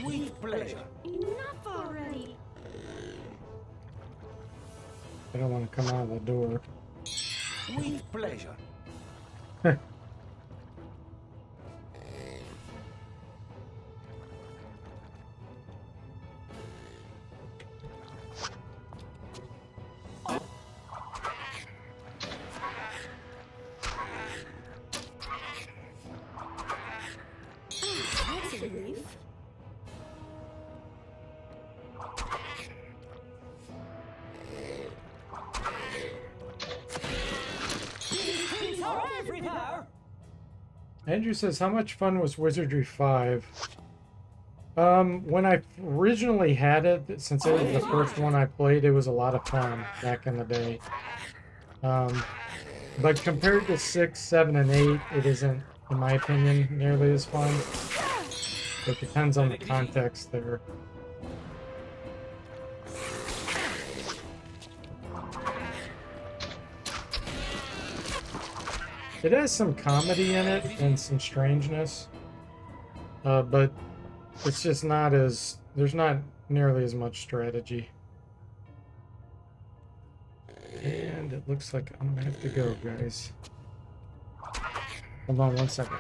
C: With pleasure.
B: Enough already.
A: I don't want to come out of the door.
C: With pleasure.
B: That's a relief.
E: These are everywhere!
A: Andrew says, how much fun was Wizardry 5? When I originally had it, since it was the first one I played, it was a lot of fun back in the day. But compared to 6, 7, and 8, it isn't, in my opinion, nearly as fun. It depends on the context there. It has some comedy in it and some strangeness, but it's just not as, there's not nearly as much strategy. And it looks like I'm gonna have to go, guys. Hold on one second.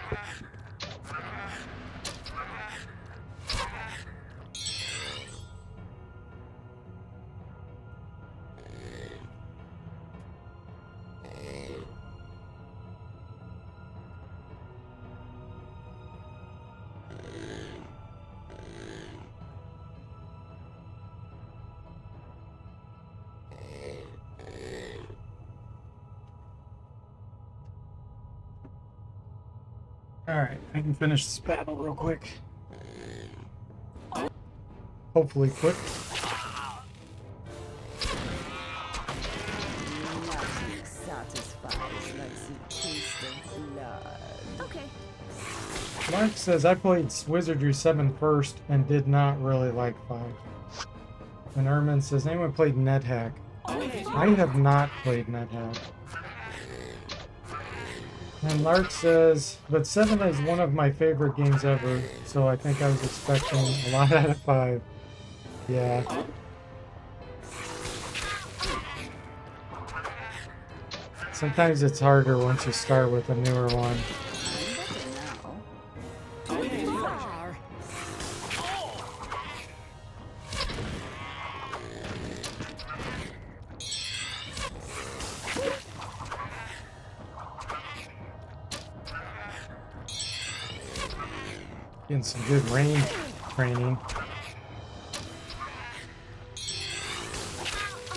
A: Alright, I can finish this battle real quick. Hopefully quick.
F: Nothing satisfies like the taste of blood.
B: Okay.
A: Mark says, I played Wizardry 7 first and did not really like 5. And Ermin says, anyone played NetHack? I have not played NetHack. And Lark says, but 7 is one of my favorite games ever, so I think I was expecting a lot out of 5. Yeah. Sometimes it's harder once you start with a newer one. Getting some good range. training.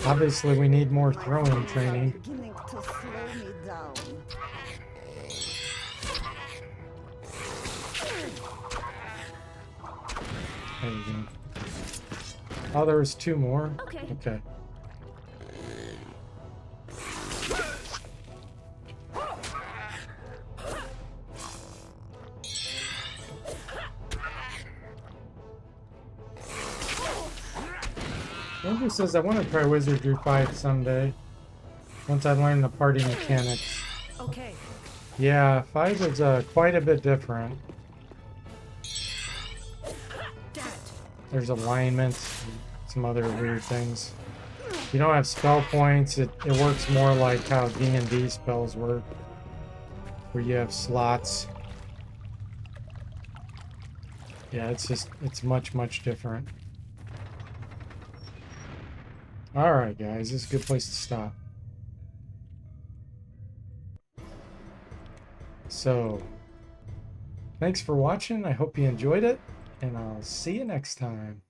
A: Obviously, we need more throwing training.
F: Beginning to slow me down.
A: There you go. Oh, there was 2 more?
B: Okay.
A: Okay. Andrew says I want to try Wizardry 5 someday. Once I learn the party mechanics.
E: Okay.
A: Yeah, 5 is quite a bit different. There's alignments, some other weird things. You don't have spell points. It works more like how D&D spells work, where you have slots. Yeah, it's much different. Alright guys, this is a good place to stop. So, thanks for watching. I hope you enjoyed it, and I'll see you next time.